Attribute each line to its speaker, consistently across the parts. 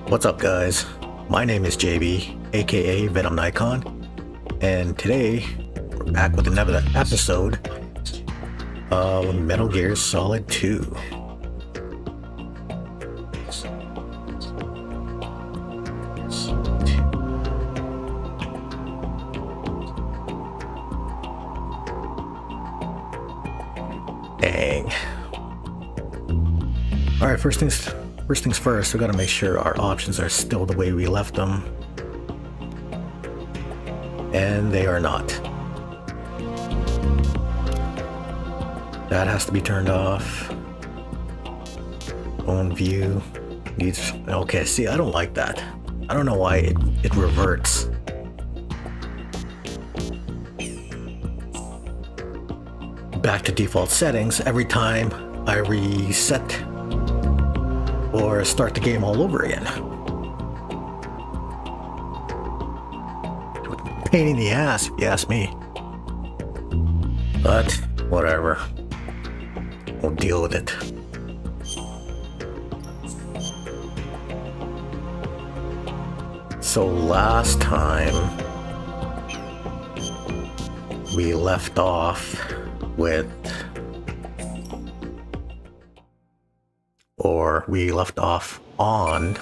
Speaker 1: What's up, guys? My name is JB, aka Venom Nikon, and today we're back with another episode of Metal Gear Solid 2. Dang. Alright, first things first, we gotta make sure our options are still the way we left them. And they are not. That has to be turned off. Own view needs... Okay, see, I don't like that. I don't know why it reverts. Back to default settings every time I reset or start the game all over again. Pain in the ass, if you ask me. But whatever. We'll deal with it. So last time we left off with, or we left off on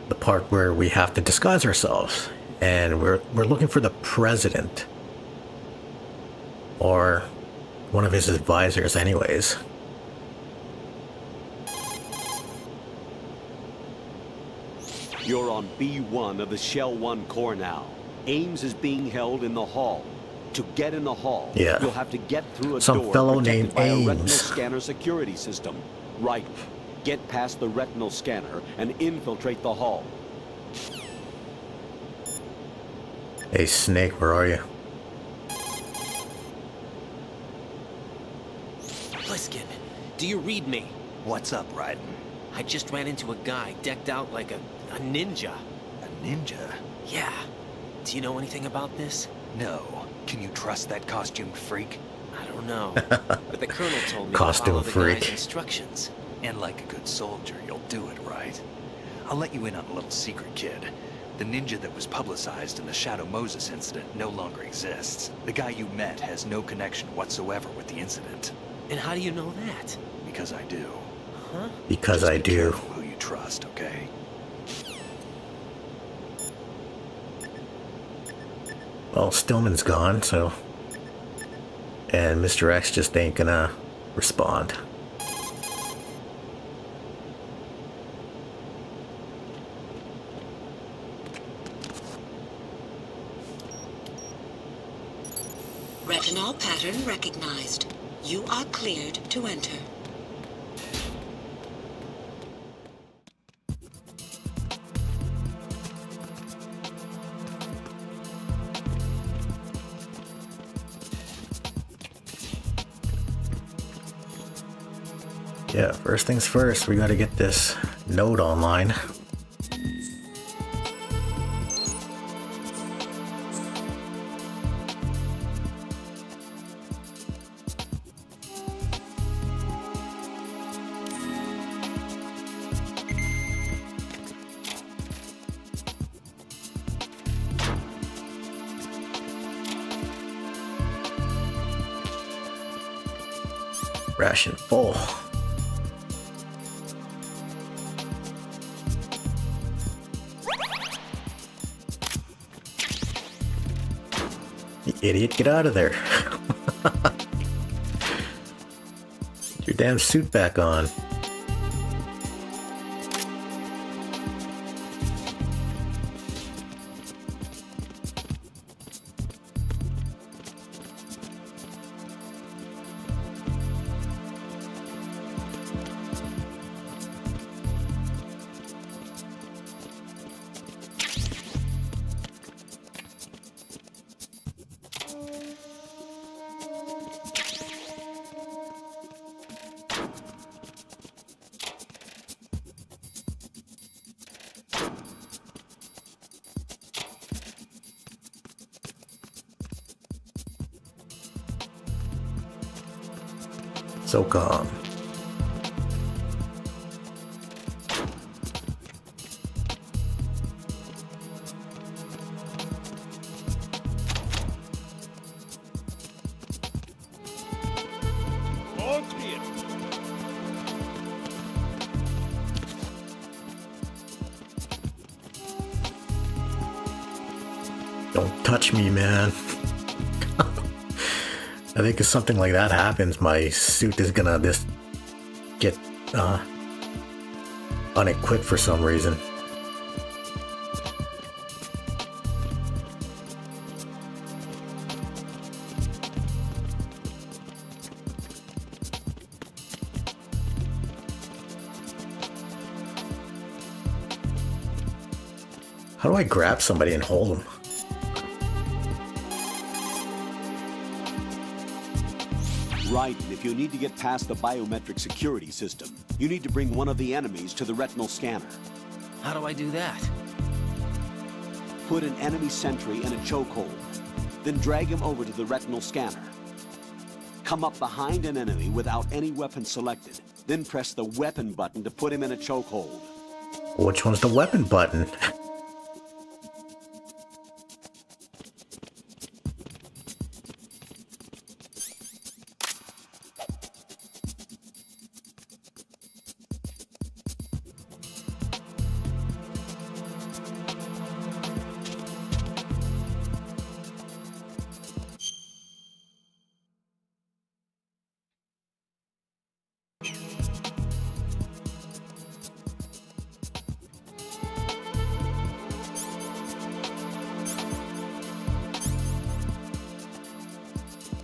Speaker 1: the part where we have to disguise ourselves, and we're looking for the president or one of his advisors anyways.
Speaker 2: You're on B1 of the Shell 1 core now. Ames is being held in the hall. To get in the hall, you'll have to get through a door
Speaker 1: fellow
Speaker 2: protected
Speaker 1: named
Speaker 2: by a retinal
Speaker 1: Ames.
Speaker 2: scanner security system. Right. Get past the retinal scanner and infiltrate the hall.
Speaker 1: Hey Snake, where are you?
Speaker 3: Pliskin, do you read me?
Speaker 4: What's up, Raiden?
Speaker 3: I just ran into a guy decked out like a ninja.
Speaker 4: A ninja?
Speaker 3: Yeah. Do you know anything about this?
Speaker 4: No. Can you trust that costumed freak?
Speaker 3: I don't know. But the colonel told me
Speaker 1: Costume
Speaker 3: to follow the
Speaker 1: freak.
Speaker 3: guy's instructions.
Speaker 4: And like a good soldier, you'll do it, right? I'll let you in on a little secret, kid. The ninja that was publicized in the Shadow Moses incident no longer exists. The guy you met has no connection whatsoever with the incident.
Speaker 3: And how do you know that?
Speaker 4: Because I do.
Speaker 3: Huh?
Speaker 1: Because
Speaker 4: Just
Speaker 1: I
Speaker 4: be
Speaker 1: do.
Speaker 4: careful who you trust, okay?
Speaker 1: Well, Stillman's gone, so... And Mr. X just ain't gonna respond.
Speaker 5: Retinol pattern recognized. You are cleared to enter.
Speaker 1: Yeah, first things first, we gotta get this node online. Ration full. You idiot, get out of there. Get your damn suit back on. So calm.
Speaker 2: All clear.
Speaker 1: Don't touch me, man. I think if something like that happens, my suit is gonna just get unequipped for some reason. How do I grab somebody and hold them?
Speaker 2: Right, and if you need to get past the biometric security system, you need to bring one of the enemies to the retinal scanner.
Speaker 3: How do I do that?
Speaker 2: Put an enemy sentry in a chokehold, then drag him over to the retinal scanner. Come up behind an enemy without any weapon selected, then press the weapon button to put him in a chokehold.
Speaker 1: Which one's the weapon button?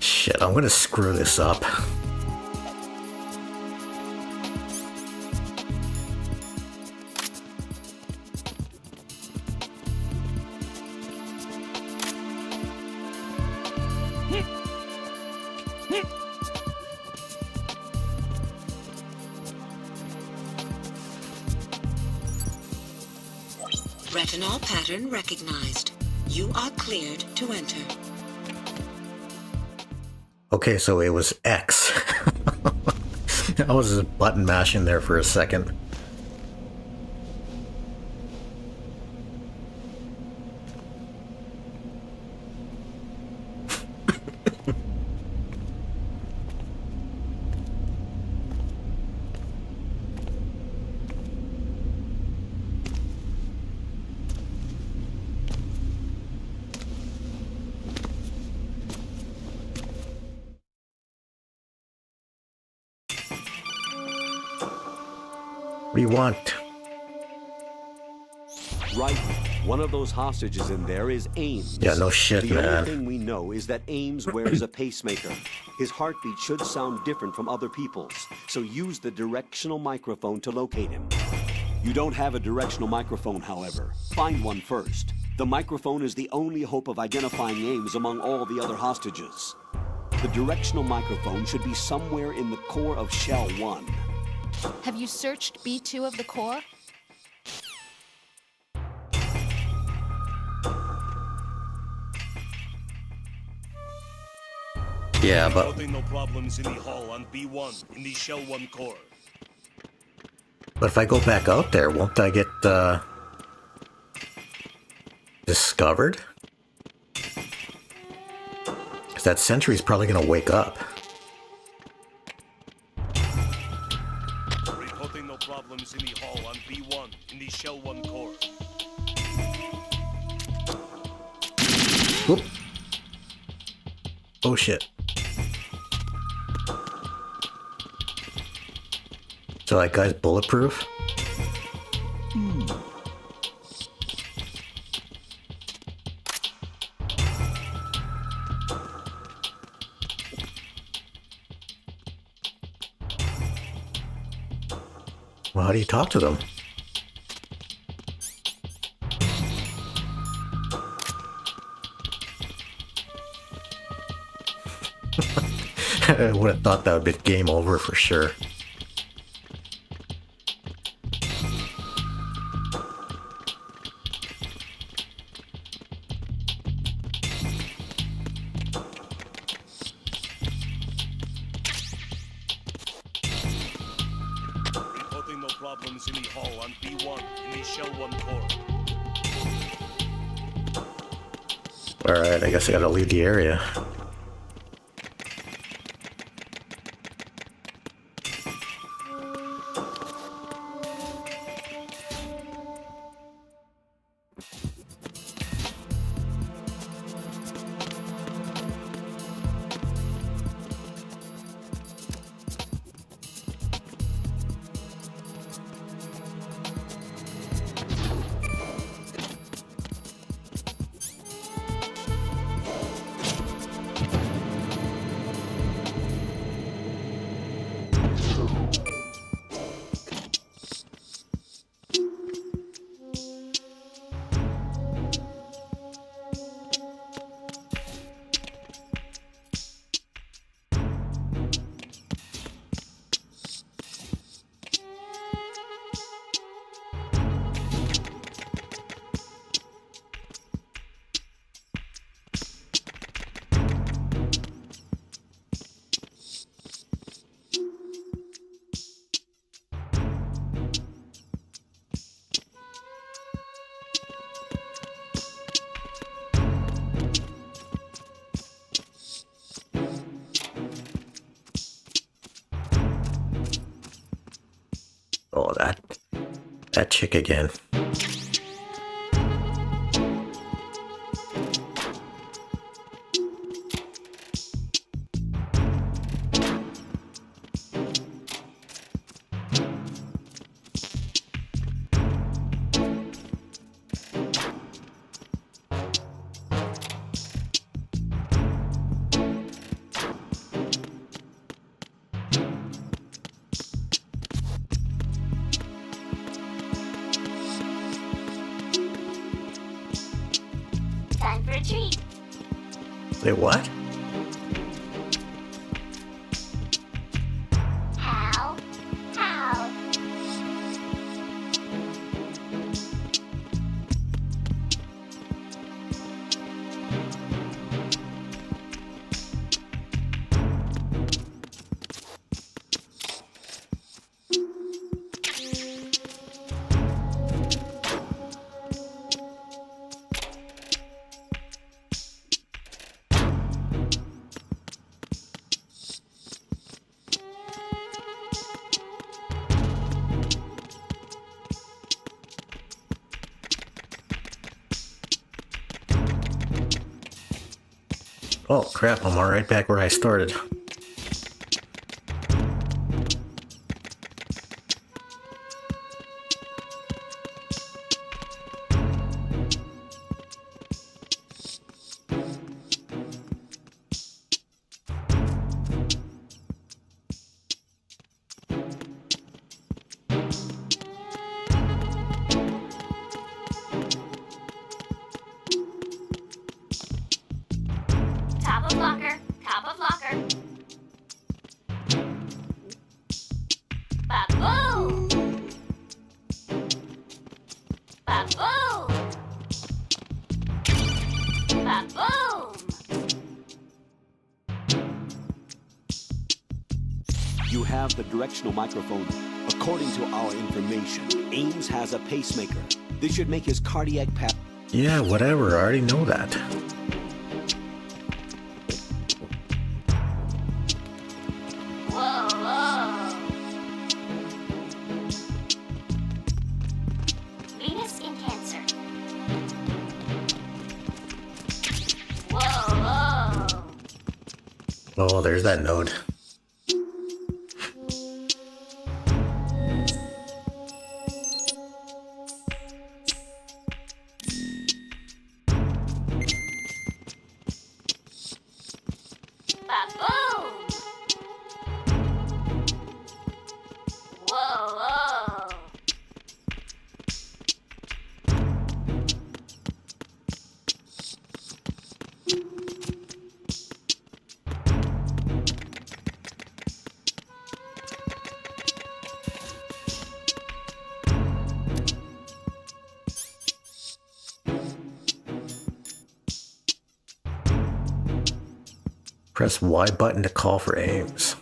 Speaker 1: Shit, I'm gonna screw this up.
Speaker 5: Retinol pattern recognized. You are cleared to enter.
Speaker 1: Okay, so it was X. I was just button mashing there for a second. What do you want?
Speaker 2: Right, one of those hostages in there is Ames.
Speaker 1: Yeah, no shit,
Speaker 2: the
Speaker 1: man.
Speaker 2: only thing we know is that Ames wears a pacemaker. His heartbeat should sound different from other people's, so use the directional microphone to locate him. You don't have a directional microphone, however. Find one first. The microphone is the only hope of identifying Ames among all the other hostages. The directional microphone should be somewhere in the core of Shell 1.
Speaker 6: Have you searched B2 of the core?
Speaker 1: Yeah, but
Speaker 7: Reporting no problems in the hull on B1 in the Shell 1 core.
Speaker 1: if I go back out there, won't I get discovered? Because that sentry's probably gonna wake up.
Speaker 7: Reporting no problems in the hull on B1 in the Shell 1 core.
Speaker 1: Whoop. Oh shit. So that guy's bulletproof? Well, how do you talk to them? I would have thought that would be game over for sure.
Speaker 7: problems in the hall on B1 in the Shell 1 core.
Speaker 1: Alright, I guess I gotta leave the area. Oh, that chick again.
Speaker 8: Time for a treat.
Speaker 1: Wait, what?
Speaker 8: How? How?
Speaker 1: Oh crap, I'm right back where I started.
Speaker 8: Top of locker. Top of locker. Ba-boom! Ba-boom! Ba-boom!
Speaker 2: You have the directional microphone. According to our information, Ames has a pacemaker. This should make his cardiac pat.
Speaker 1: Yeah, whatever, I already know that.
Speaker 8: Whoa, whoa! Venous skin cancer. Whoa, whoa!
Speaker 1: Oh, there's that node.
Speaker 8: Ba-boom! Whoa, whoa!
Speaker 1: Press Y button to call for Ames.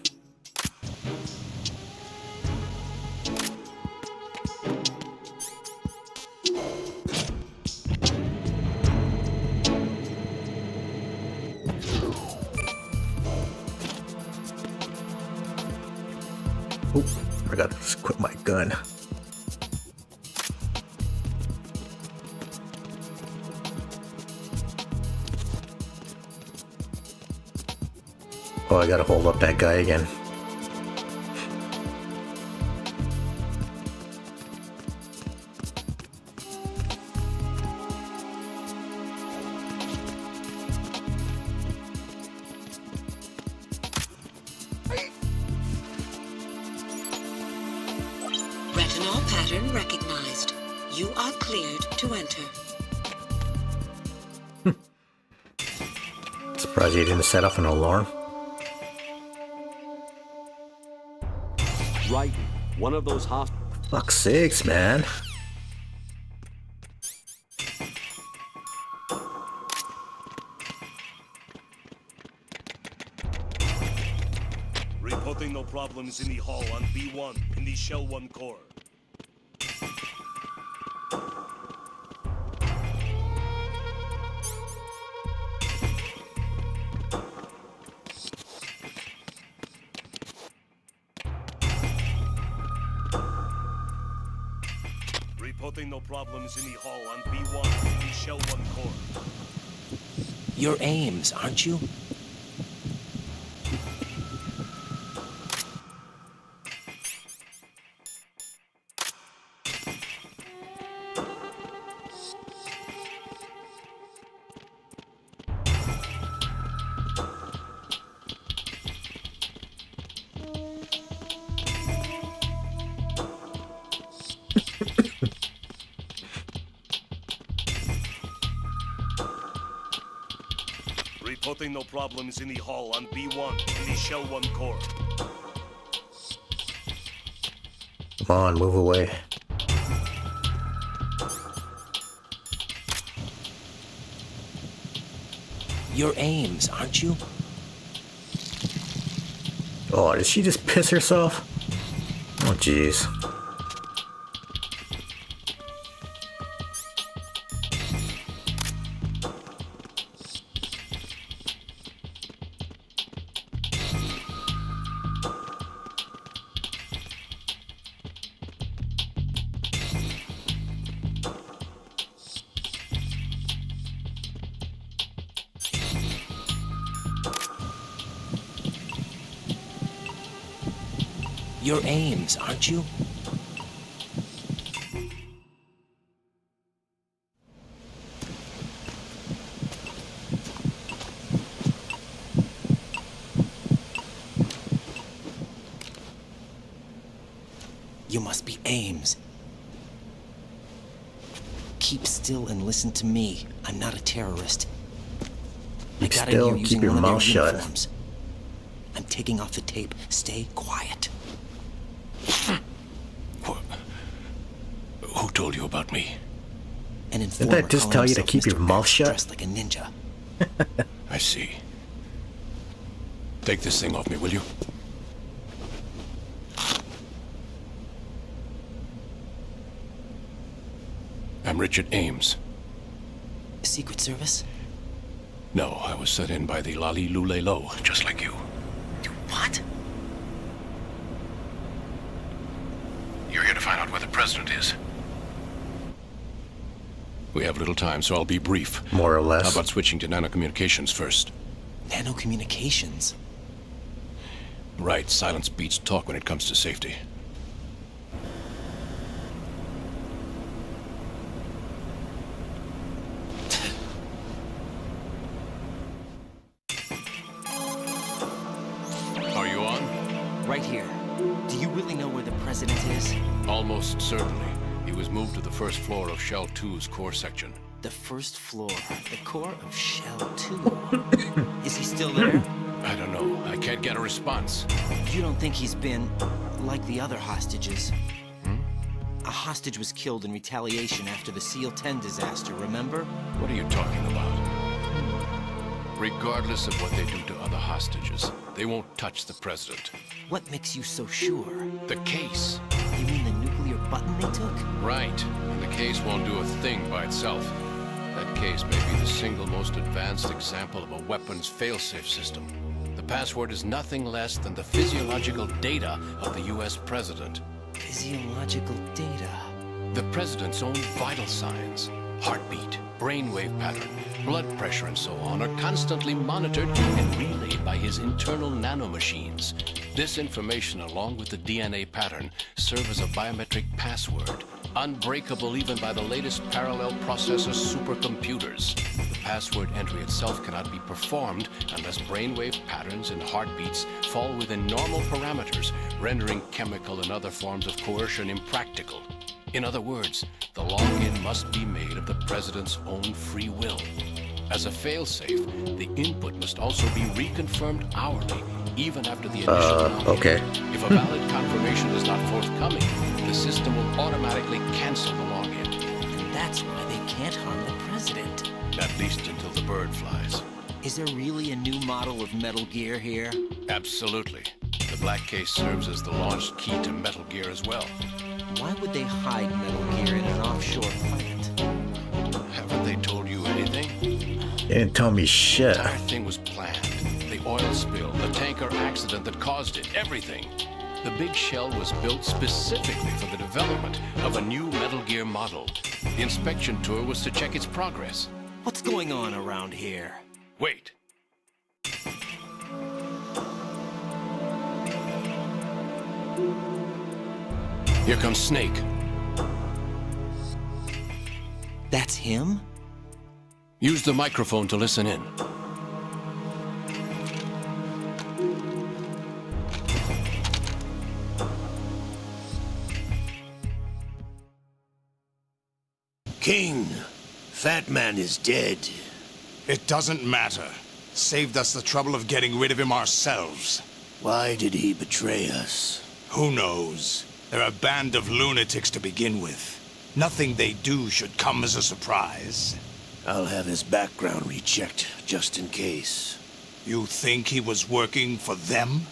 Speaker 1: Oh, I gotta equip my gun. Oh, I gotta hold up that guy again.
Speaker 5: Retinol pattern recognized. You are cleared to enter.
Speaker 1: Surprised you didn't set off an alarm.
Speaker 2: Right. One of those
Speaker 1: Fuck sakes, man.
Speaker 7: Reporting no problems in the hall on B1 in the Shell 1 core. Reporting no problems in the hall on B1 in the Shell 1 core.
Speaker 3: You're Ames, aren't you?
Speaker 7: Reporting no problems in the hall on B1 in the Shell 1 core.
Speaker 1: Come on, move away.
Speaker 3: You're Ames, aren't you?
Speaker 1: Oh, did she just piss herself? Oh, jeez.
Speaker 3: You're Ames, aren't you? You must be Ames. Keep still and listen to me. I'm not a terrorist. I got in
Speaker 1: Still,
Speaker 3: here
Speaker 1: keep
Speaker 3: using
Speaker 1: your
Speaker 3: one of their
Speaker 1: mouth shut.
Speaker 3: uniforms. I'm taking off the tape. Stay quiet.
Speaker 7: Who told you about me?
Speaker 3: An
Speaker 1: Didn't
Speaker 3: informer
Speaker 1: that just
Speaker 3: calling
Speaker 1: tell you to
Speaker 3: himself
Speaker 1: keep your
Speaker 3: Mr.
Speaker 1: mouth
Speaker 3: X,
Speaker 1: shut?
Speaker 3: dressed like a ninja.
Speaker 7: I see. Take this thing off me, will you? I'm Richard Ames.
Speaker 3: Secret Service?
Speaker 7: No, I was sent in by the Lali Lule Lo, just like you.
Speaker 3: What?
Speaker 7: You're here to find out where the president is. We have little time, so I'll be brief.
Speaker 1: More or
Speaker 7: How
Speaker 1: less.
Speaker 7: about switching to nanocommunications first?
Speaker 3: Nanocommunications?
Speaker 7: Right, silence beats talk when it comes to safety. Are you on?
Speaker 3: Right here. Do you really know where the president is?
Speaker 7: Almost certainly. He was moved to the first floor of Shell 2's core section.
Speaker 3: The first floor, the core of Shell 2. Is he still there?
Speaker 7: I don't know. I can't get a response.
Speaker 3: You don't think he's been like the other hostages? A hostage was killed in retaliation after the SEAL 10 disaster, remember?
Speaker 7: What are you talking about? Regardless of what they do to other hostages, they won't touch the president.
Speaker 3: What makes you so sure?
Speaker 7: The case.
Speaker 3: You mean the nuclear button they took?
Speaker 7: Right. And the case won't do a thing by itself. That case may be the single most advanced example of a weapons failsafe system. The
Speaker 9: password is nothing less than the physiological data of the US president.
Speaker 3: Physiological data.
Speaker 9: The president's own vital signs, heartbeat, brainwave pattern, blood pressure, and so on are constantly monitored and relayed by his internal nanomachines. This information, along with the DNA pattern, serve as a biometric password, unbreakable even by the latest parallel processor supercomputers. The password entry itself cannot be performed unless brainwave patterns and heartbeats fall within normal parameters, rendering chemical and other forms of coercion impractical. In other words, the login must be made of the president's own free will. As a failsafe, the input must also be reconfirmed hourly, even after the initial login.
Speaker 1: Okay.
Speaker 9: If a valid confirmation is not forthcoming, the system will automatically cancel the login.
Speaker 3: And that's why they can't harm the president.
Speaker 9: At least until the bird flies.
Speaker 3: Is there really a new model of Metal Gear here?
Speaker 9: Absolutely. The black case serves as the launch key to Metal Gear as well.
Speaker 3: Why would they hide Metal Gear in an offshore plant?
Speaker 9: Haven't they told you anything?
Speaker 1: They didn't tell me shit.
Speaker 9: The entire thing was planned. The oil spill, the tanker accident that caused it, everything. The big shell was built specifically for the development of a new Metal Gear model. The inspection tour was to check its progress.
Speaker 3: What's going on around here?
Speaker 9: Wait. Here comes Snake.
Speaker 3: That's him?
Speaker 9: Use the microphone to listen in.
Speaker 10: King, Fat Man is dead.
Speaker 11: It doesn't matter. Saved us the trouble of getting rid of him ourselves.
Speaker 10: Why did he betray us?
Speaker 11: Who knows? They're a band of lunatics to begin with. Nothing they do should come as a surprise.
Speaker 10: I'll have his background rechecked, just in case.
Speaker 11: You think he was working for them?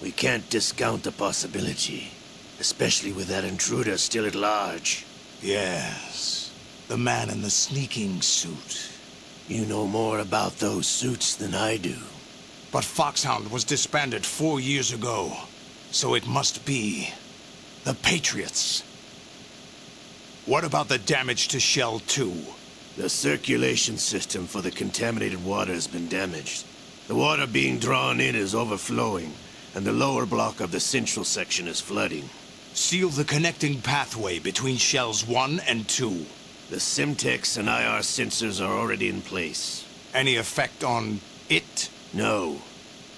Speaker 10: We can't discount the possibility, especially with that intruder still at large.
Speaker 11: Yes, the man in the sneaking suit.
Speaker 10: You know more about those suits than I do.
Speaker 11: But Foxhound was disbanded 4 years ago, so it must be the Patriots. What about the damage to Shell 2?
Speaker 10: The circulation system for the contaminated water has been damaged. The water being drawn in is overflowing, and the lower block of the central section is flooding.
Speaker 11: Seal the connecting pathway between Shells 1 and 2.
Speaker 10: The Simtex and IR sensors are already in place.
Speaker 11: Any effect on it?
Speaker 10: No.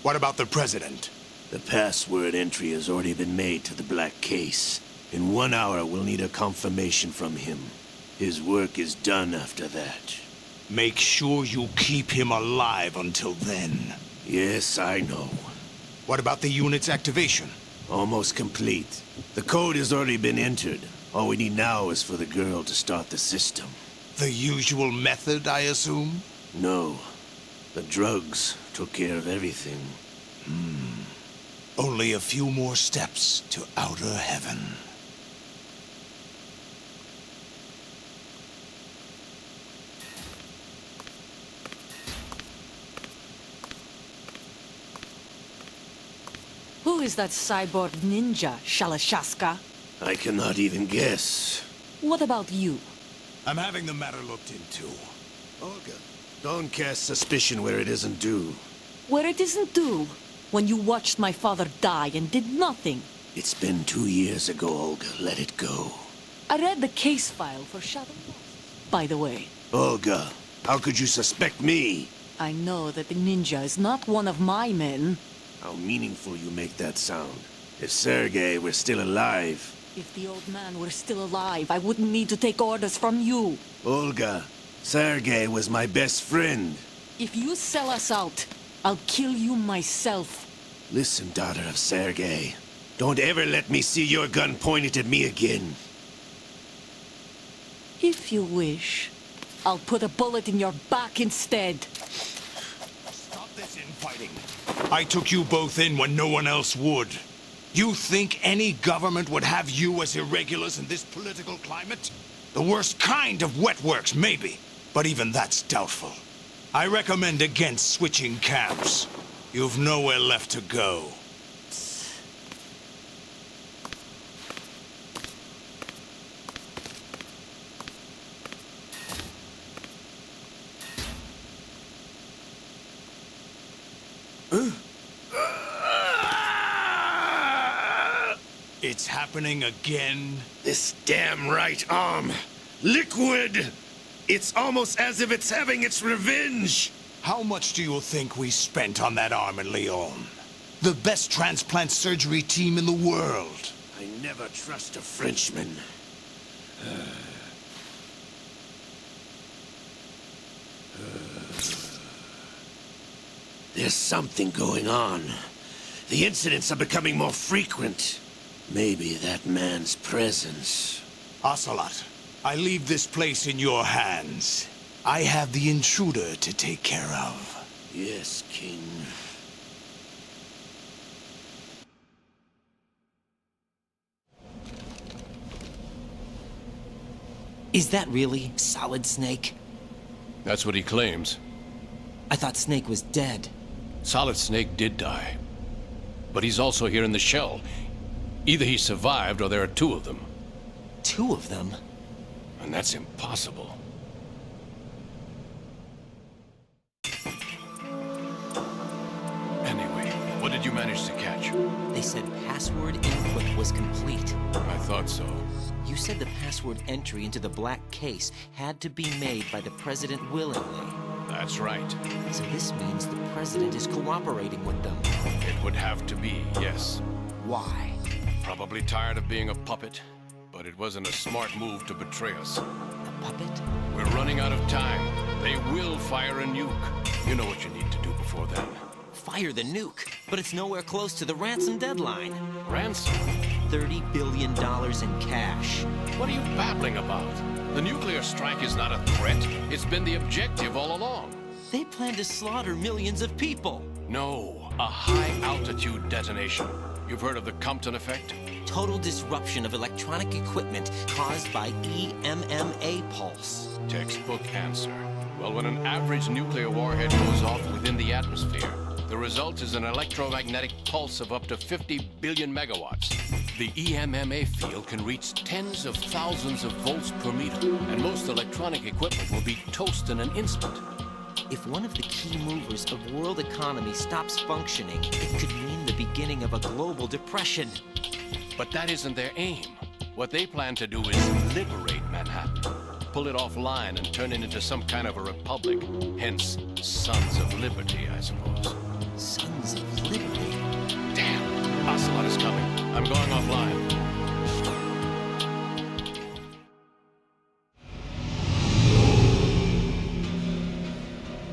Speaker 11: What about the President?
Speaker 10: The password entry has already been made to the black case. In 1 hour, we'll need a confirmation from him. His work is done after that.
Speaker 11: Make sure you keep him alive until then.
Speaker 10: Yes, I know.
Speaker 11: What about the unit's activation?
Speaker 10: Almost complete. The code has already been entered. All we need now is for the girl to start the system.
Speaker 11: The usual method, I assume?
Speaker 10: No. The drugs took care of everything.
Speaker 11: Only a few more steps to outer heaven.
Speaker 12: Who is that cyborg ninja, Shalashaska?
Speaker 10: I cannot even guess.
Speaker 12: What about you?
Speaker 11: I'm having the matter looked into.
Speaker 10: Olga, don't cast suspicion where it isn't due.
Speaker 12: Where it isn't due? When you watched my father die and did nothing.
Speaker 10: It's been 2 years ago, Olga. Let it go.
Speaker 12: I read the case file for Shadow Moses, by the way.
Speaker 10: Olga, how could you suspect me?
Speaker 12: I know that the ninja is not one of my men.
Speaker 10: How meaningful you make that sound. If Sergei were still alive...
Speaker 12: If the old man were still alive, I wouldn't need to take orders from you.
Speaker 10: Olga, Sergei was my best friend.
Speaker 12: If you sell us out, I'll kill you myself.
Speaker 10: Listen, daughter of Sergei. Don't ever let me see your gun pointed at me again.
Speaker 12: If you wish, I'll put a bullet in your back instead.
Speaker 11: Stop this infighting. I took you both in when no one else would. You think any government would have you as irregulars in this political climate? The worst kind of wet works, maybe. But even that's doubtful. I recommend against switching camps. You've nowhere left to go. It's happening again?
Speaker 10: This damn right arm. Liquid! It's almost as if it's having its revenge!
Speaker 11: How much do you think we spent on that arm in Lyon? The best transplant surgery team in the world.
Speaker 10: I never trust a Frenchman. There's something going on. The incidents are becoming more frequent. Maybe that man's presence.
Speaker 11: Ocelot, I leave this place in your hands. I have the intruder to take care of.
Speaker 10: Yes, King.
Speaker 3: Is that really Solid Snake?
Speaker 9: That's what he claims.
Speaker 3: I thought Snake was dead.
Speaker 9: Solid Snake did die. But he's also here in the shell. Either he survived or there are two of them.
Speaker 3: Two of them?
Speaker 9: And that's impossible. Anyway, what did you manage to catch?
Speaker 3: They said password input was complete.
Speaker 9: I thought so.
Speaker 3: You said the password entry into the black case had to be made by the president willingly.
Speaker 9: That's right.
Speaker 3: So this means the president is cooperating with them.
Speaker 9: It would have to be, yes.
Speaker 3: Why?
Speaker 9: Probably tired of being a puppet, but it wasn't a smart move to betray us.
Speaker 3: A puppet?
Speaker 9: We're running out of time. They will fire a nuke. You know what you need to do before then.
Speaker 3: Fire the nuke, but it's nowhere close to the ransom deadline.
Speaker 9: Ransom?
Speaker 3: $30 billion in cash.
Speaker 9: What are you babbling about? The nuclear strike is not a threat. It's been the objective all along.
Speaker 3: They plan to slaughter millions of people.
Speaker 9: No, a high-altitude detonation. You've heard of the Compton effect?
Speaker 3: Total disruption of electronic equipment caused by EMMA pulse.
Speaker 9: Textbook answer. Well, when an average nuclear warhead goes off within the atmosphere, the result is an electromagnetic pulse of up to 50 billion megawatts. The EMMA field can reach tens of thousands of volts per meter, and most electronic equipment will be toast in an instant.
Speaker 3: If one of the key movers of world economy stops functioning, it could mean the beginning of a global depression.
Speaker 9: But that isn't their aim. What they plan to do is liberate Manhattan, pull it offline and turn it into some kind of a republic. Hence, Sons of Liberty, I suppose.
Speaker 3: Sons of Liberty?
Speaker 9: Damn, Ocelot is coming. I'm going offline.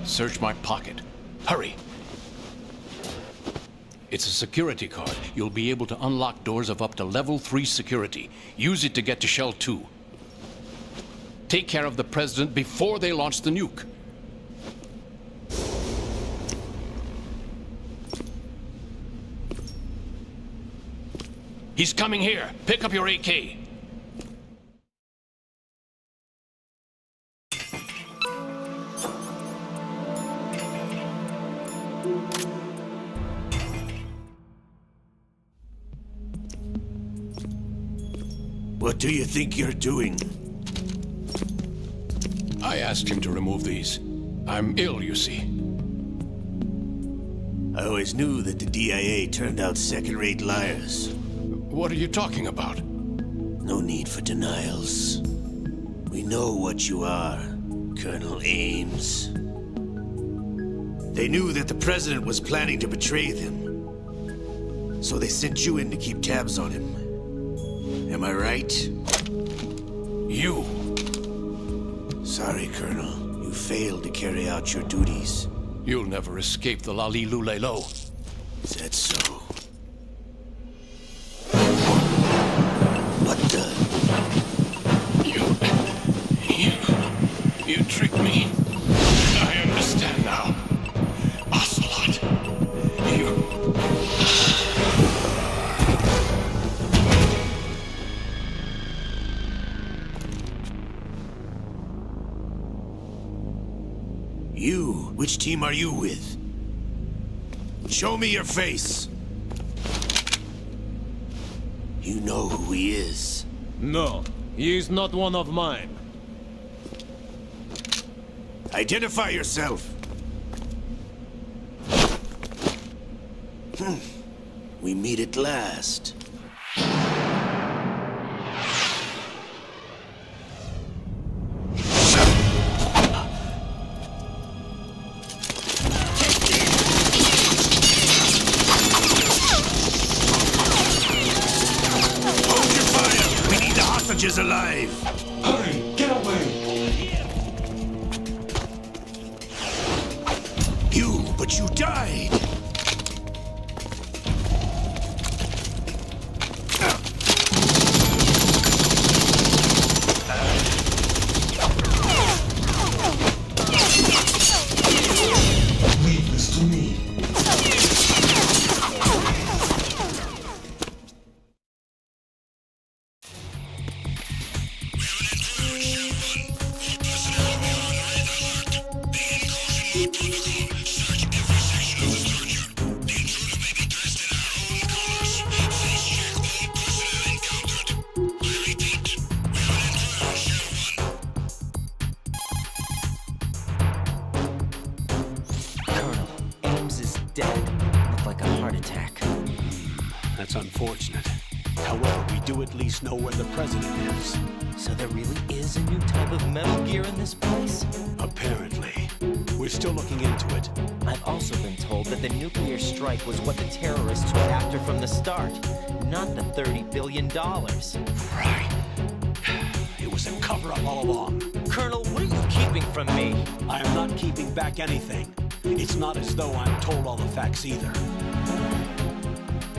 Speaker 9: Search my pocket. Hurry! It's a security card. You'll be able to unlock doors of up to level 3 security. Use it to get to Shell 2. Take care of the president before they launch the nuke. He's coming here. Pick up your AK.
Speaker 10: What do you think you're doing?
Speaker 9: I asked him to remove these. I'm ill, you see.
Speaker 10: I always knew that the DIA turned out second-rate liars.
Speaker 9: What are you talking about?
Speaker 10: No need for denials. We know what you are, Colonel Ames. They knew that the president was planning to betray them. So they sent you in to keep tabs on him. Am I right?
Speaker 9: You.
Speaker 10: Sorry, Colonel. You failed to carry out your duties.
Speaker 9: You'll never escape the Lali-Lulelo.
Speaker 10: Is that so? What the?
Speaker 9: You tricked me. I understand now. Ocelot.
Speaker 10: You? Which team are you with? Show me your face. You know who he is.
Speaker 13: No, he is not one of mine.
Speaker 10: Identify yourself. We meet at last. Hold your fire! We need the hostages alive!
Speaker 11: Hurry, get away!
Speaker 10: But you died!
Speaker 11: Leave this to me.
Speaker 3: Colonel, Ames is dead. Looked like a heart attack.
Speaker 2: That's unfortunate. However, we do at least know where the president is.
Speaker 3: So there really is a new type of Metal Gear in this place?
Speaker 2: Apparently. We're still looking into it.
Speaker 3: I've also been told that the nuclear strike was what the terrorists were after from the start, not the $30 billion.
Speaker 2: Right. It was a cover-up all along.
Speaker 3: Colonel, what are you keeping from me?
Speaker 2: I am not keeping back anything. It's not as though I'm told all the facts either.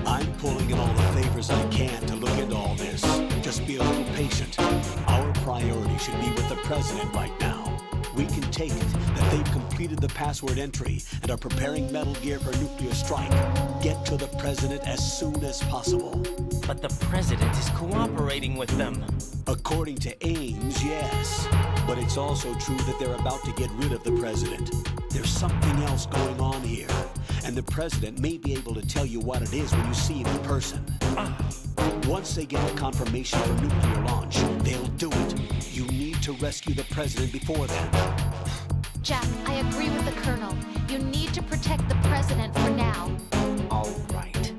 Speaker 2: I'm pulling in all the favors I can to look into all this. Just be a little patient. Our priority should be with the president right now. We can take it that they've completed the password entry and are preparing Metal Gear for nuclear strike. Get to the president as soon as possible.
Speaker 3: But the president is cooperating with them.
Speaker 2: According to Ames, yes. But it's also true that they're about to get rid of the president. There's something else going on here. And the president may be able to tell you what it is when you see him in person. Once they get the confirmation for nuclear launch, they'll do it. You need to rescue the president before then.
Speaker 6: Jack, I agree with the Colonel. You need to protect the President for now.
Speaker 3: All right.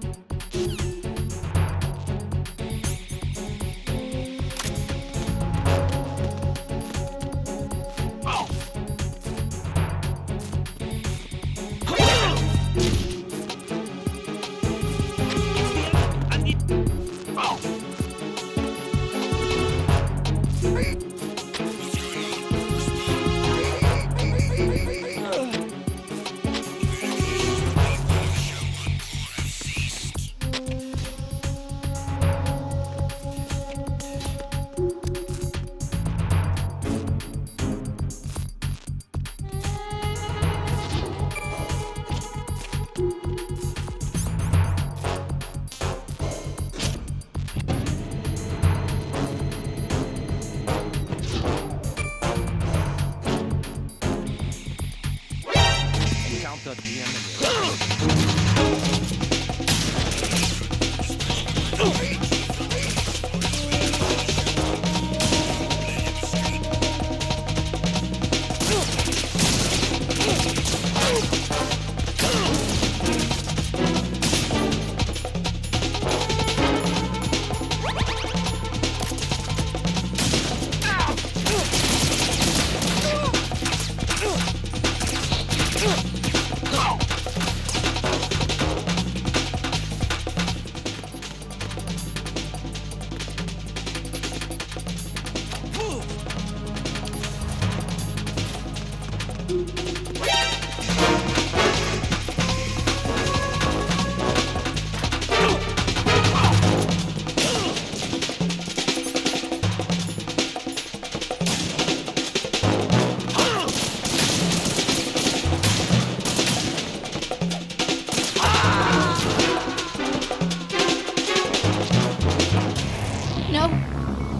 Speaker 6: No!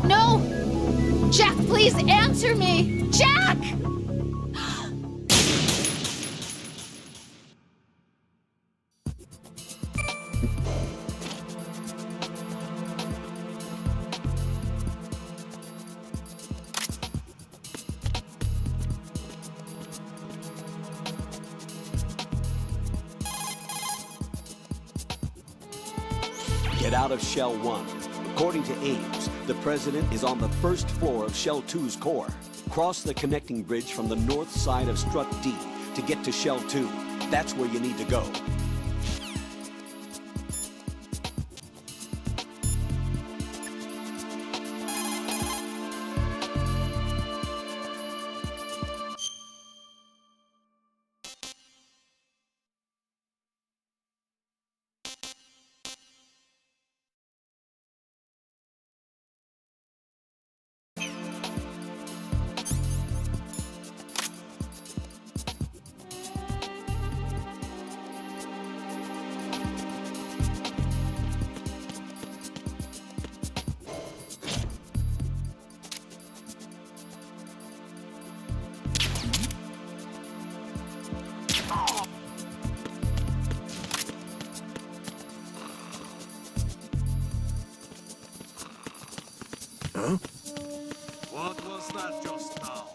Speaker 6: No! Jack, please answer me! Jack!
Speaker 2: Get out of Shell 1. According to Ames, the President is on the first floor of Shell 2's core. Cross the connecting bridge from the north side of Strut D to get to Shell 2. That's where you need to go.
Speaker 11: Huh? What was that just now?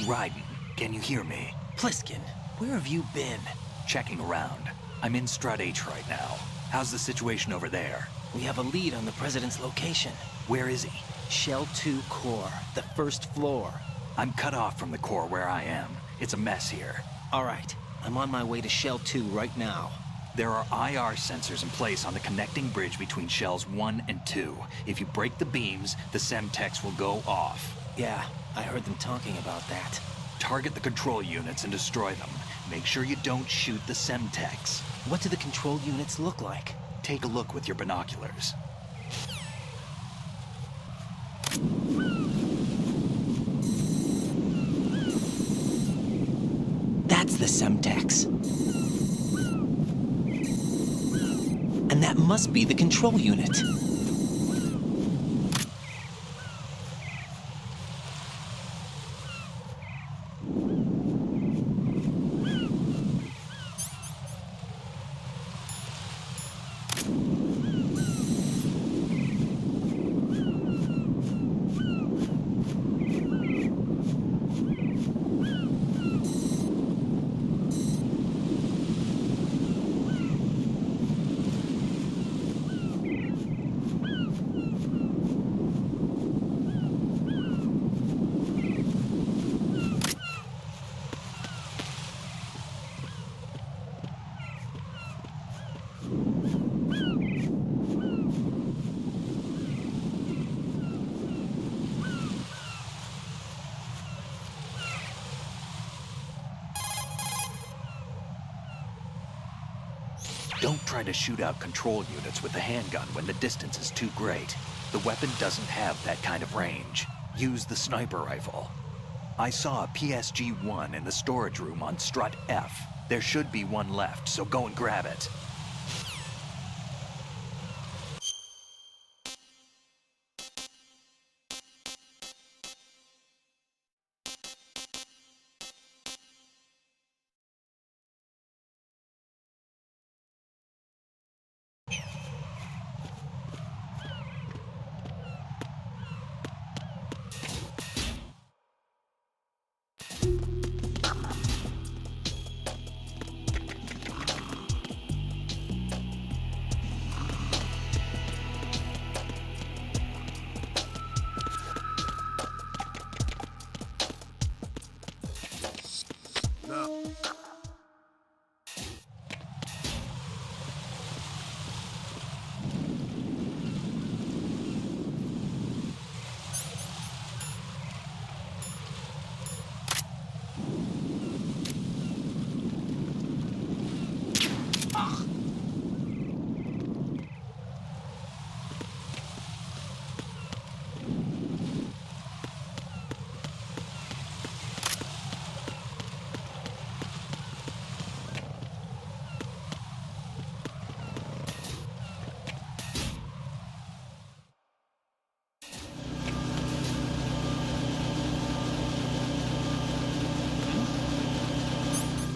Speaker 4: Raiden, can you hear me?
Speaker 3: Pliskin, where have you been?
Speaker 4: Checking around. I'm in Strut H right now. How's the situation over there?
Speaker 3: We have a lead on the President's location.
Speaker 4: Where is he?
Speaker 3: Shell 2 core, the first floor.
Speaker 4: I'm cut off from the core where I am. It's a mess here.
Speaker 3: All right, I'm on my way to Shell 2 right now.
Speaker 4: There are IR sensors in place on the connecting bridge between Shells 1 and 2. If you break the beams, the Semtex will go off.
Speaker 3: Yeah, I heard them talking about that.
Speaker 4: Target the control units and destroy them. Make sure you don't shoot the Semtex.
Speaker 3: What do the control units look like?
Speaker 4: Take a look with your binoculars.
Speaker 3: That's the Semtex. And that must be the control unit.
Speaker 4: Don't try to shoot out control units with the handgun when the distance is too great. The weapon doesn't have that kind of range. Use the sniper rifle. I saw a PSG-1 in the storage room on Strut F. There should be one left, so go and grab it.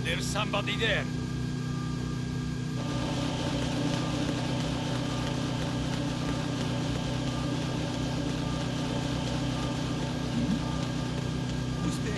Speaker 7: There's somebody there. Who's there?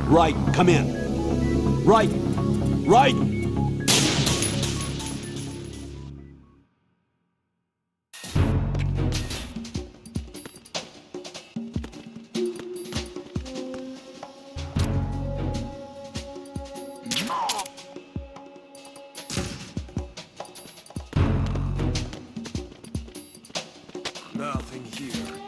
Speaker 2: Right, come in. Right, right!
Speaker 7: Nothing here.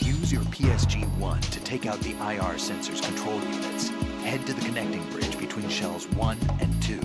Speaker 4: Use your PSG-1 to take out the IR sensors control units. Head to the connecting bridge between shells 1 and 2.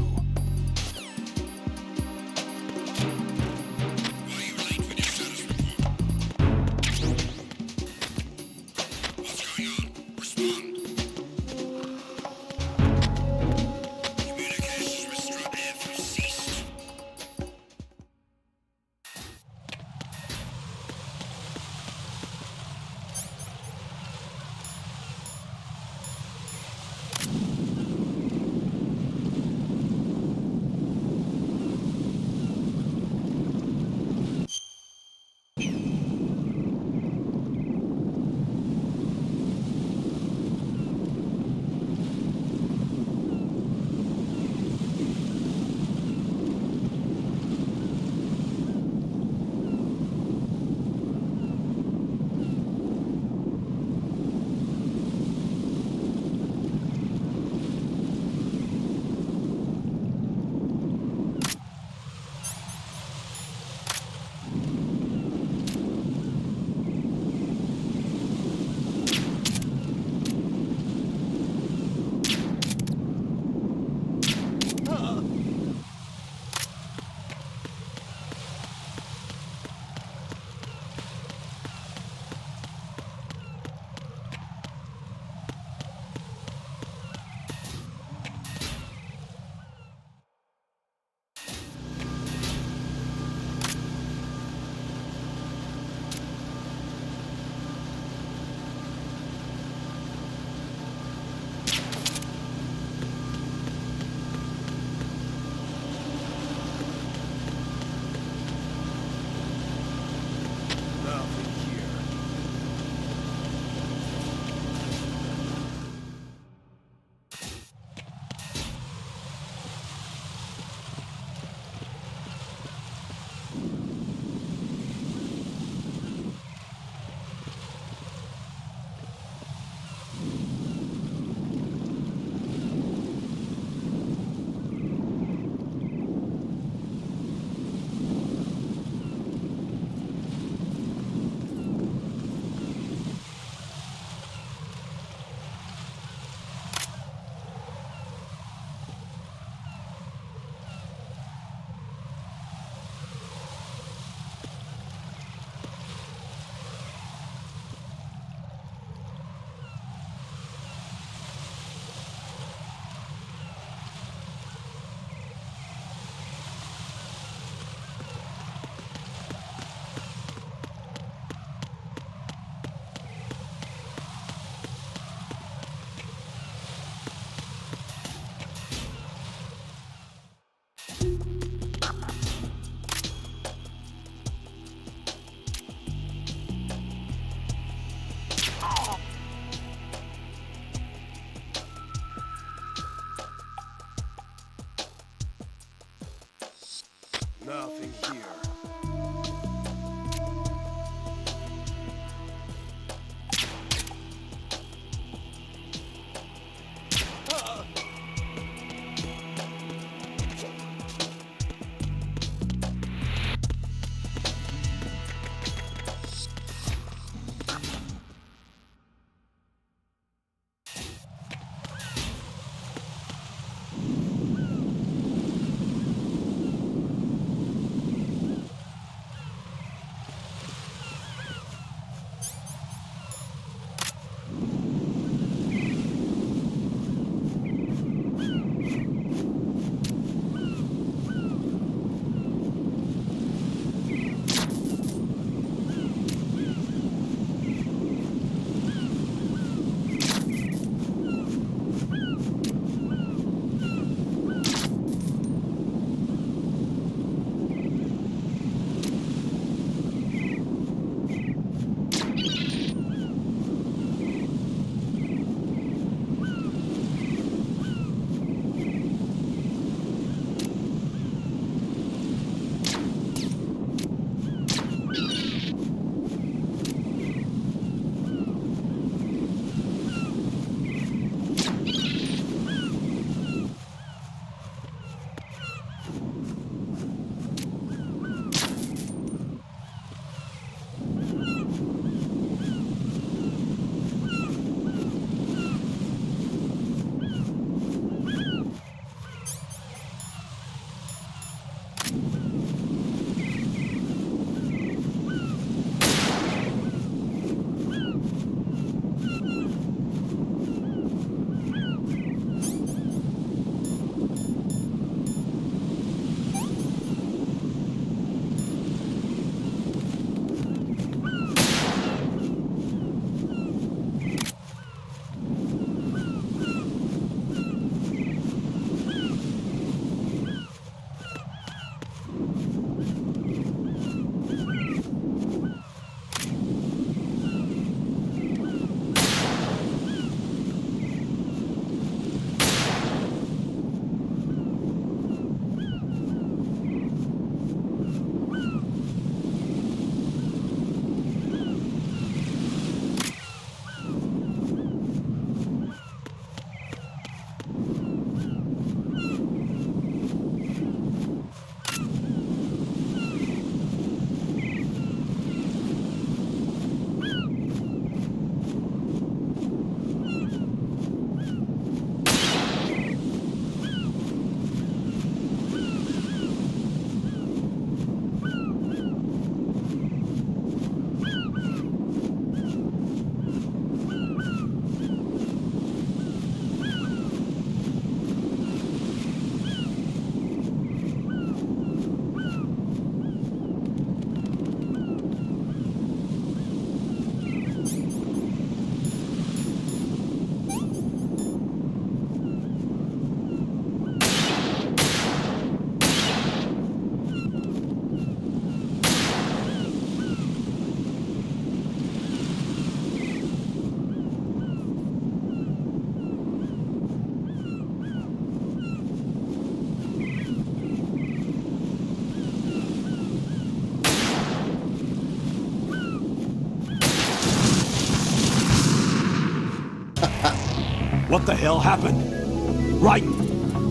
Speaker 11: What the hell happened?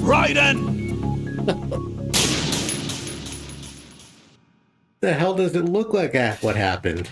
Speaker 11: Raiden!
Speaker 1: The hell does it look like what happened?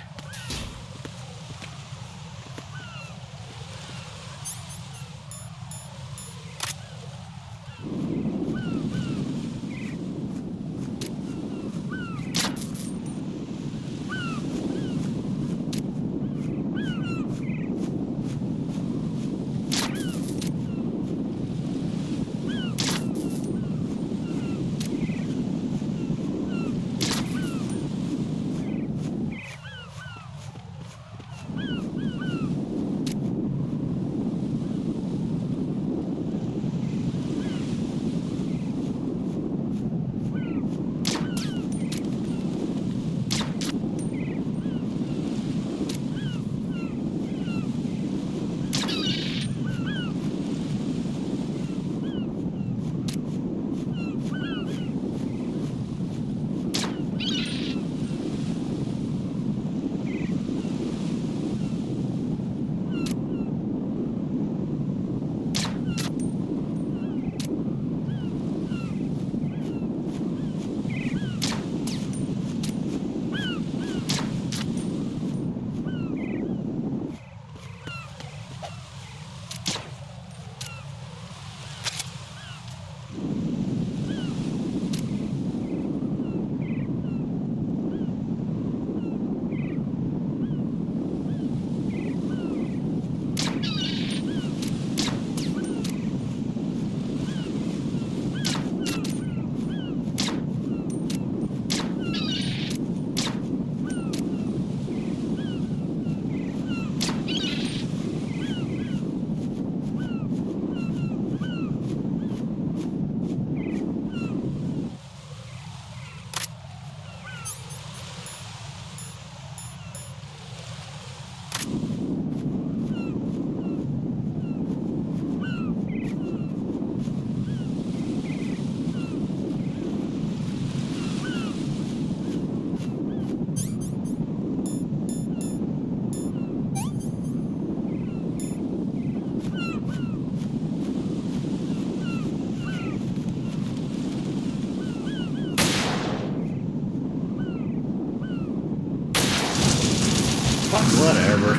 Speaker 1: Whatever.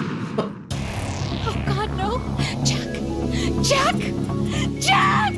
Speaker 6: Oh God, no! Jack! Jack! Jack!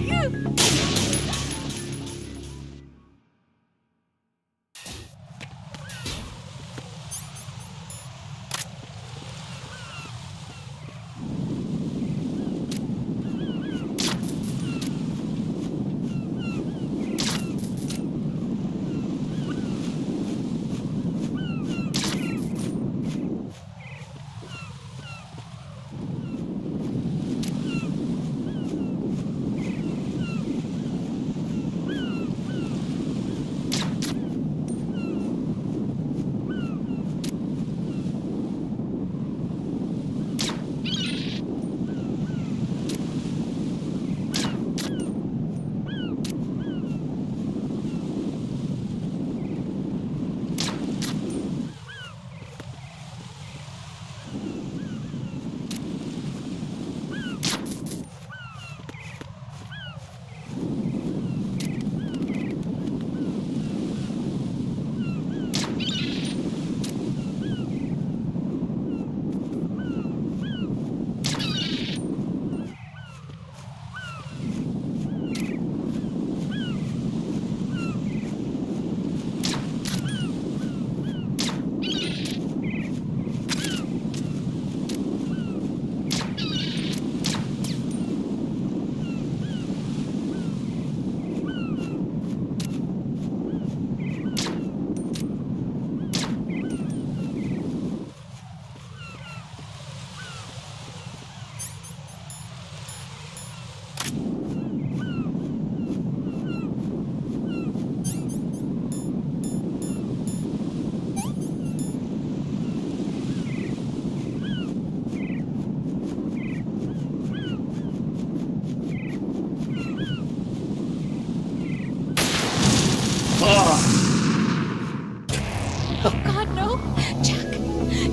Speaker 6: Oh God, no! Jack!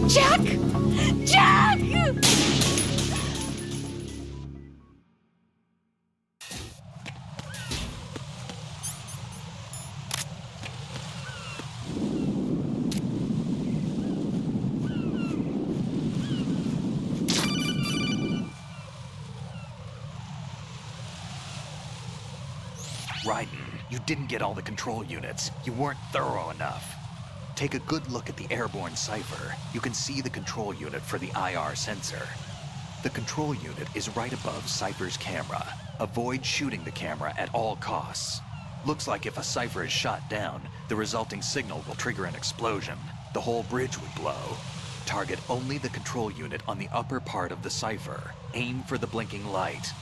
Speaker 6: Jack! Jack!
Speaker 4: Raiden, you didn't get all the control units. You weren't thorough enough. Take a good look at the airborne cipher. You can see the control unit for the IR sensor. The control unit is right above Cypher's camera. Avoid shooting the camera at all costs. Looks like if a Cypher is shot down, the resulting signal will trigger an explosion. The whole bridge would blow. Target only the control unit on the upper part of the Cypher. Aim for the blinking light.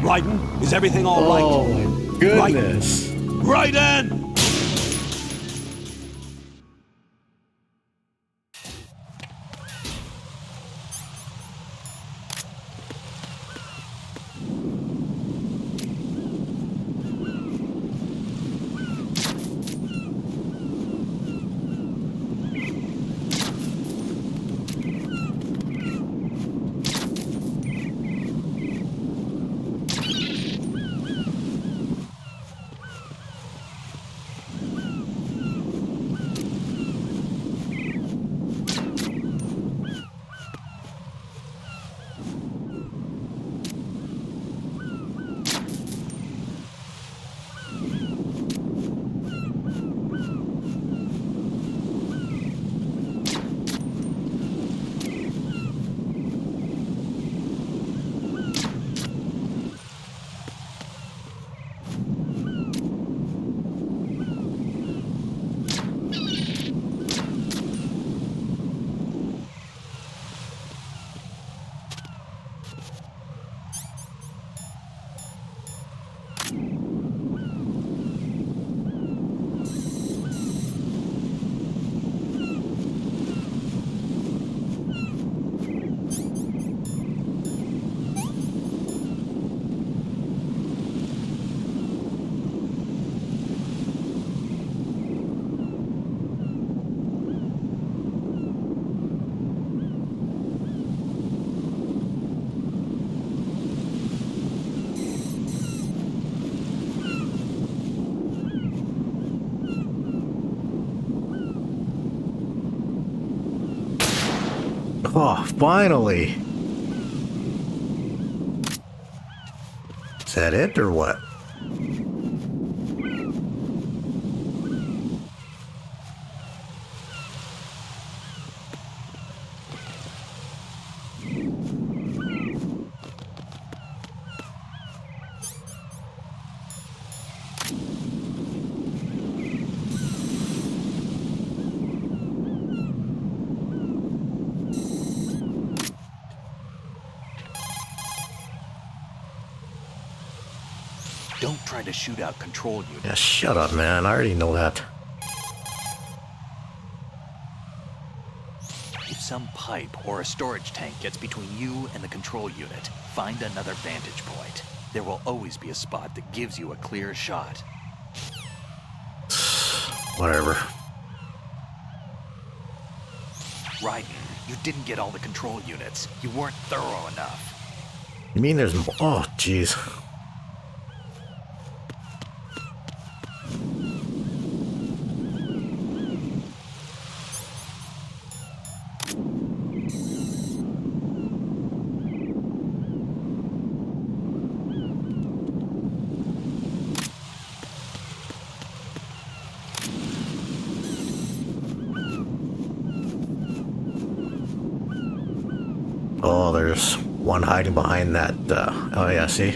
Speaker 2: Raiden, is everything all right?
Speaker 1: Oh my goodness.
Speaker 2: Raiden!
Speaker 1: Oh, finally. Is that it or what?
Speaker 4: Don't try to shoot out control units.
Speaker 1: Yeah, shut up, man. I already know that.
Speaker 4: If some pipe or a storage tank gets between you and the control unit, find another vantage point. There will always be a spot that gives you a clear shot.
Speaker 1: Whatever.
Speaker 4: Raiden, you didn't get all the control units. You weren't thorough enough.
Speaker 1: You mean there's more? Oh, jeez. Oh, there's one hiding behind that, oh yeah, see?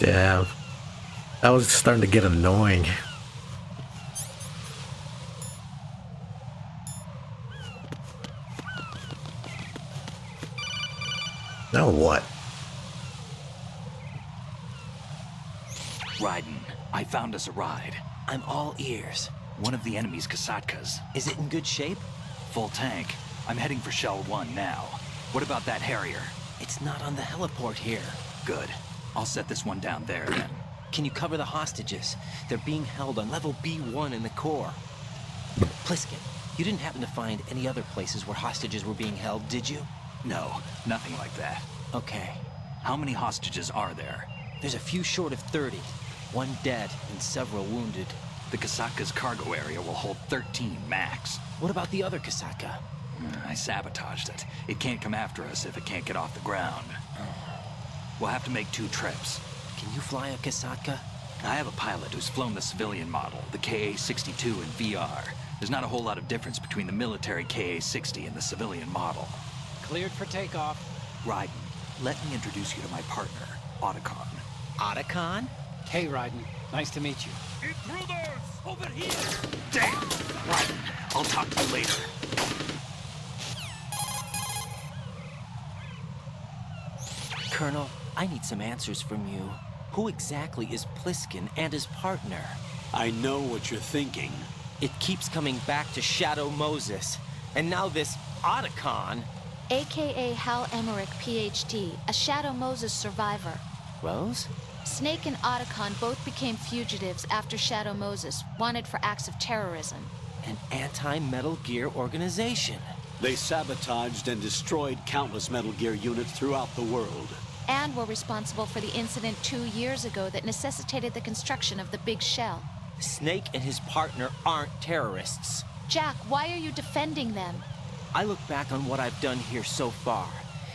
Speaker 1: Damn. That was starting to get annoying. Now what?
Speaker 4: Raiden, I found us a ride.
Speaker 3: I'm all ears.
Speaker 4: One of the enemy's Kasatkas.
Speaker 3: Is it in good shape?
Speaker 4: Full tank. I'm heading for Shell 1 now. What about that Harrier?
Speaker 3: It's not on the heliport here.
Speaker 4: Good. I'll set this one down there then.
Speaker 3: Can you cover the hostages? They're being held on level B1 in the core. Pliskin, you didn't happen to find any other places where hostages were being held, did you?
Speaker 4: No, nothing like that.
Speaker 3: Okay.
Speaker 4: How many hostages are there?
Speaker 3: There's a few short of 30. One dead and several wounded.
Speaker 4: The Kasatka's cargo area will hold 13 max.
Speaker 3: What about the other Kasaka?
Speaker 4: I sabotaged it. It can't come after us if it can't get off the ground. We'll have to make 2 trips.
Speaker 3: Can you fly a Kasaka?
Speaker 4: I have a pilot who's flown the civilian model, the KA-62 in VR. There's not a whole lot of difference between the military KA-60 and the civilian model.
Speaker 14: Cleared for takeoff.
Speaker 4: Raiden, let me introduce you to my partner, Otacon.
Speaker 3: Otacon?
Speaker 14: Hey, Raiden. Nice to meet you.
Speaker 7: Intruders! Over here!
Speaker 4: Damn! Raiden, I'll talk to you later.
Speaker 3: Colonel, I need some answers from you. Who exactly is Pliskin and his partner?
Speaker 2: I know what you're thinking.
Speaker 3: It keeps coming back to Shadow Moses. And now this Otacon.
Speaker 6: AKA Hal Emmerich, PhD, a Shadow Moses survivor.
Speaker 3: Rose?
Speaker 6: Snake and Otacon both became fugitives after Shadow Moses, wanted for acts of terrorism.
Speaker 3: An anti-Metal Gear organization.
Speaker 2: They sabotaged and destroyed countless Metal Gear units throughout the world.
Speaker 6: And were responsible for the incident 2 years ago that necessitated the construction of the Big Shell.
Speaker 3: Snake and his partner aren't terrorists.
Speaker 6: Jack, why are you defending them?
Speaker 3: I look back on what I've done here so far,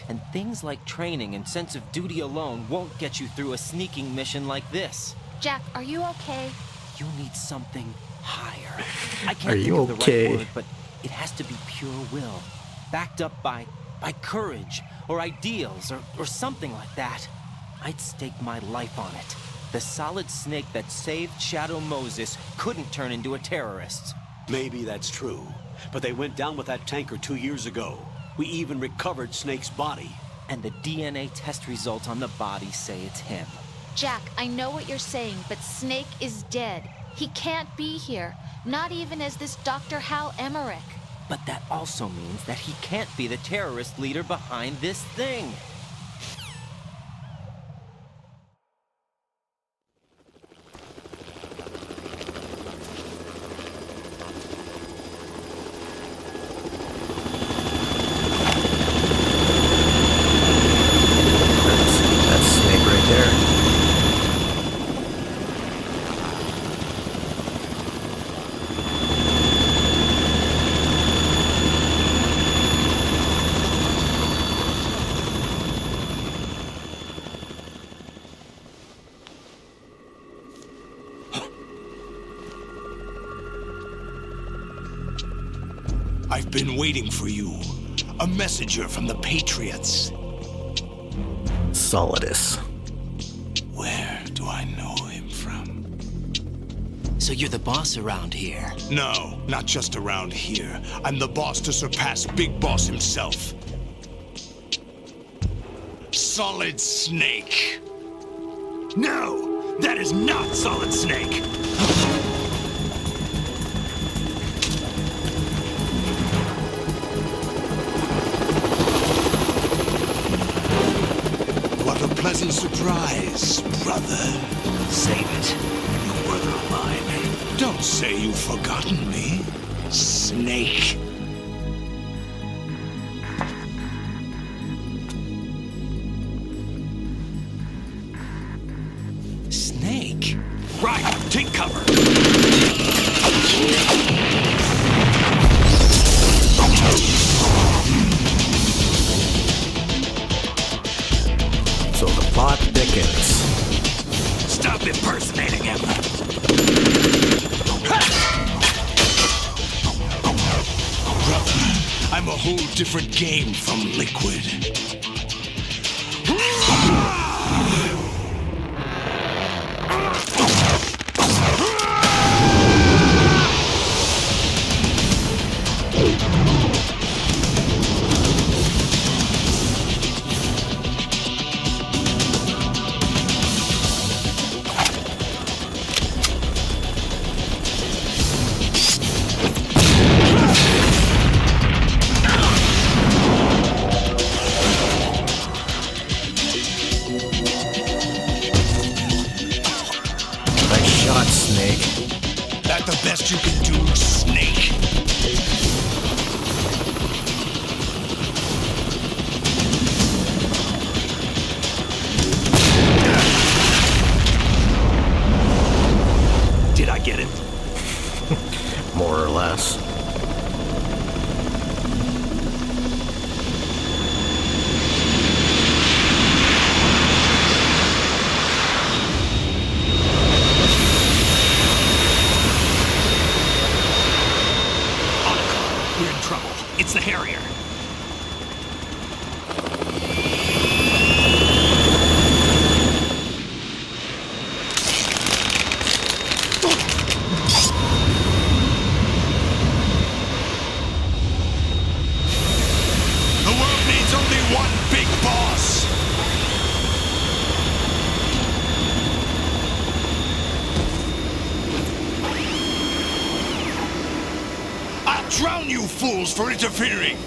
Speaker 3: and things like training and sense of duty alone won't get you through a sneaking mission like this.
Speaker 6: Jack, are you okay?
Speaker 3: You need something higher. I can't
Speaker 1: Are
Speaker 3: think
Speaker 1: you
Speaker 3: of the
Speaker 1: okay?
Speaker 3: right word, but it has to be pure will, backed up by courage or ideals or something like that. I'd stake my life on it. The solid snake that saved Shadow Moses couldn't turn into a terrorist.
Speaker 2: Maybe that's true, but they went down with that tanker 2 years ago. We even recovered Snake's body.
Speaker 3: And the DNA test results on the body say it's him.
Speaker 6: Jack, I know what you're saying, but Snake is dead. He can't be here, not even as this Dr. Hal Emmerich.
Speaker 3: But that also means that he can't be the terrorist leader behind this thing.
Speaker 1: That's Snake right there.
Speaker 11: I've been waiting for you. A messenger from the Patriots.
Speaker 1: Solidus.
Speaker 11: Where do I know him from?
Speaker 3: So you're the boss around here?
Speaker 11: No, not just around here. I'm the boss to surpass Big Boss himself. Solid Snake. No, that is not Solid Snake. What a pleasant surprise, brother.
Speaker 10: Save it. You brother of mine.
Speaker 11: Don't say you've forgotten me, Snake.
Speaker 3: Snake?
Speaker 11: Right, take cover.
Speaker 1: So the plot thickens.
Speaker 11: Stop impersonating him. Brother, I'm a whole different game from Liquid.
Speaker 1: Nice shot, Snake.
Speaker 11: That the best you can do, Snake?
Speaker 4: Did I get it?
Speaker 1: More or less.
Speaker 11: We're in trouble. It's the Harrier. The world needs only one big boss. I'll drown you fools for interfering.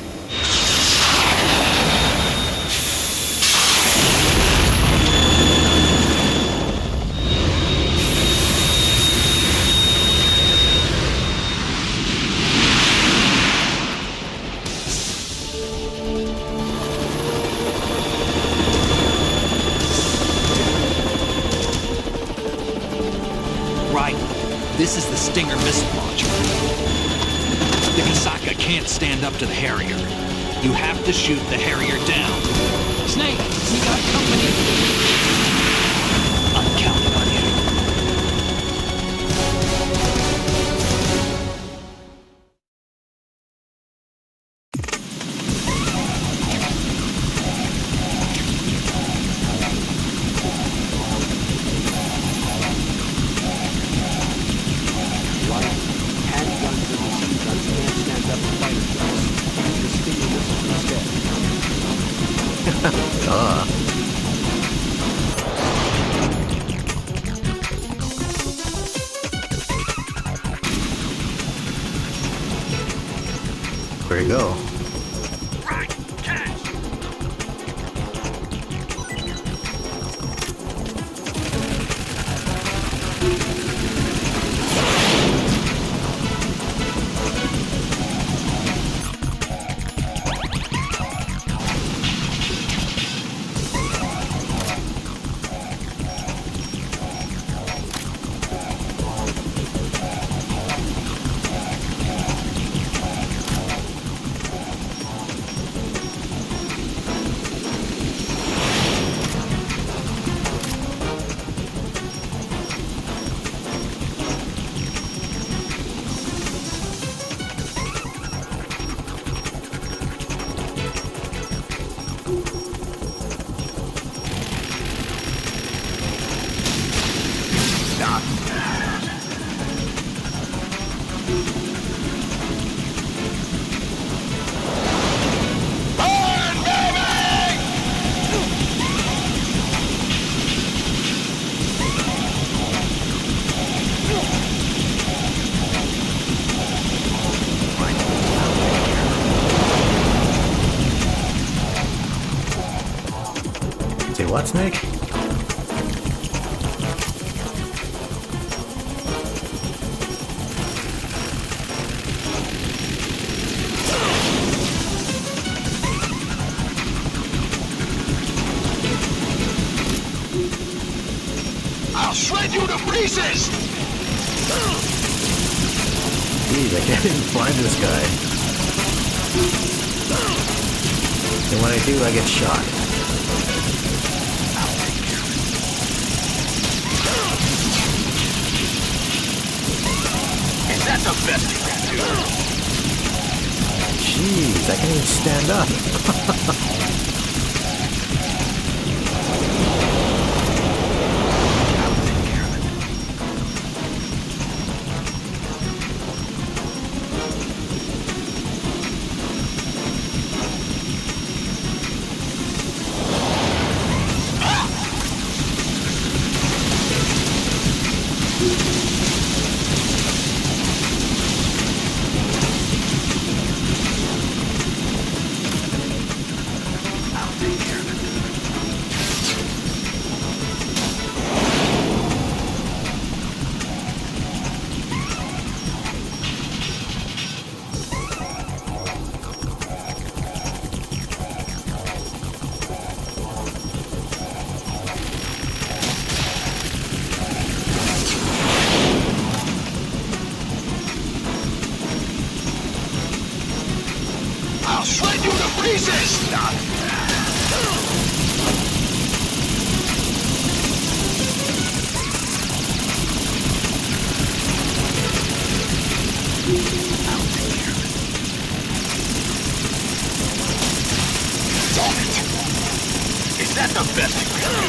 Speaker 4: Right. This is the Stinger missile launcher. The Kasaka can't stand up to the Harrier. You have to shoot the Harrier down.
Speaker 14: Snake, we got company.
Speaker 4: I'm counting on you.
Speaker 2: Handguns and machine guns can't stand up to fighter jets. The Stinger missile instead.
Speaker 1: Where'd he go? what, Snake?
Speaker 11: I'll shred you to pieces!
Speaker 1: Jeez, I can't even find this guy. And when I do, I get shot.
Speaker 11: Is that the best you can do?
Speaker 1: Jeez, I can't even stand up.
Speaker 11: I'll shred you to pieces! Damn it! Is that the best you can do?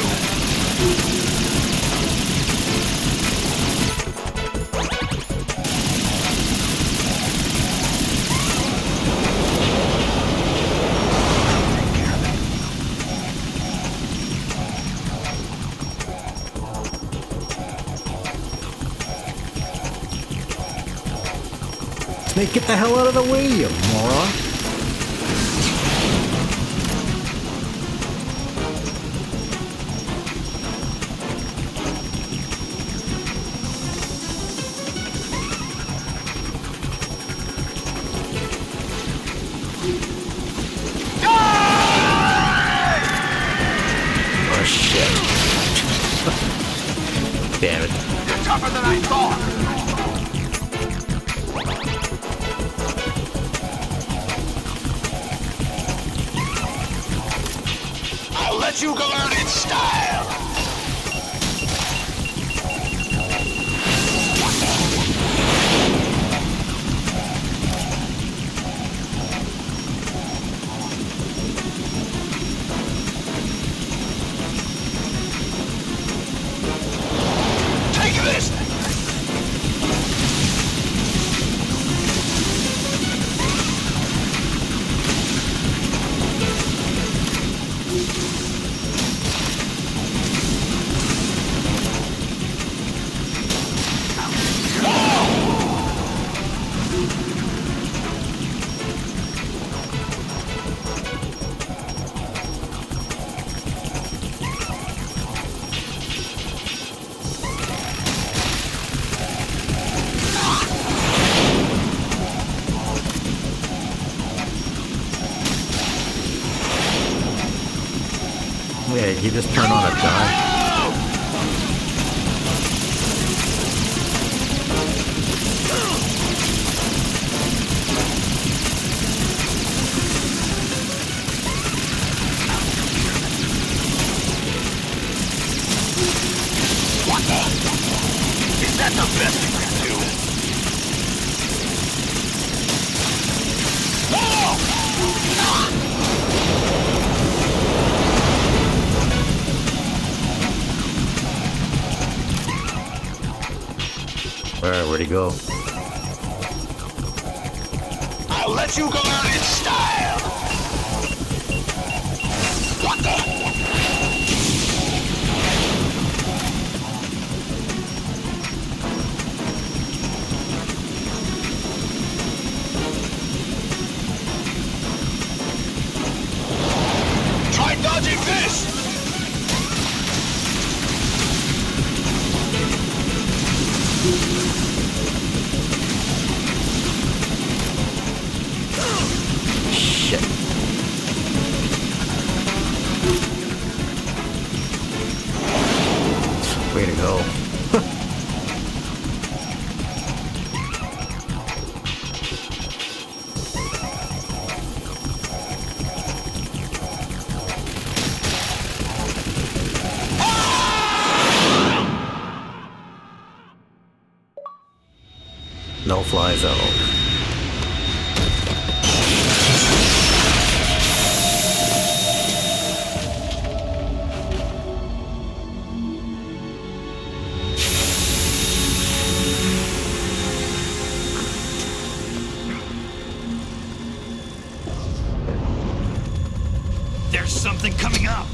Speaker 1: Snake, get the hell out of the way, you moron! Oh shit. Damn it.
Speaker 11: You're tougher than I thought! I'll let you go learn in style! Take this!
Speaker 1: Yeah, he just turned on a dime.
Speaker 11: What the? Is that the best you can do?
Speaker 1: Where'd he go?
Speaker 11: I'll let you go learn in style! What the? Try dodging this!
Speaker 1: no-fly zone.
Speaker 11: There's something coming up!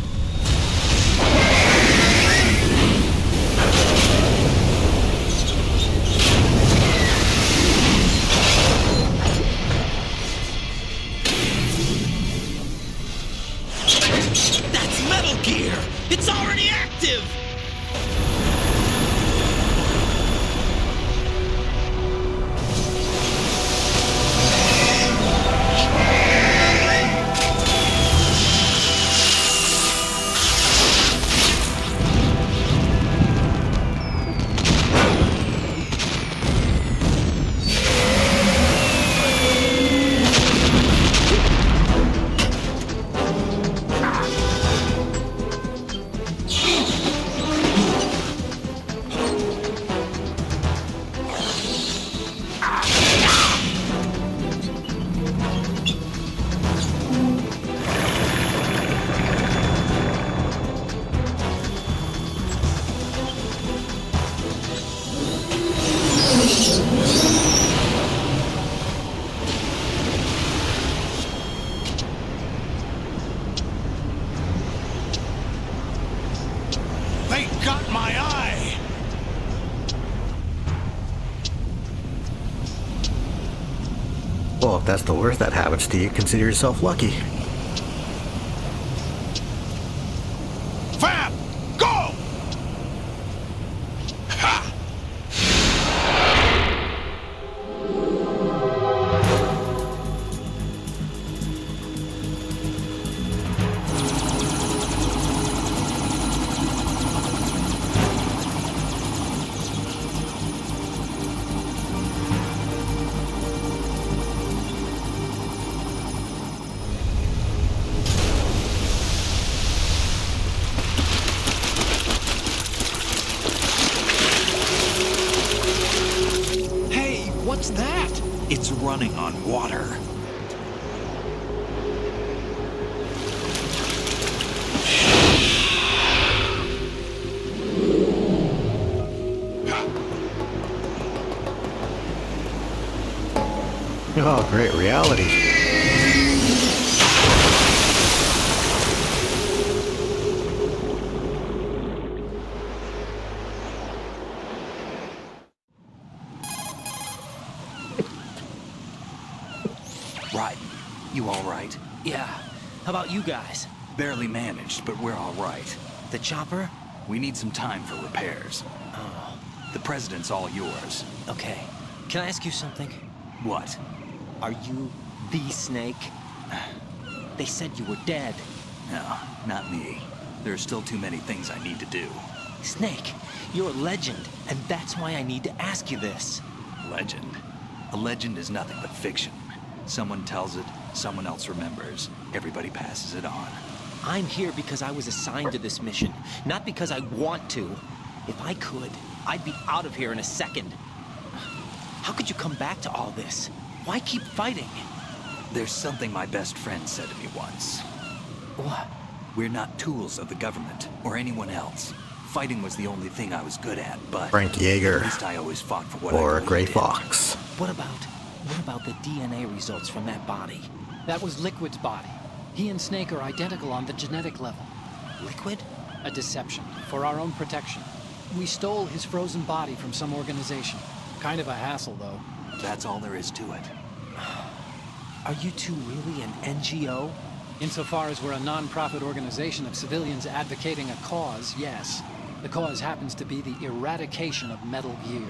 Speaker 14: That's Metal Gear! It's already active!
Speaker 11: They got my eye!
Speaker 1: Well, if that's the worst that happens to you, consider yourself lucky.
Speaker 11: Fab! Go! Ha!
Speaker 14: Hey, what's that?
Speaker 4: It's running on water.
Speaker 1: Oh, great reality.
Speaker 4: Right. You all right?
Speaker 3: Yeah. How about you guys?
Speaker 4: Barely managed, but we're all right.
Speaker 3: The chopper?
Speaker 4: We need some time for repairs.
Speaker 3: Oh,
Speaker 4: The president's all yours.
Speaker 3: okay. Can I ask you something?
Speaker 4: What?
Speaker 3: Are you the Snake? They said you were dead.
Speaker 4: No, not me. There are still too many things I need to do.
Speaker 3: Snake, you're a legend, and that's why I need to ask you this.
Speaker 4: Legend. A legend is nothing but fiction. Someone tells it, someone else remembers. Everybody passes it on.
Speaker 3: I'm here because I was assigned to this mission, not because I want to. If I could, I'd be out of here in a second. How could you come back to all this? Why keep fighting?
Speaker 4: There's something my best friend said to me once.
Speaker 3: What?
Speaker 4: We're not tools of the government or anyone else. Fighting was the only thing I was good at, but
Speaker 1: Frank Yeager.
Speaker 4: at least I always fought for what I
Speaker 1: Or
Speaker 4: believed
Speaker 1: Gray
Speaker 4: in.
Speaker 1: Fox.
Speaker 3: What about the DNA results from that body?
Speaker 14: That was Liquid's body. He and Snake are identical on the genetic level.
Speaker 3: Liquid?
Speaker 14: A deception, for our own protection. We stole his frozen body from some organization. Kind of a hassle, though.
Speaker 4: That's all there is to it.
Speaker 3: Are you two really an NGO?
Speaker 14: Insofar as we're a non-profit organization of civilians advocating a cause, yes. The cause happens to be the eradication of Metal Gear.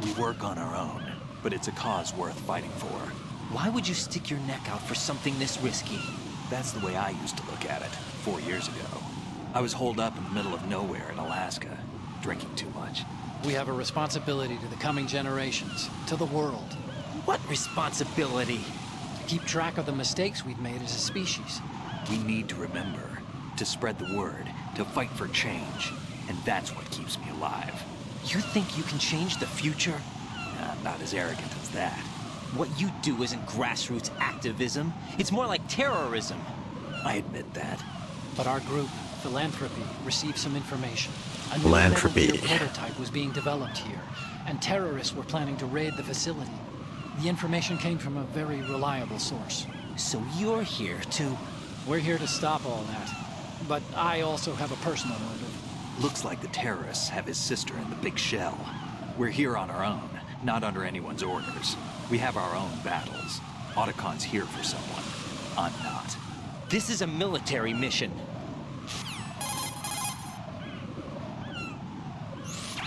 Speaker 4: We work on our own, but it's a cause worth fighting for.
Speaker 3: Why would you stick your neck out for something this risky?
Speaker 4: That's the way I used to look at it 4 years ago. I was holed up in the middle of nowhere in Alaska, drinking too much.
Speaker 14: We have a responsibility to the coming generations, to the world.
Speaker 3: What responsibility?
Speaker 14: To keep track of the mistakes we've made as a species.
Speaker 4: We need to remember, to spread the word, to fight for change, and that's what keeps me alive.
Speaker 3: You think you can change the future?
Speaker 4: I'm not as arrogant as that.
Speaker 3: What you do isn't grassroots activism. It's more like terrorism.
Speaker 4: I admit that.
Speaker 14: But our group, Philanthropy, received some information. A new
Speaker 1: Philanthropy.
Speaker 14: Metal Gear prototype was being developed here, and terrorists were planning to raid the facility. The information came from a very reliable source.
Speaker 3: So you're here to...
Speaker 14: We're here to stop all that. But I also have a personal motive.
Speaker 4: Looks like the terrorists have his sister in the big shell. We're here on our own, not under anyone's orders. We have our own battles. Otacon's here for someone. I'm not.
Speaker 3: This is a military mission.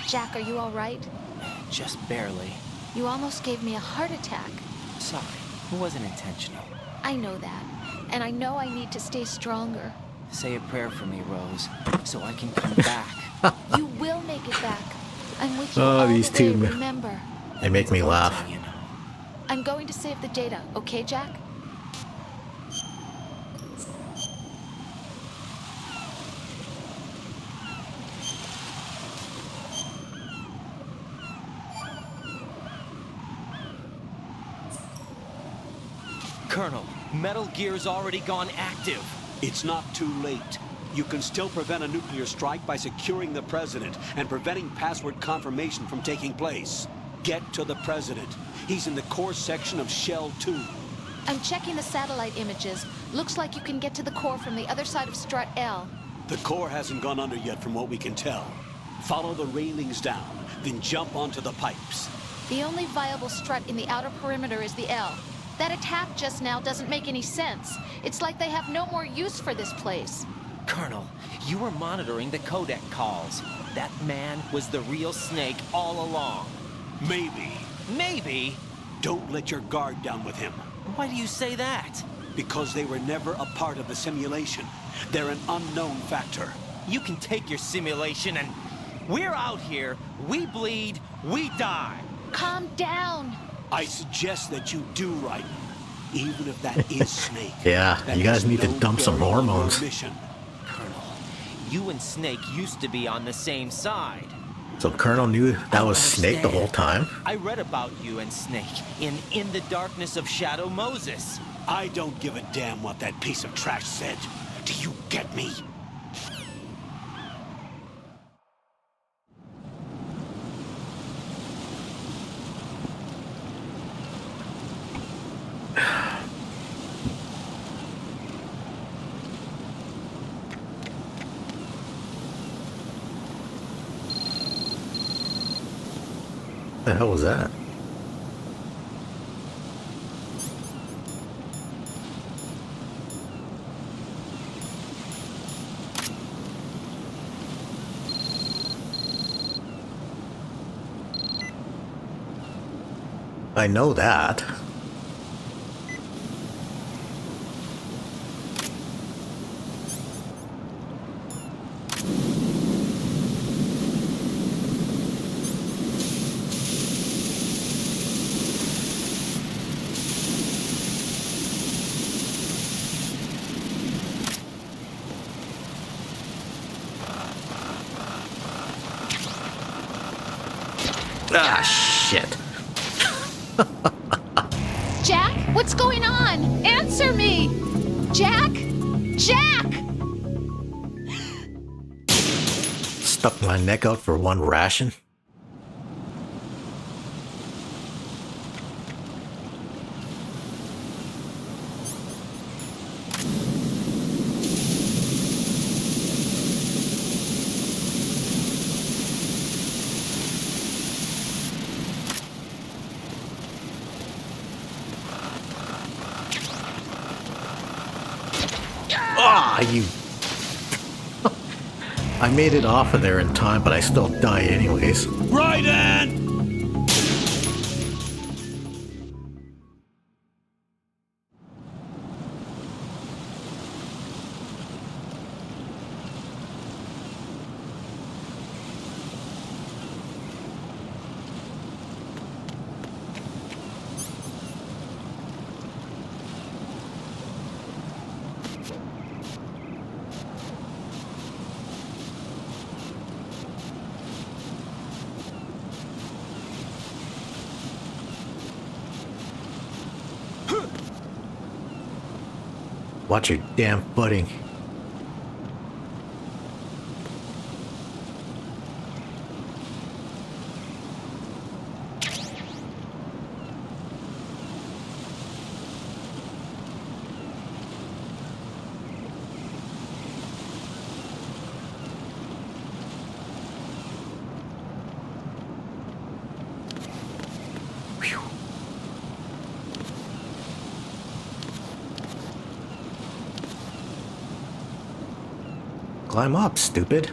Speaker 6: Jack, are you all right?
Speaker 3: Just barely.
Speaker 6: You almost gave me a heart attack.
Speaker 3: Sorry, it wasn't intentional.
Speaker 6: I know that. And I know I need to stay stronger.
Speaker 3: Say a prayer for me, Rose, so I can come back.
Speaker 6: You will make it back. I'm with you
Speaker 1: Oh,
Speaker 6: all
Speaker 1: these
Speaker 6: the way,
Speaker 1: two-
Speaker 6: remember.
Speaker 1: They make me laugh.
Speaker 3: You know.
Speaker 6: I'm going to save the data, okay, Jack?
Speaker 3: Colonel, Metal Gear's already gone active.
Speaker 2: It's not too late. You can still prevent a nuclear strike by securing the president and preventing password confirmation from taking place. Get to the president. He's in the core section of Shell 2.
Speaker 6: I'm checking the satellite images. Looks like you can get to the core from the other side of Strut L.
Speaker 2: The core hasn't gone under yet from what we can tell. Follow the railings down, then jump onto the pipes.
Speaker 6: The only viable strut in the outer perimeter is the L. That attack just now doesn't make any sense. It's like they have no more use for this place.
Speaker 3: Colonel, you were monitoring the codec calls. That man was the real Snake all along.
Speaker 2: Maybe.
Speaker 3: Maybe?
Speaker 2: Don't let your guard down with him.
Speaker 3: Why do you say that?
Speaker 2: Because they were never a part of the simulation. They're an unknown factor.
Speaker 3: You can take your simulation and... We're out here, we bleed, we die.
Speaker 6: Calm down.
Speaker 2: I suggest that you do right, even if that is Snake.
Speaker 1: Yeah,
Speaker 2: That
Speaker 1: you guys
Speaker 2: has
Speaker 1: need to
Speaker 2: no
Speaker 1: dump some
Speaker 2: bearing on your
Speaker 1: hormones.
Speaker 2: mission.
Speaker 3: Colonel, you and Snake used to be on the same side.
Speaker 1: So Colonel knew that was Snake the whole time?
Speaker 3: I read about you and Snake in the darkness of Shadow Moses.
Speaker 2: I don't give a damn what that piece of trash said. Do you get me?
Speaker 1: The hell was that? I know that. Ah, shit.
Speaker 6: Jack, what's going on? Answer me! Jack? Jack!
Speaker 1: Stuck my neck out for one ration? Ah, you... I made it off of there in time, but I still die anyways.
Speaker 2: Raiden!
Speaker 1: Watch your damn footing. Climb up, stupid.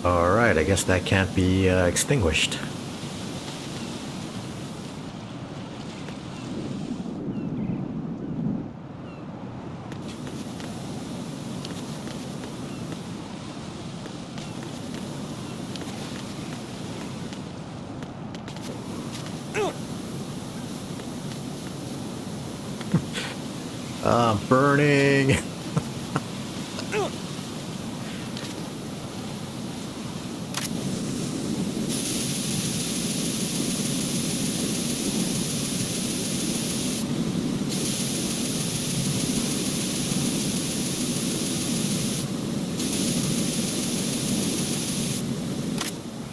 Speaker 1: Alright, I guess that can't be extinguished. Burning!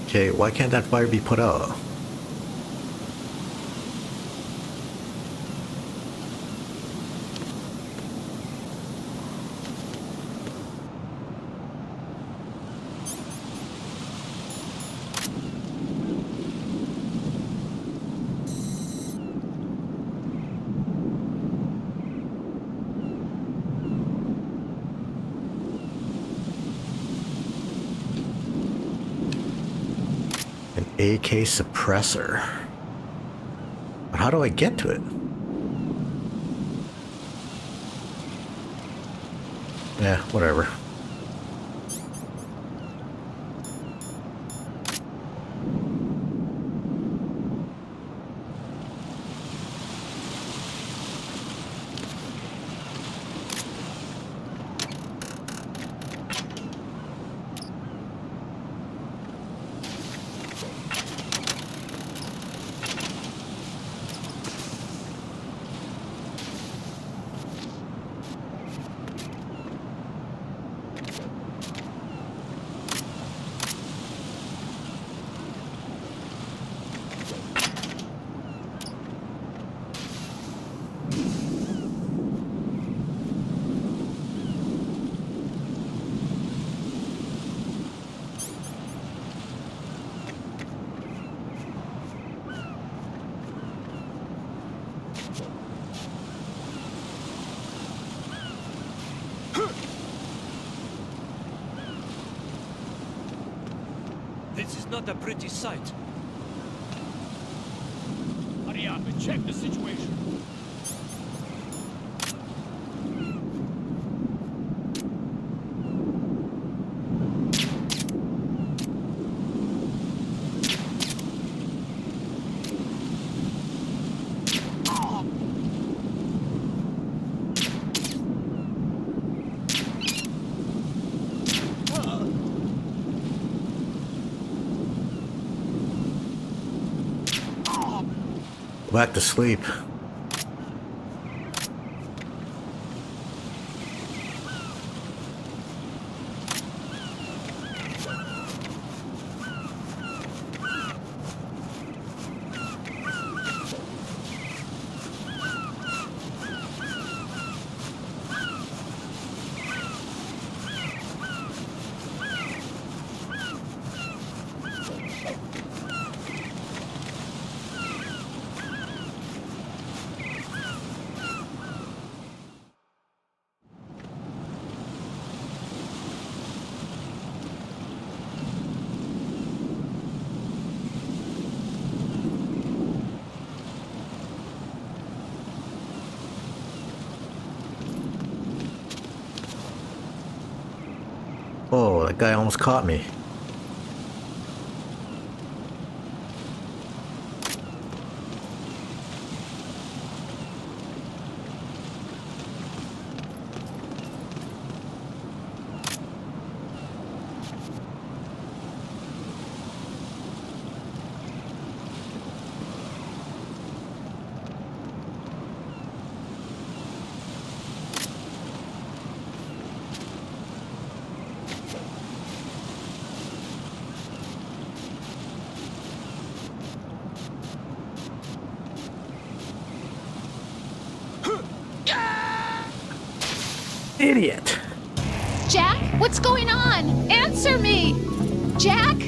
Speaker 1: Okay, why can't that fire be put out? AK suppressor. But how do I get to it? Yeah, whatever.
Speaker 13: This is not a pretty sight. Hurry up and check the situation.
Speaker 1: Back to sleep. that guy almost caught me. Idiot.
Speaker 6: Jack, what's going on? Answer me! Jack?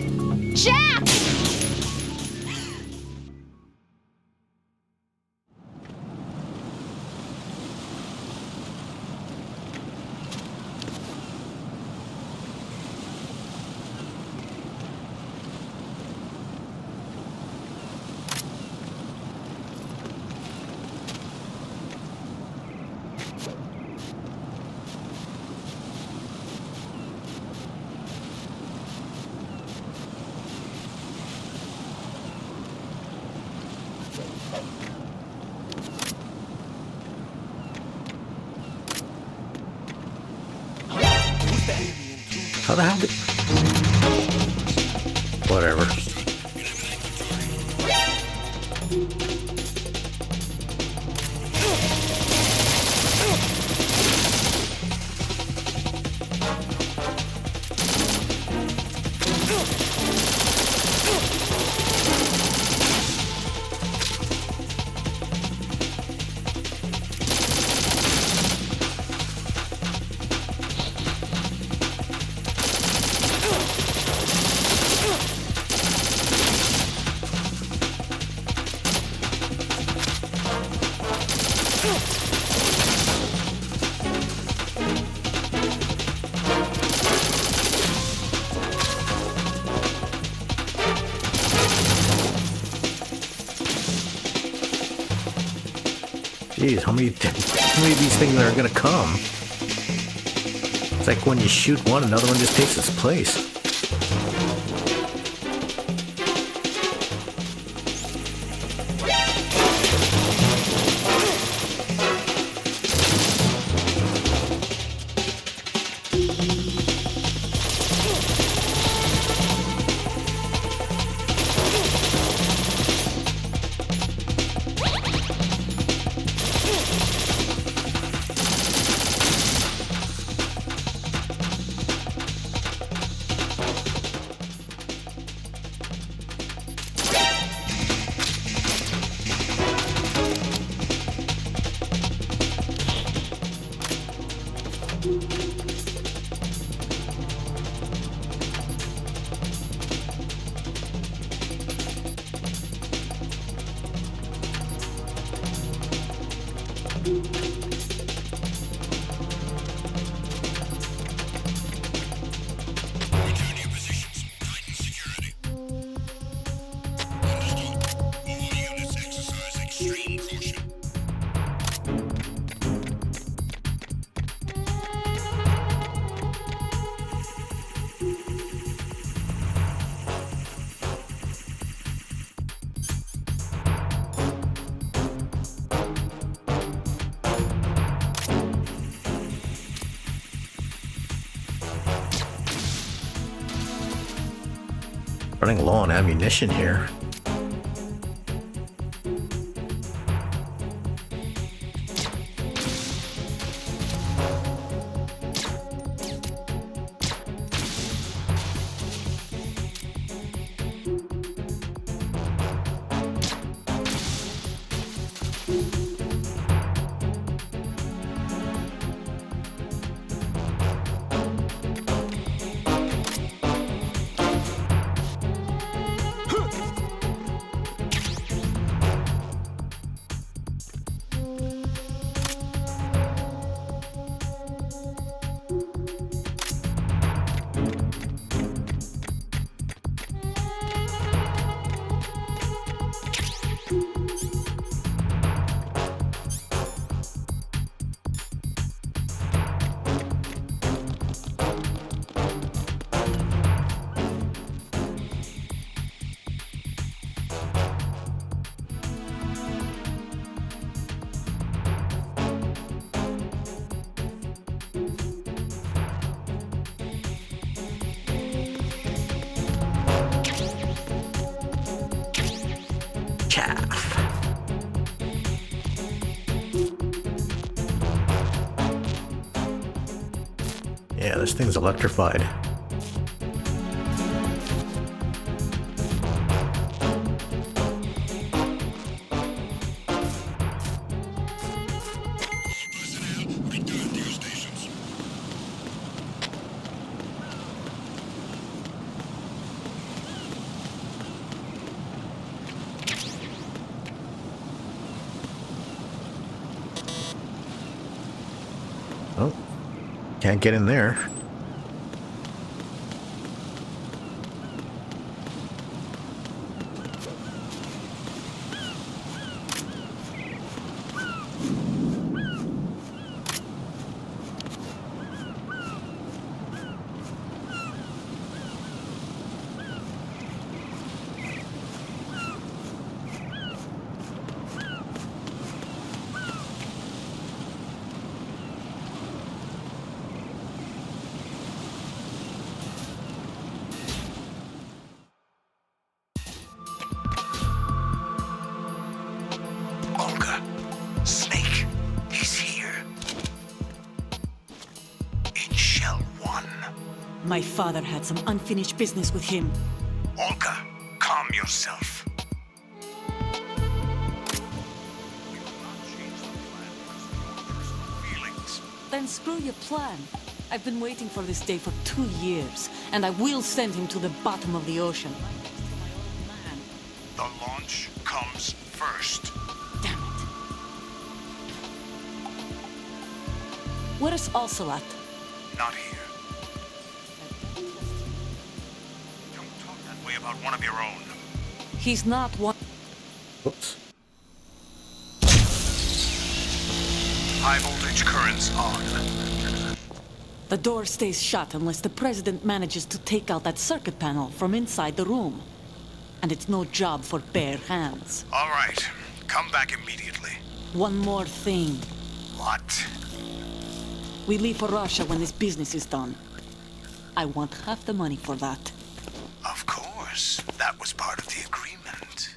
Speaker 6: Jack!
Speaker 1: How the hell did... Whatever. Jeez, how many of these things are gonna come? It's like when you shoot one, another one just takes its place. Running low on ammunition here. chaff. Yeah, this thing's electrified. Oh, can't get in there.
Speaker 10: Olga, Snake, he's here. In Shell 1.
Speaker 12: My father had some unfinished business with him.
Speaker 10: Olga, calm yourself.
Speaker 12: Then screw your plan. I've been waiting for this day for 2 years, and I will send him to the bottom of the ocean.
Speaker 11: The launch comes first.
Speaker 12: Damn it. Where is Ocelot?
Speaker 11: Not here. Don't talk that way about one of your own.
Speaker 12: He's not one.
Speaker 1: Oops.
Speaker 11: High voltage currents on.
Speaker 12: The door stays shut unless the president manages to take out that circuit panel from inside the room. And it's no job for bare hands.
Speaker 11: All right. Come back immediately.
Speaker 12: One more thing.
Speaker 11: What?
Speaker 12: We leave for Russia when this business is done. I want half the money for that.
Speaker 11: Of course. That was part of the agreement.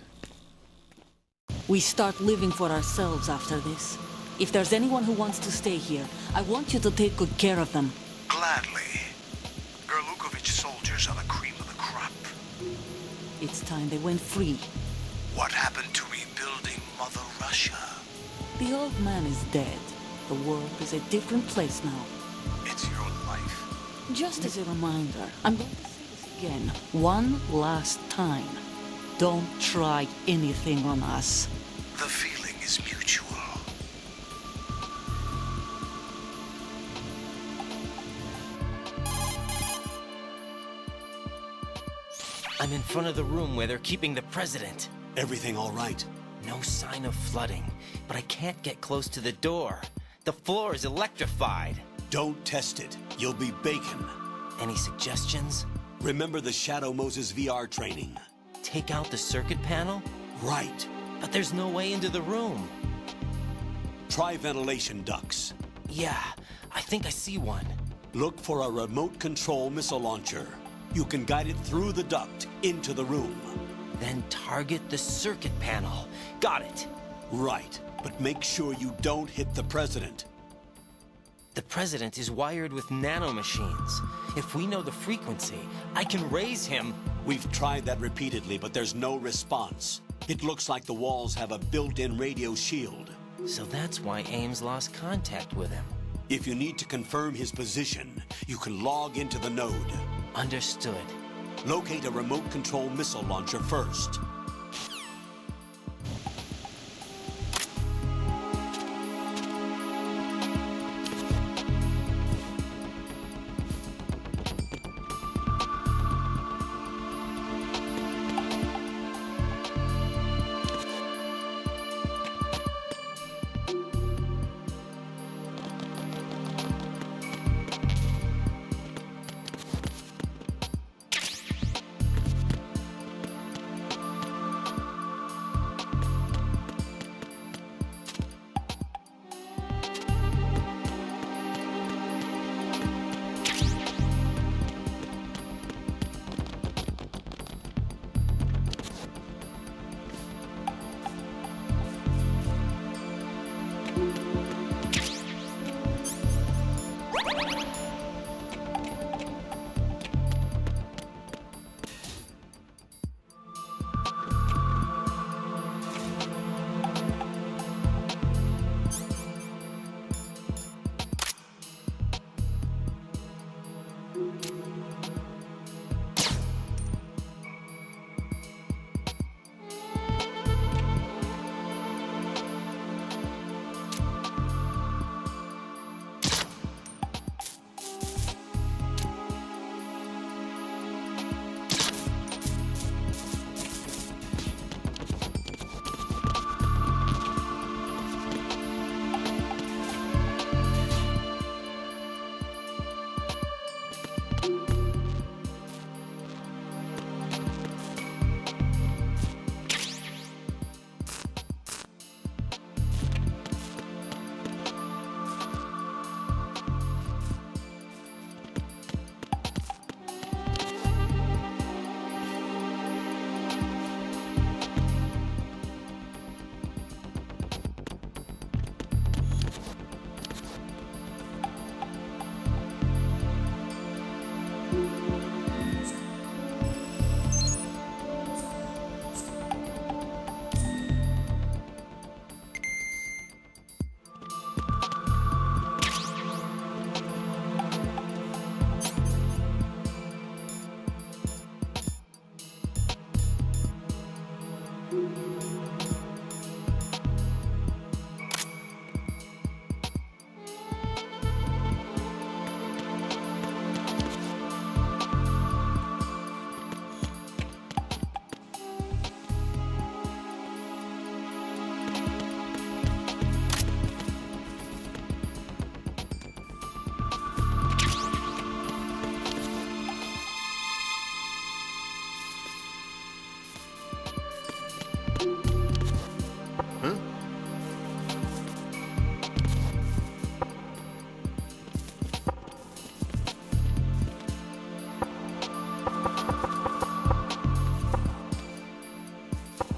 Speaker 12: We start living for ourselves after this. If there's anyone who wants to stay here, I want you to take good care of them.
Speaker 11: Gladly. Gerlukovich soldiers are the cream of the crop.
Speaker 12: It's time they went free.
Speaker 11: What happened to rebuilding Mother Russia?
Speaker 12: The old man is dead. The world is a different place now.
Speaker 11: It's your life.
Speaker 12: Just as a reminder, I'm going to say this again, one last time. Don't try anything on us.
Speaker 11: The feeling is mutual.
Speaker 3: I'm in front of the room where they're keeping the president.
Speaker 2: Everything all right?
Speaker 3: No sign of flooding, but I can't get close to the door. The floor is electrified.
Speaker 2: Don't test it. You'll be bacon.
Speaker 3: Any suggestions?
Speaker 2: Remember the Shadow Moses VR training?
Speaker 3: Take out the circuit panel?
Speaker 2: Right.
Speaker 3: But there's no way into the room.
Speaker 2: Try ventilation ducts.
Speaker 3: Yeah, I think I see one.
Speaker 2: Look for a remote control missile launcher. You can guide it through the duct into the room.
Speaker 3: Then target the circuit panel. Got it.
Speaker 2: Right, but make sure you don't hit the president.
Speaker 3: The president is wired with nanomachines. If we know the frequency, I can raise him.
Speaker 2: We've tried that repeatedly, but there's no response. It looks like the walls have a built-in radio shield.
Speaker 3: So that's why Ames lost contact with him.
Speaker 2: If you need to confirm his position, you can log into the node.
Speaker 3: Understood.
Speaker 2: Locate a remote control missile launcher first.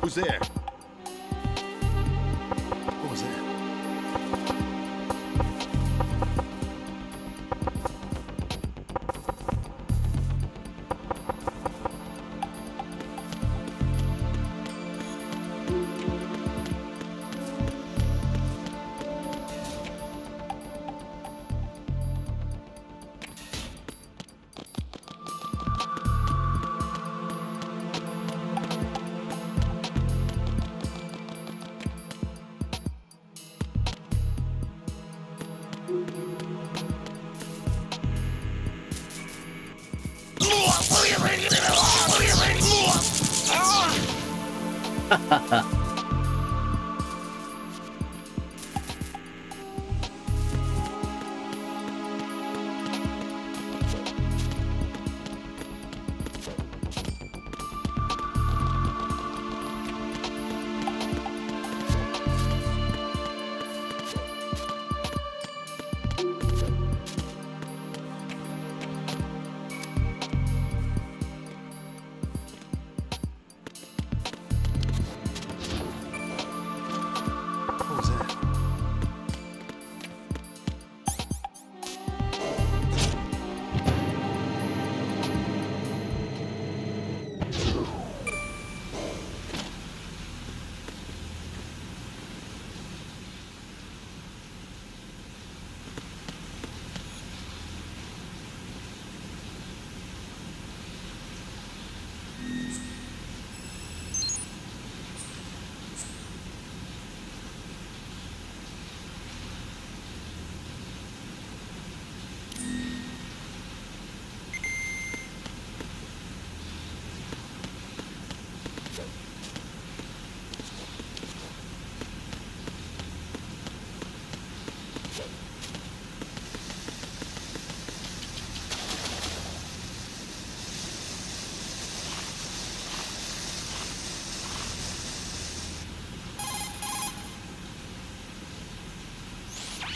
Speaker 10: Who's there? What was that?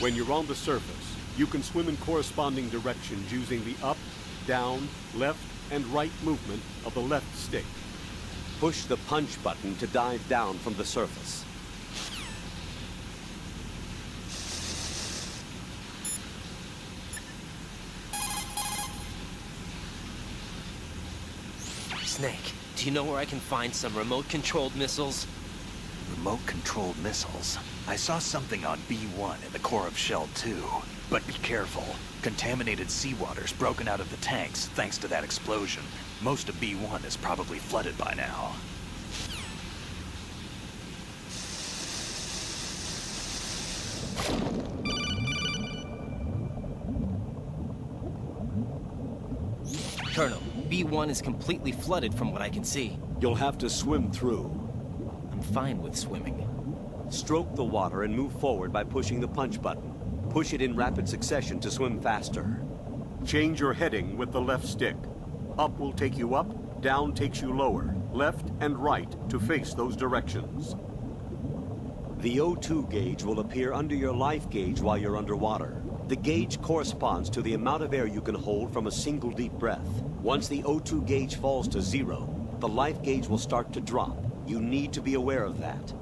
Speaker 2: When you're on the surface, you can swim in corresponding directions using the up, down, left, and right movement of the left stick. Push the punch button to dive down from the surface.
Speaker 3: Snake, do you know where I can find some remote-controlled missiles?
Speaker 4: Remote-controlled missiles? I saw something on B1 in the core of Shell 2. But be careful. Contaminated seawater's broken out of the tanks thanks to that explosion. Most of B1 is probably flooded by now.
Speaker 3: Colonel, B1 is completely flooded from what I can see.
Speaker 2: You'll have to swim through.
Speaker 3: I'm fine with swimming.
Speaker 2: Stroke the water and move forward by pushing the punch button. Push it in rapid succession to swim faster. Change your heading with the left stick. Up will take you up, down takes you lower, left and right to face those directions. The O2 gauge will appear under your life gauge while you're underwater. The gauge corresponds to the amount of air you can hold from a single deep breath. Once the O2 gauge falls to 0, the life gauge will start to drop. You need to be aware of that.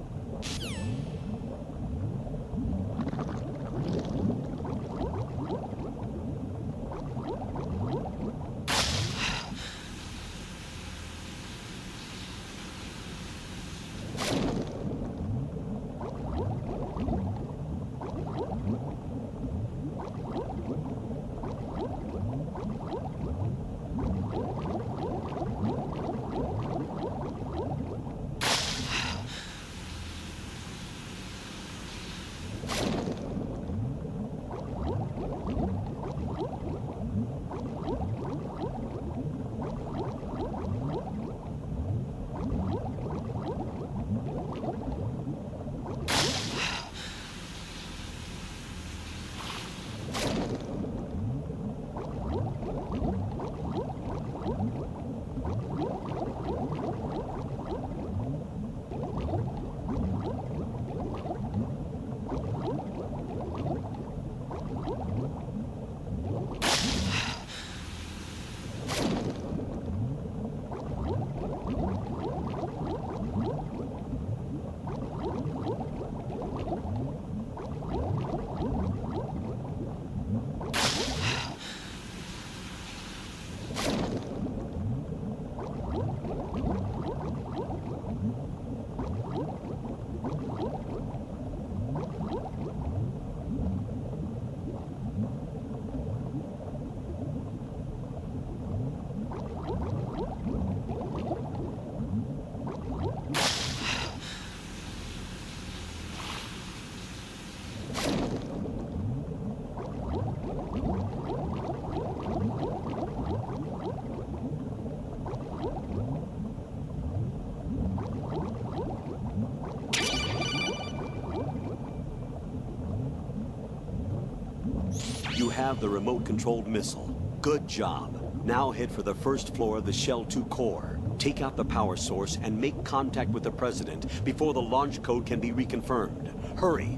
Speaker 2: have the remote-controlled missile. Good job. Now head for the first floor of the Shell 2 core. Take out the power source and make contact with the President before the launch code can be reconfirmed. Hurry.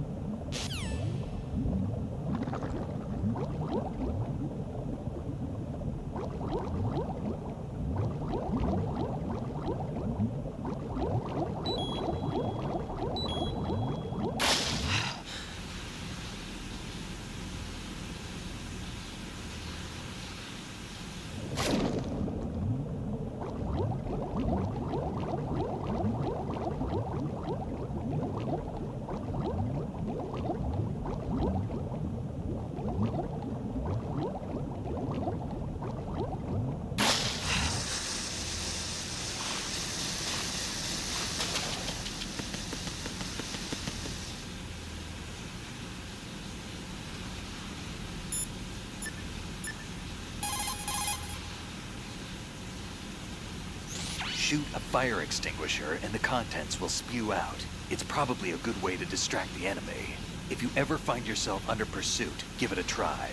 Speaker 4: Shoot a fire extinguisher and the contents will spew out. It's probably a good way to distract the enemy. If you ever find yourself under pursuit, give it a try.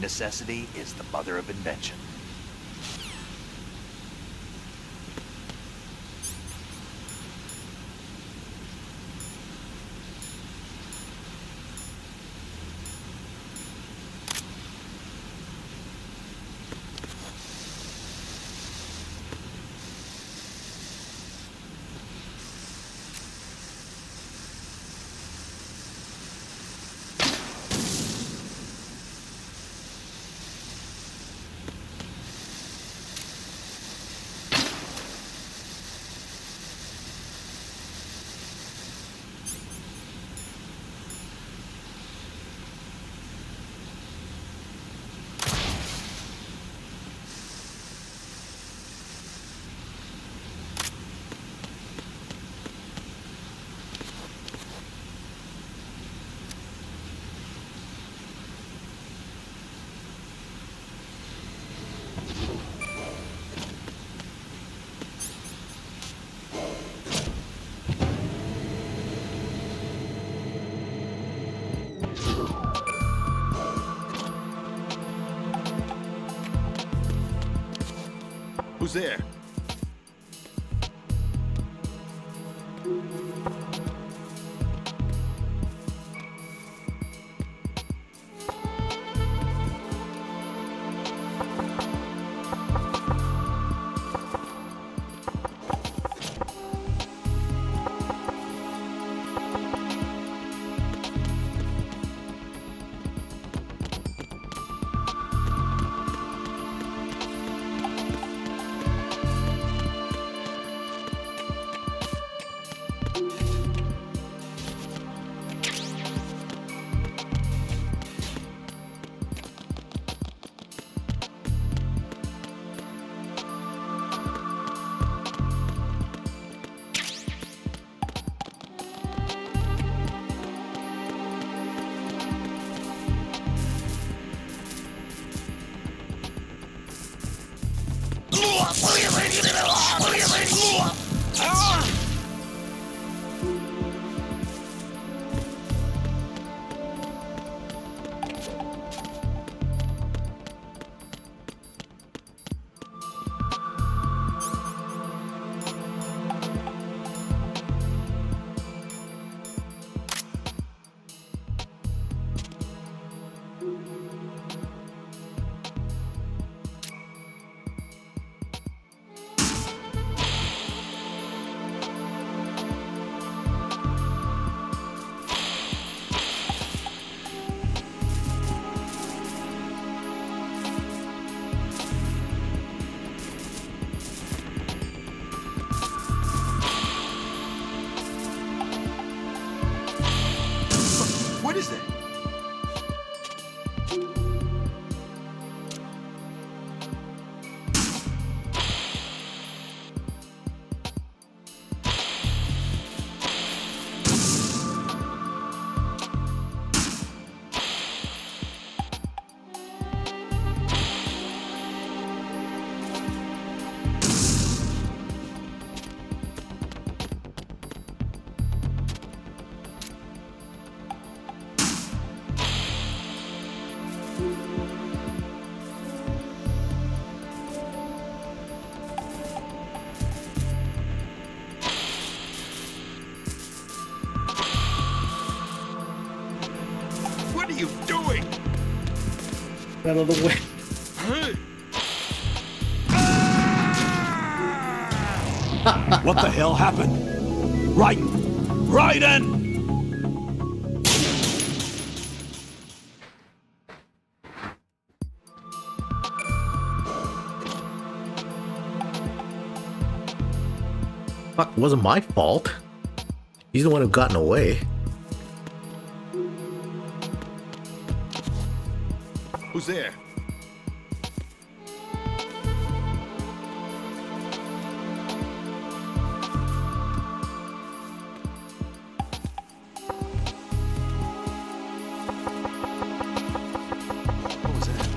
Speaker 4: Necessity is the mother of invention.
Speaker 11: Who's there?
Speaker 2: What is that?
Speaker 1: Out of the way.
Speaker 11: What the hell happened? Raiden!
Speaker 1: Fuck, it wasn't my fault. He's the one who got in the way.
Speaker 11: Who's there?
Speaker 4: What was that?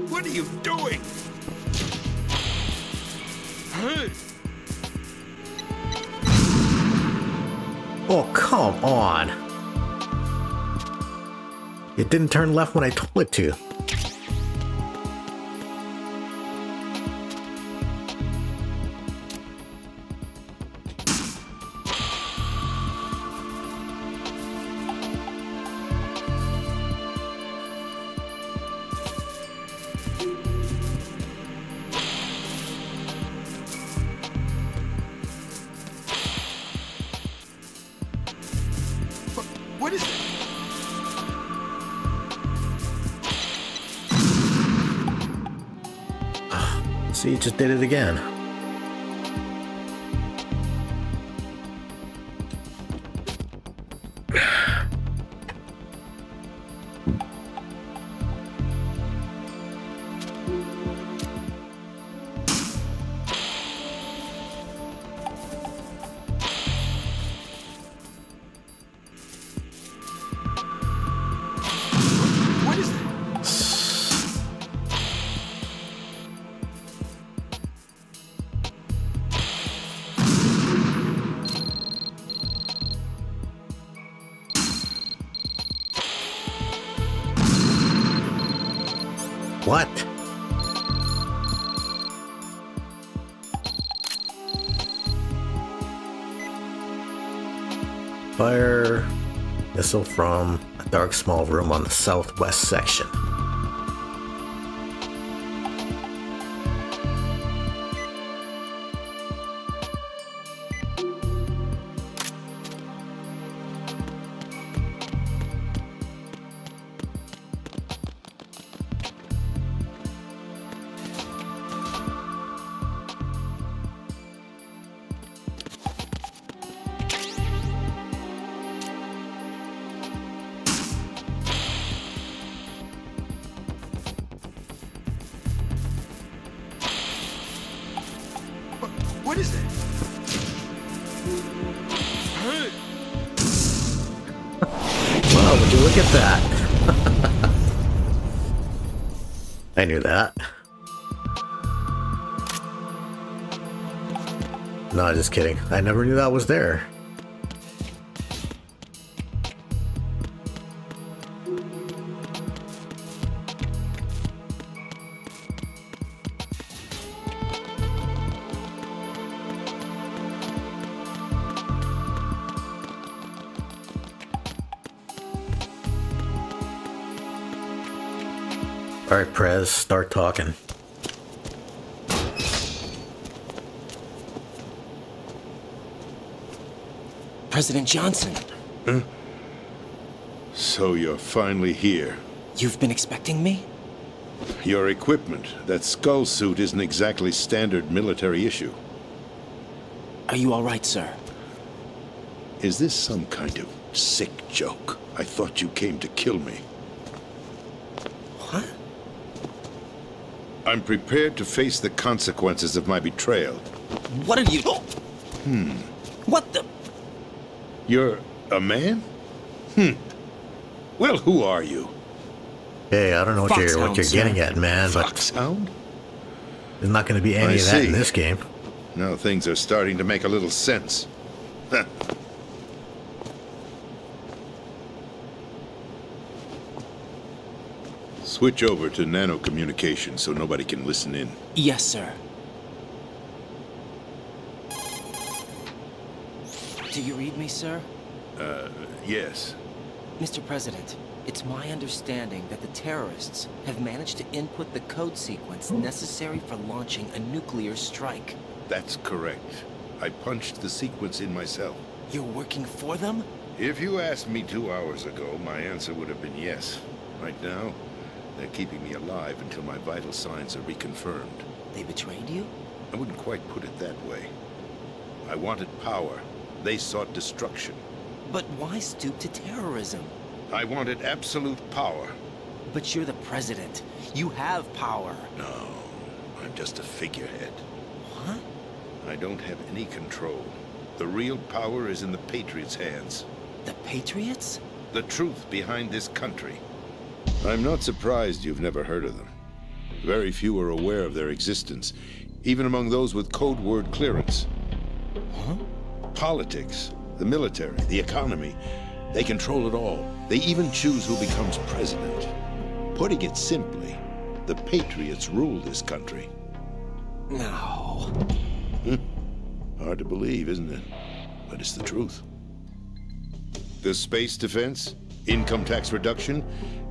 Speaker 11: What are you doing?
Speaker 1: Oh, come on. It didn't turn left when I told it to.
Speaker 11: What is it?
Speaker 1: See, it just did it again.
Speaker 11: What is it?
Speaker 1: What? Fire missile from a dark small room on the southwest section.
Speaker 11: What is it?
Speaker 1: Wow, would you look at that? I knew that. No, just kidding. I never knew that was there. All right, Prez, start talking.
Speaker 15: President Johnson.
Speaker 16: So you're finally here.
Speaker 3: You've been expecting me?
Speaker 15: Your equipment, that skull suit, isn't exactly standard military issue.
Speaker 3: Are you all right, sir?
Speaker 15: Is this some kind of sick joke? I thought you came to kill me.
Speaker 3: What?
Speaker 15: I'm prepared to face the consequences of my betrayal.
Speaker 3: What are you... What the...
Speaker 15: You're a man? Well, who are you?
Speaker 1: Hey, I don't know what you're getting at, man, but
Speaker 15: Foxhound?
Speaker 1: there's not going to be any of that in this game.
Speaker 15: Now things are starting to make a little sense. Switch over to nano communication so nobody can listen in.
Speaker 3: Yes, sir. Do you read me, sir?
Speaker 15: Yes.
Speaker 3: Mr. President, it's my understanding that the terrorists have managed to input the code sequence necessary for launching a nuclear strike.
Speaker 15: That's correct. I punched the sequence in myself.
Speaker 3: You're working for them?
Speaker 15: If you asked me 2 hours ago, my answer would have been yes. Right now, they're keeping me alive until my vital signs are reconfirmed.
Speaker 3: They betrayed you?
Speaker 15: I wouldn't quite put it that way. I wanted power. They sought destruction.
Speaker 3: But why stoop to terrorism?
Speaker 15: I wanted absolute power.
Speaker 3: But you're the president. You have power.
Speaker 15: No, I'm just a figurehead.
Speaker 3: What?
Speaker 15: I don't have any control. The real power is in the Patriots' hands.
Speaker 3: The Patriots?
Speaker 15: The truth behind this country. I'm not surprised you've never heard of them. Very few are aware of their existence, even among those with code word clearance.
Speaker 3: Huh?
Speaker 15: Politics, the military, the economy, they control it all. They even choose who becomes president. Putting it simply, the Patriots rule this country.
Speaker 3: No.
Speaker 15: Hard to believe, isn't it? But it's the truth. The space defense, income tax reduction,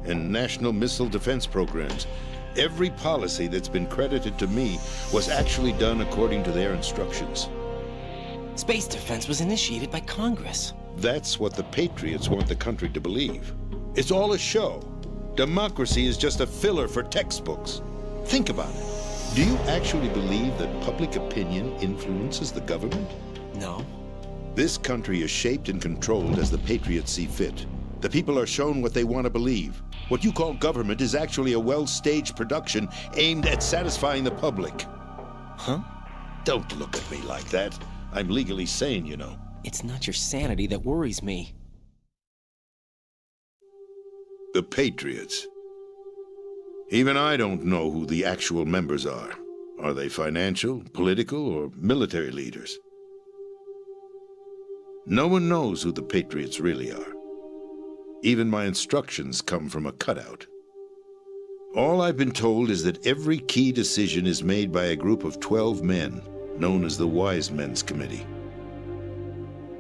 Speaker 15: and national missile defense programs. Every policy that's been credited to me was actually done according to their instructions.
Speaker 3: Space defense was initiated by Congress.
Speaker 15: That's what the Patriots want the country to believe. It's all a show. Democracy is just a filler for textbooks. Think about it. Do you actually believe that public opinion influences the government?
Speaker 3: No.
Speaker 15: This country is shaped and controlled as the Patriots see fit. The people are shown what they want to believe. What you call government is actually a well-staged production aimed at satisfying the public.
Speaker 3: Huh?
Speaker 15: Don't look at me like that. I'm legally sane, you know.
Speaker 3: It's not your sanity that worries me.
Speaker 15: The Patriots. Even I don't know who the actual members are. Are they financial, political, or military leaders? No one knows who the Patriots really are. Even my instructions come from a cutout. All I've been told is that every key decision is made by a group of 12 men, known as the Wise Men's Committee.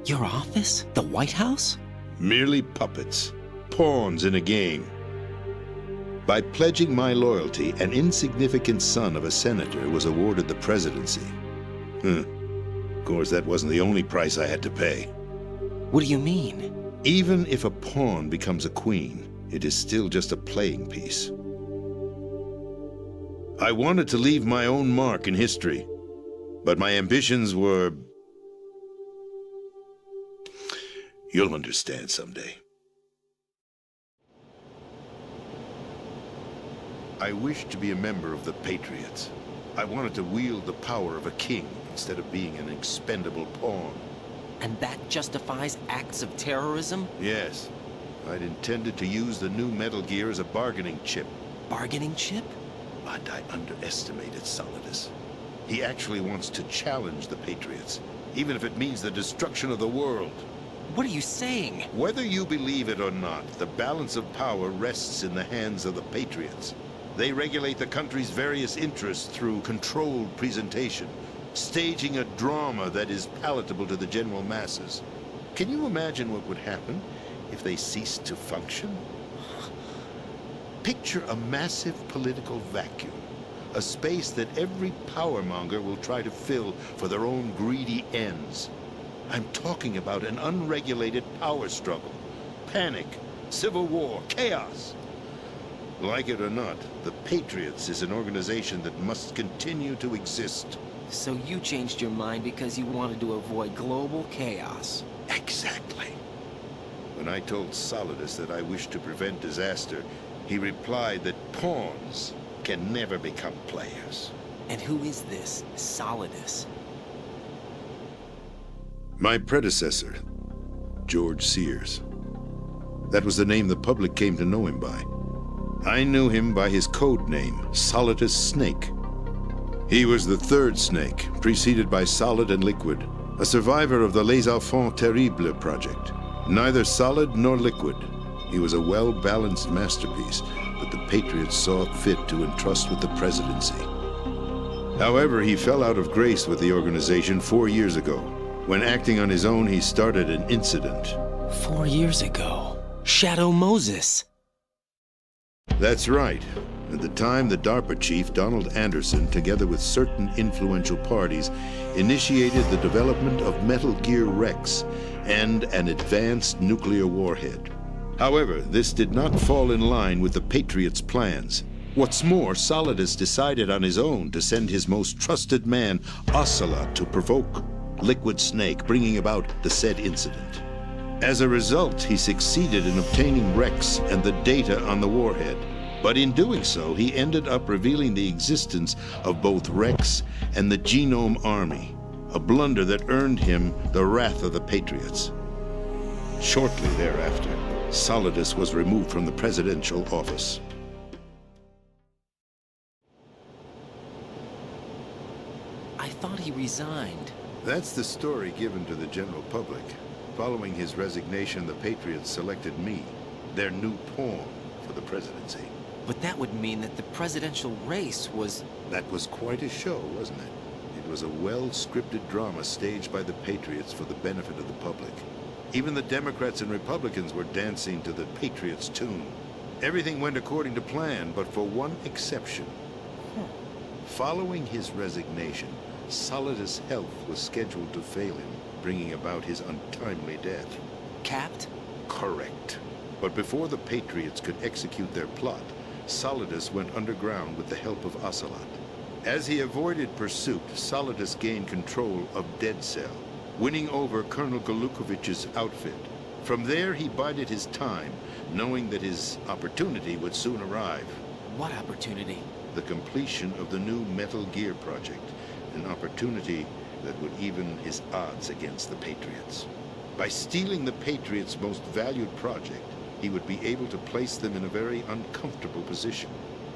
Speaker 3: Your office? The White House?
Speaker 15: Merely puppets, pawns in a game. By pledging my loyalty, an insignificant son of a senator was awarded the presidency. Of course, that wasn't the only price I had to pay.
Speaker 3: What do you mean?
Speaker 15: Even if a pawn becomes a queen, it is still just a playing piece. I wanted to leave my own mark in history, but my ambitions were... You'll understand someday. I wished to be a member of the Patriots. I wanted to wield the power of a king instead of being an expendable pawn.
Speaker 3: And that justifies acts of terrorism?
Speaker 15: Yes. I'd intended to use the new Metal Gear as a bargaining chip.
Speaker 3: Bargaining chip?
Speaker 15: But I underestimated Solidus. He actually wants to challenge the Patriots, even if it means the destruction of the world.
Speaker 3: What are you saying?
Speaker 15: Whether you believe it or not, the balance of power rests in the hands of the Patriots. They regulate the country's various interests through controlled presentation, staging a drama that is palatable to the general masses. Can you imagine what would happen if they ceased to function? Picture a massive political vacuum, a space that every powermonger will try to fill for their own greedy ends. I'm talking about an unregulated power struggle, panic, civil war, chaos. Like it or not, the Patriots is an organization that must continue to exist.
Speaker 3: So you changed your mind because you wanted to avoid global chaos.
Speaker 15: Exactly. When I told Solidus that I wished to prevent disaster, he replied that pawns can never become players.
Speaker 3: And who is this Solidus?
Speaker 15: My predecessor, George Sears. That was the name the public came to know him by. I knew him by his code name, Solidus Snake. He was the third snake, preceded by Solid and Liquid, a survivor of the Les Enfants Terribles project. Neither solid nor liquid, he was a well-balanced masterpiece that the Patriots saw fit to entrust with the presidency. However, he fell out of grace with the organization 4 years ago. When acting on his own, he started an incident.
Speaker 3: 4 years ago. Shadow Moses.
Speaker 15: That's right. At the time, the DARPA chief, Donald Anderson, together with certain influential parties, initiated the development of Metal Gear Rex and an advanced nuclear warhead. However, this did not fall in line with the Patriots' plans. What's more, Solidus decided on his own to send his most trusted man, Ocelot, to provoke Liquid Snake, bringing about the said incident. As a result, he succeeded in obtaining Rex and the data on the warhead. But in doing so, he ended up revealing the existence of both Rex and the Genome Army, a blunder that earned him the wrath of the Patriots. Shortly thereafter, Solidus was removed from the presidential office.
Speaker 3: I thought he resigned.
Speaker 15: That's the story given to the general public. Following his resignation, the Patriots selected me, their new pawn, for the presidency.
Speaker 3: But that would mean that the presidential race was...
Speaker 15: That was quite a show, wasn't it? It was a well-scripted drama staged by the Patriots for the benefit of the public. Even the Democrats and Republicans were dancing to the Patriots' tune. Everything went according to plan, but for one exception. Following his resignation, Solidus' health was scheduled to fail him, bringing about his untimely death.
Speaker 3: Capped?
Speaker 15: Correct. But before the Patriots could execute their plot, Solidus went underground with the help of Ocelot. As he avoided pursuit, Solidus gained control of Dead Cell, winning over Colonel Golukovich's outfit. From there, he bided his time, knowing that his opportunity would soon arrive.
Speaker 3: What opportunity?
Speaker 15: The completion of the new Metal Gear project, an opportunity that would even his odds against the Patriots. By stealing the Patriots' most valued project, he would be able to place them in a very uncomfortable position.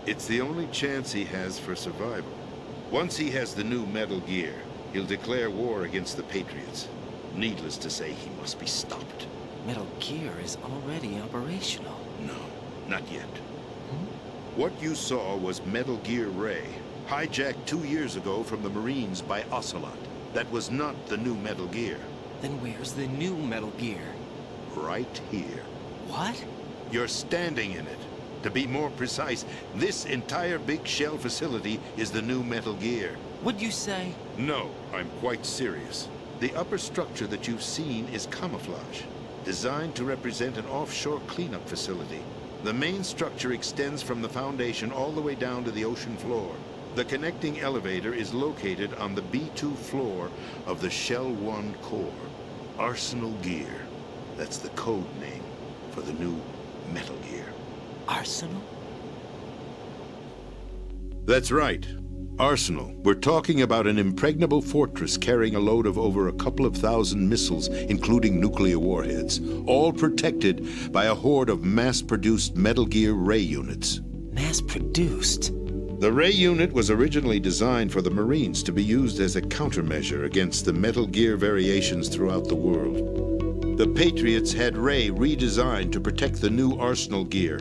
Speaker 15: It's the only chance he has for survival. Once he has the new Metal Gear, he'll declare war against the Patriots. Needless to say, he must be stopped.
Speaker 3: Metal Gear is already operational.
Speaker 15: No, not yet. What you saw was Metal Gear Ray, hijacked 2 years ago from the Marines by Ocelot. That was not the new Metal Gear.
Speaker 3: Then where's the new Metal Gear?
Speaker 15: Right here.
Speaker 3: What?
Speaker 15: You're standing in it. To be more precise, this entire big shell facility is the new Metal Gear.
Speaker 3: What'd you say?
Speaker 15: No, I'm quite serious. The upper structure that you've seen is camouflage, designed to represent an offshore cleanup facility. The main structure extends from the foundation all the way down to the ocean floor. The connecting elevator is located on the B2 floor of the Shell 1 core. Arsenal Gear. That's the code name for the new Metal Gear.
Speaker 3: Arsenal?
Speaker 15: That's right. Arsenal. We're talking about an impregnable fortress carrying a load of over a couple of thousand missiles, including nuclear warheads, all protected by a horde of mass-produced Metal Gear Ray units.
Speaker 3: Mass-produced?
Speaker 15: The Ray unit was originally designed for the Marines to be used as a countermeasure against the Metal Gear variations throughout the world. The Patriots had Ray redesigned to protect the new Arsenal Gear.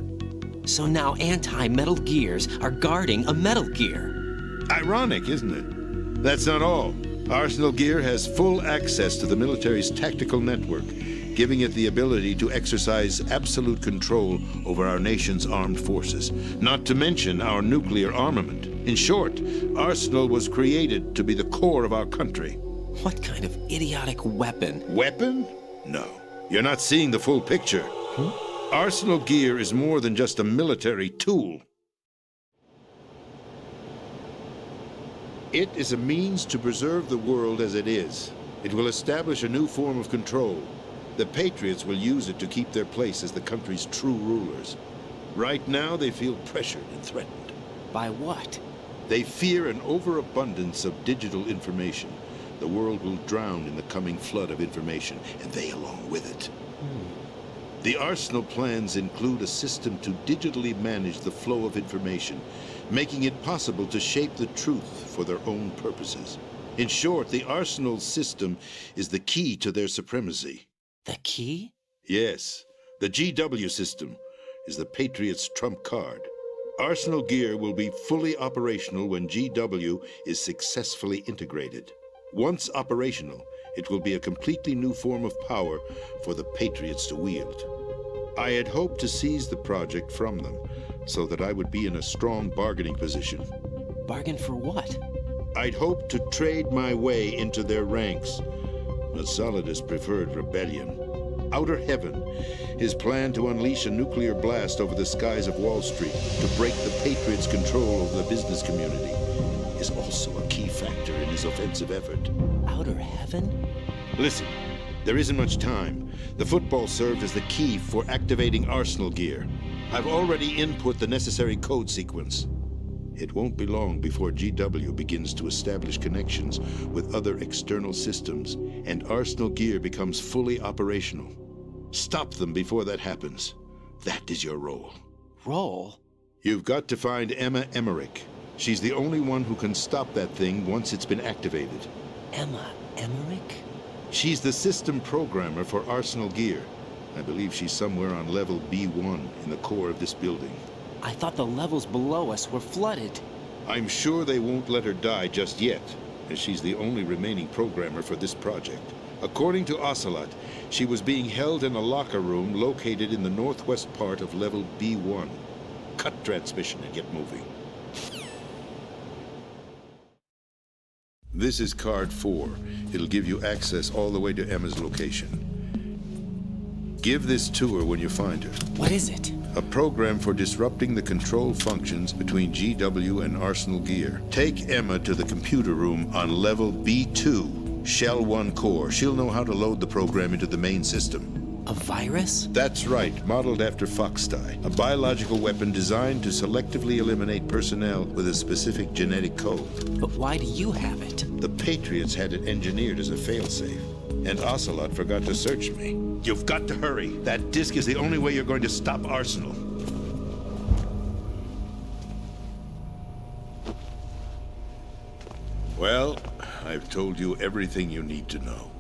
Speaker 3: So now anti-Metal Gears are guarding a Metal Gear.
Speaker 15: Ironic, isn't it? That's not all. Arsenal Gear has full access to the military's tactical network, giving it the ability to exercise absolute control over our nation's armed forces, not to mention our nuclear armament. In short, Arsenal was created to be the core of our country.
Speaker 3: What kind of idiotic weapon?
Speaker 15: Weapon? No. You're not seeing the full picture. Arsenal gear is more than just a military tool. It is a means to preserve the world as it is. It will establish a new form of control. The Patriots will use it to keep their place as the country's true rulers. Right now, they feel pressured and threatened.
Speaker 3: By what?
Speaker 15: They fear an overabundance of digital information. The world will drown in the coming flood of information, and they along with it. The Arsenal plans include a system to digitally manage the flow of information, making it possible to shape the truth for their own purposes. In short, the Arsenal system is the key to their supremacy.
Speaker 3: The key?
Speaker 15: Yes. The GW system is the Patriots' trump card. Arsenal gear will be fully operational when GW is successfully integrated. Once operational, it will be a completely new form of power for the Patriots to wield. I had hoped to seize the project from them, so that I would be in a strong bargaining position.
Speaker 3: Bargain for what?
Speaker 15: I'd hoped to trade my way into their ranks, but Solidus preferred rebellion. Outer Heaven, his plan to unleash a nuclear blast over the skies of Wall Street to break the Patriots' control over the business community, is also a key factor in his offensive effort.
Speaker 3: Outer Heaven?
Speaker 15: Listen, there isn't much time. The football served as the key for activating Arsenal gear. I've already input the necessary code sequence. It won't be long before GW begins to establish connections with other external systems, and Arsenal gear becomes fully operational. Stop them before that happens. That is your role.
Speaker 3: Role?
Speaker 15: You've got to find Emma Emmerich. She's the only one who can stop that thing once it's been activated.
Speaker 3: Emma Emmerich?
Speaker 15: She's the system programmer for Arsenal gear. I believe she's somewhere on level B1 in the core of this building.
Speaker 3: I thought the levels below us were flooded.
Speaker 15: I'm sure they won't let her die just yet, as she's the only remaining programmer for this project. According to Ocelot, she was being held in a locker room located in the northwest part of level B1. Cut transmission and get moving. This is card 4. It'll give you access all the way to Emma's location. Give this to her when you find her.
Speaker 3: What is it?
Speaker 15: A program for disrupting the control functions between GW and Arsenal gear. Take Emma to the computer room on level B2, Shell 1 core. She'll know how to load the program into the main system.
Speaker 3: A virus?
Speaker 15: That's right, modeled after Foxdie. A biological weapon designed to selectively eliminate personnel with a specific genetic code.
Speaker 3: But why do you have it?
Speaker 15: The Patriots had it engineered as a failsafe, and Ocelot forgot to search me. You've got to hurry. That disk is the only way you're going to stop Arsenal. Well, I've told you everything you need to know.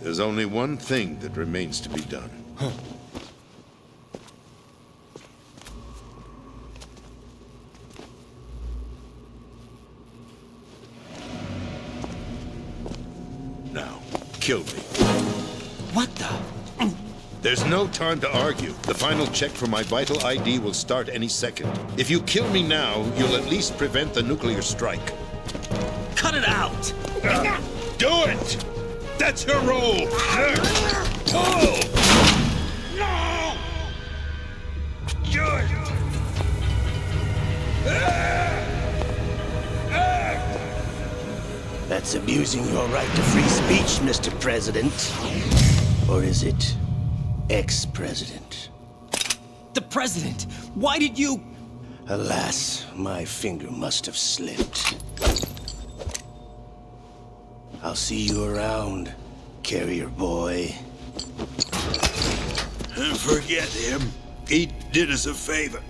Speaker 15: There's only one thing that remains to be done.
Speaker 3: Huh.
Speaker 15: Now, kill me.
Speaker 3: What the?
Speaker 15: There's no time to argue. The final check for my vital ID will start any second. If you kill me now, you'll at least prevent the nuclear strike.
Speaker 3: Cut it out!
Speaker 15: Do it! That's your role!
Speaker 11: Oh! No! Do it!
Speaker 10: That's abusing your right to free speech, Mr. President. Or is it ex-president?
Speaker 3: The president! Why did you...
Speaker 10: Alas, my finger must have slipped. I'll see you around, carrier boy.
Speaker 11: Forget him. He did us a favor.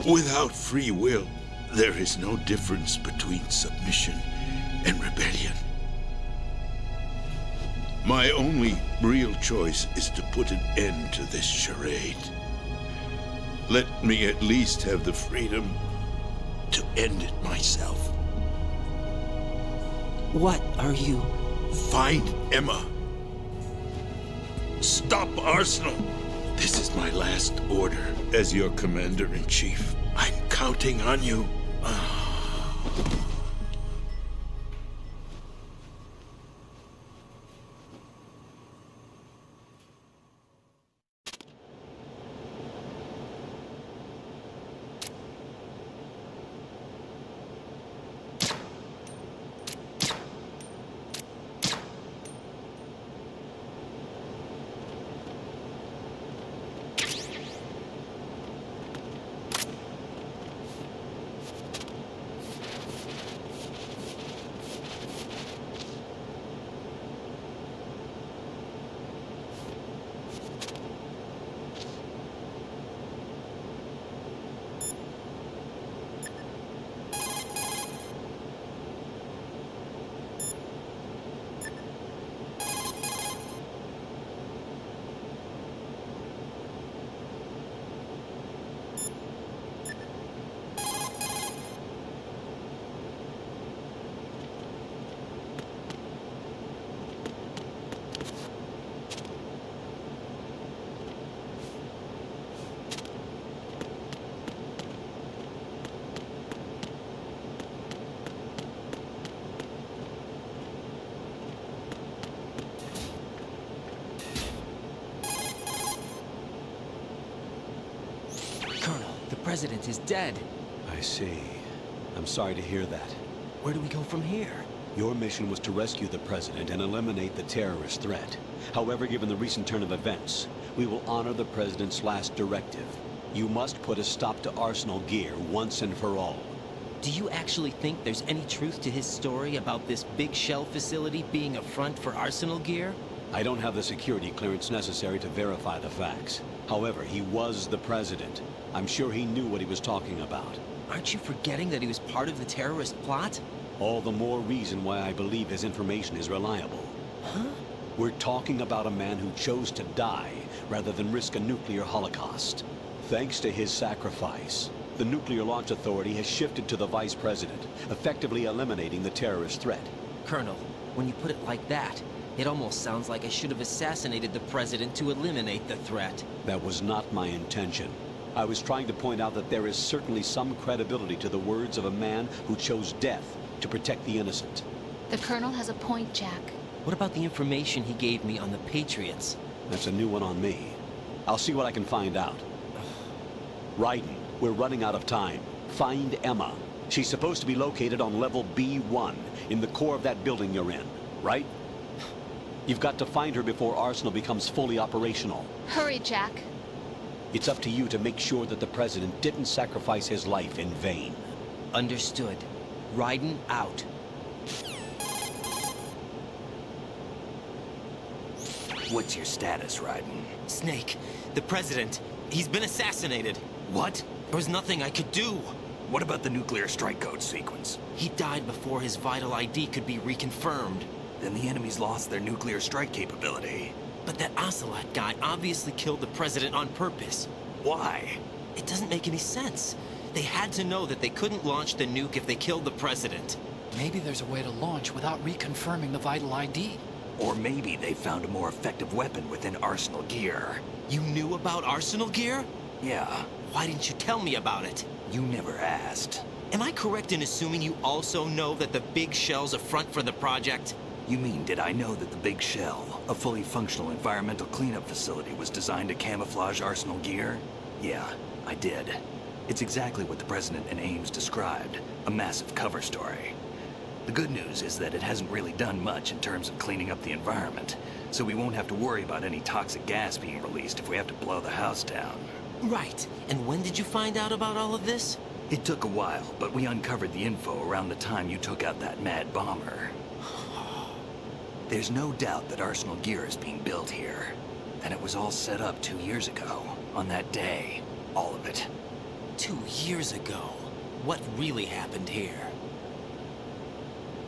Speaker 11: Without free will, there is no difference between submission and rebellion. My only real choice is to put an end to this charade. Let me at least have the freedom to end it myself.
Speaker 3: What are you...
Speaker 11: Find Emma. Stop Arsenal. This is my last order as your commander-in-chief. I'm counting on you.
Speaker 3: president is dead.
Speaker 2: I see. I'm sorry to hear that.
Speaker 3: Where do we go from here?
Speaker 2: Your mission was to rescue the president and eliminate the terrorist threat. However, given the recent turn of events, we will honor the president's last directive. You must put a stop to Arsenal Gear once and for all.
Speaker 3: Do you actually think there's any truth to his story about this big shell facility being a front for Arsenal Gear?
Speaker 2: I don't have the security clearance necessary to verify the facts. However, he was the president. I'm sure he knew what he was talking about.
Speaker 3: Aren't you forgetting that he was part of the terrorist plot?
Speaker 2: All the more reason why I believe his information is reliable.
Speaker 3: Huh?
Speaker 2: We're talking about a man who chose to die rather than risk a nuclear holocaust. Thanks to his sacrifice, the Nuclear Launch Authority has shifted to the vice president, effectively eliminating the terrorist threat.
Speaker 3: Colonel, when you put it like that, it almost sounds like I should have assassinated the president to eliminate the threat.
Speaker 2: That was not my intention. I was trying to point out that there is certainly some credibility to the words of a man who chose death to protect the innocent.
Speaker 6: The Colonel has a point, Jack.
Speaker 3: What about the information he gave me on the Patriots?
Speaker 2: That's a new one on me. I'll see what I can find out. Raiden, we're running out of time. Find Emma. She's supposed to be located on level B1, in the core of that building you're in, right? You've got to find her before Arsenal becomes fully operational.
Speaker 6: Hurry, Jack.
Speaker 2: It's up to you to make sure that the president didn't sacrifice his life in vain.
Speaker 3: Understood. Raiden out.
Speaker 4: What's your status, Raiden?
Speaker 3: Snake, the president, he's been assassinated.
Speaker 4: What?
Speaker 3: There was nothing I could do.
Speaker 4: What about the nuclear strike code sequence?
Speaker 3: He died before his vital ID could be reconfirmed.
Speaker 4: Then the enemy's lost their nuclear strike capability.
Speaker 3: But that Ocelot guy obviously killed the president on purpose.
Speaker 4: Why?
Speaker 3: It doesn't make any sense. They had to know that they couldn't launch the nuke if they killed the president.
Speaker 14: Maybe there's a way to launch without reconfirming the vital ID.
Speaker 4: Or maybe they found a more effective weapon within Arsenal Gear.
Speaker 3: You knew about Arsenal Gear?
Speaker 4: Yeah.
Speaker 3: Why didn't you tell me about it?
Speaker 4: You never asked.
Speaker 3: Am I correct in assuming you also know that the big shell's a front for the project?
Speaker 4: You mean, did I know that the Big Shell, a fully functional environmental cleanup facility, was designed to camouflage Arsenal Gear? Yeah, I did. It's exactly what the President and Ames described, a massive cover story. The good news is that it hasn't really done much in terms of cleaning up the environment, so we won't have to worry about any toxic gas being released if we have to blow the house down.
Speaker 3: Right. And when did you find out about all of this?
Speaker 4: It took a while, but we uncovered the info around the time you took out that mad bomber. There's no doubt that Arsenal Gear is being built here. And it was all set up 2 years ago, on that day. All of it.
Speaker 3: 2 years ago? What really happened here?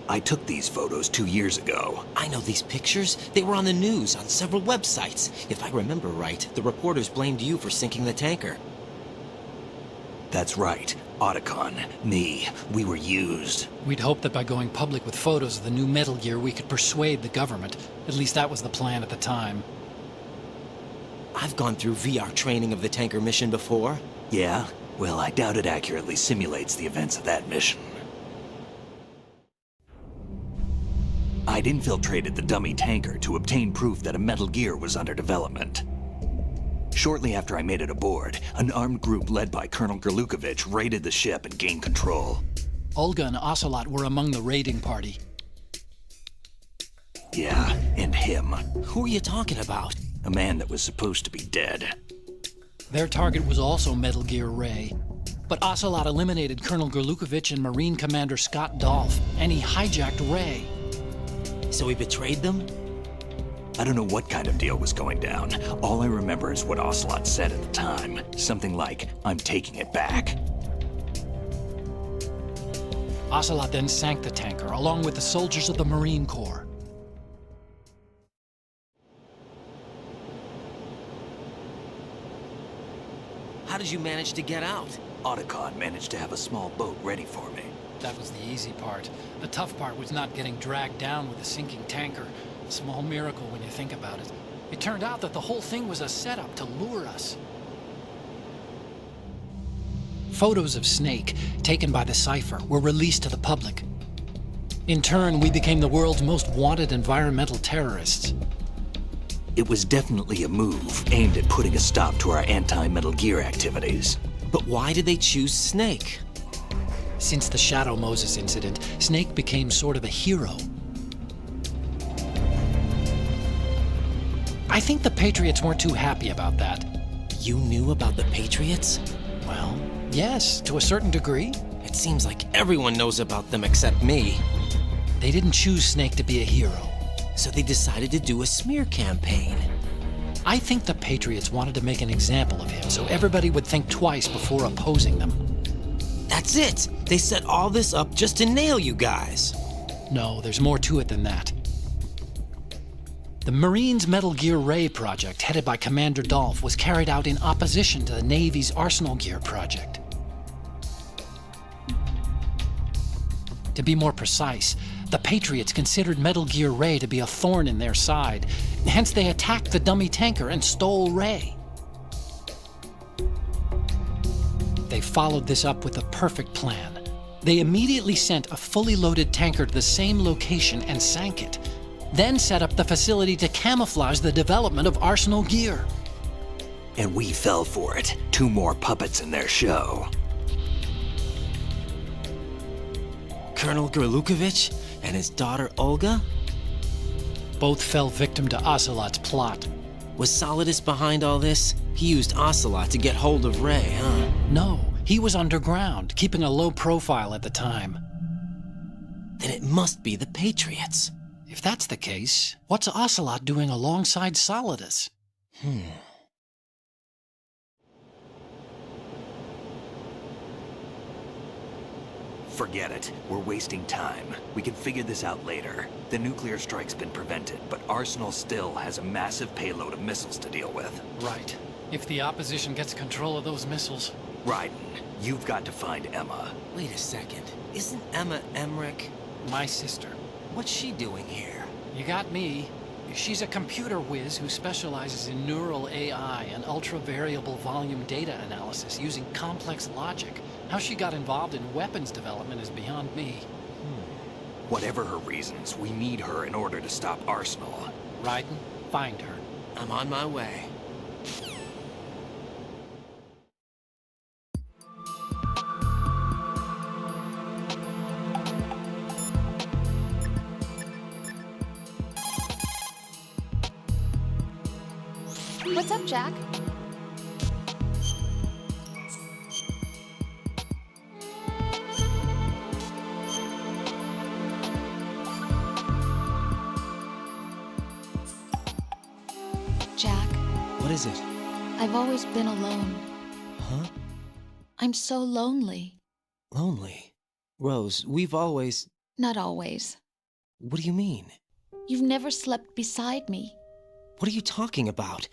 Speaker 4: I took these photos 2 years ago.
Speaker 3: I know these pictures. They were on the news, on several websites. If I remember right, the reporters blamed you for sinking the tanker.
Speaker 4: That's right. Otacon, me, we were used.
Speaker 14: We'd hoped that by going public with photos of the new Metal Gear, we could persuade the government. At least that was the plan at the time.
Speaker 3: I've gone through VR training of the tanker mission before.
Speaker 4: Yeah? Well, I doubt it accurately simulates the events of that mission. I'd infiltrated the dummy tanker to obtain proof that a Metal Gear was under development. Shortly after I made it aboard, an armed group led by Colonel Gerlukovich raided the ship and gained control.
Speaker 14: Olga and Ocelot were among the raiding party.
Speaker 4: Yeah, and him.
Speaker 3: Who are you talking about?
Speaker 4: A man that was supposed to be dead.
Speaker 14: Their target was also Metal Gear Ray. But Ocelot eliminated Colonel Gerlukovich and Marine Commander Scott Dolph, and he hijacked Ray.
Speaker 3: So he betrayed them?
Speaker 4: I don't know what kind of deal was going down. All I remember is what Ocelot said at the time. Something like, "I'm taking it back."
Speaker 14: Ocelot then sank the tanker, along with the soldiers of the Marine Corps.
Speaker 3: How did you manage to get out?
Speaker 4: Otacon managed to have a small boat ready for me.
Speaker 14: That was the easy part. The tough part was not getting dragged down with the sinking tanker. A small miracle when you think about it. It turned out that the whole thing was a setup to lure us. Photos of Snake, taken by the Cypher, were released to the public. In turn, we became the world's most wanted environmental terrorists.
Speaker 4: It was definitely a move aimed at putting a stop to our anti-Metal Gear activities.
Speaker 3: But why did they choose Snake?
Speaker 14: Since the Shadow Moses incident, Snake became sort of a hero. I think the Patriots weren't too happy about that.
Speaker 3: You knew about the Patriots?
Speaker 14: Well, yes, to a certain degree.
Speaker 3: It seems like everyone knows about them except me.
Speaker 14: They didn't choose Snake to be a hero.
Speaker 3: So they decided to do a smear campaign.
Speaker 14: I think the Patriots wanted to make an example of him so everybody would think twice before opposing them.
Speaker 3: That's it! They set all this up just to nail you guys.
Speaker 14: No, there's more to it than that. The Marines' Metal Gear Ray project, headed by Commander Dolph, was carried out in opposition to the Navy's Arsenal Gear project. To be more precise, the Patriots considered Metal Gear Ray to be a thorn in their side. Hence, they attacked the dummy tanker and stole Ray. They followed this up with a perfect plan. They immediately sent a fully loaded tanker to the same location and sank it. Then set up the facility to camouflage the development of Arsenal Gear.
Speaker 4: And we fell for it. 2 more puppets in their show.
Speaker 3: Colonel Gerlukovich and his daughter Olga?
Speaker 14: Both fell victim to Ocelot's plot.
Speaker 3: Was Solidus behind all this? He used Ocelot to get hold of Ray, huh?
Speaker 14: No, he was underground, keeping a low profile at the time.
Speaker 3: Then it must be the Patriots.
Speaker 14: If that's the case, what's Ocelot doing alongside Solidus?
Speaker 4: Forget it. We're wasting time. We can figure this out later. The nuclear strike's been prevented, but Arsenal still has a massive payload of missiles to deal with.
Speaker 14: Right. If the opposition gets control of those missiles...
Speaker 4: Raiden, you've got to find Emma.
Speaker 3: Wait a second. Isn't Emma Emmerich?
Speaker 14: My sister.
Speaker 3: What's she doing here?
Speaker 14: You got me. She's a computer whiz who specializes in neural AI and ultra-variable volume data analysis using complex logic. How she got involved in weapons development is beyond me.
Speaker 4: Whatever her reasons, we need her in order to stop Arsenal.
Speaker 14: Raiden, find her.
Speaker 3: I'm on my way.
Speaker 6: What's up, Jack? Jack.
Speaker 3: What is it?
Speaker 6: I've always been alone.
Speaker 3: Huh?
Speaker 6: I'm so lonely.
Speaker 3: Lonely? Rose, we've always...
Speaker 6: Not always.
Speaker 3: What do you mean?
Speaker 6: You've never slept beside me.
Speaker 3: What are you talking about?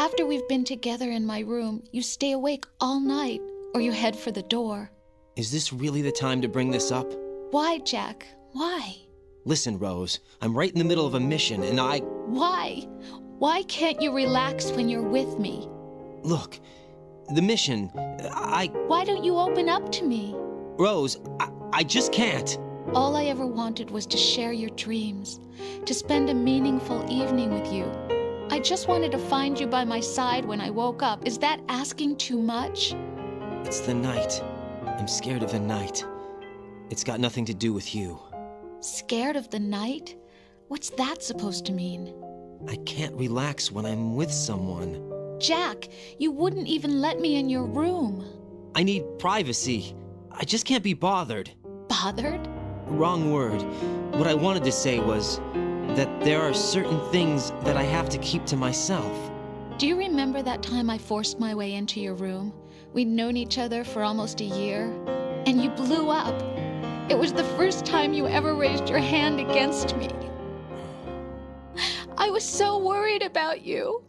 Speaker 6: After we've been together in my room, you stay awake all night, or you head for the door.
Speaker 3: Is this really the time to bring this up?
Speaker 6: Why, Jack? Why?
Speaker 3: Listen, Rose, I'm right in the middle of a mission, and
Speaker 6: Why? Why can't you relax when you're with me?
Speaker 3: Look, the mission,
Speaker 6: Why don't you open up to me?
Speaker 3: Rose, I just can't.
Speaker 6: All I ever wanted was to share your dreams, to spend a meaningful evening with you. I just wanted to find you by my side when I woke up. Is that asking too much?
Speaker 3: It's the night. I'm scared of the night. It's got nothing to do with you.
Speaker 6: Scared of the night? What's that supposed to mean?
Speaker 3: I can't relax when I'm with someone.
Speaker 6: Jack, you wouldn't even let me in your room.
Speaker 3: I need privacy. I just can't be bothered.
Speaker 6: Bothered?
Speaker 3: Wrong word. What I wanted to say was that there are certain things that I have to keep to myself.
Speaker 6: Do you remember that time I forced my way into your room? We'd known each other for almost a year, and you blew up. It was the first time you ever raised your hand against me. I was so worried about you.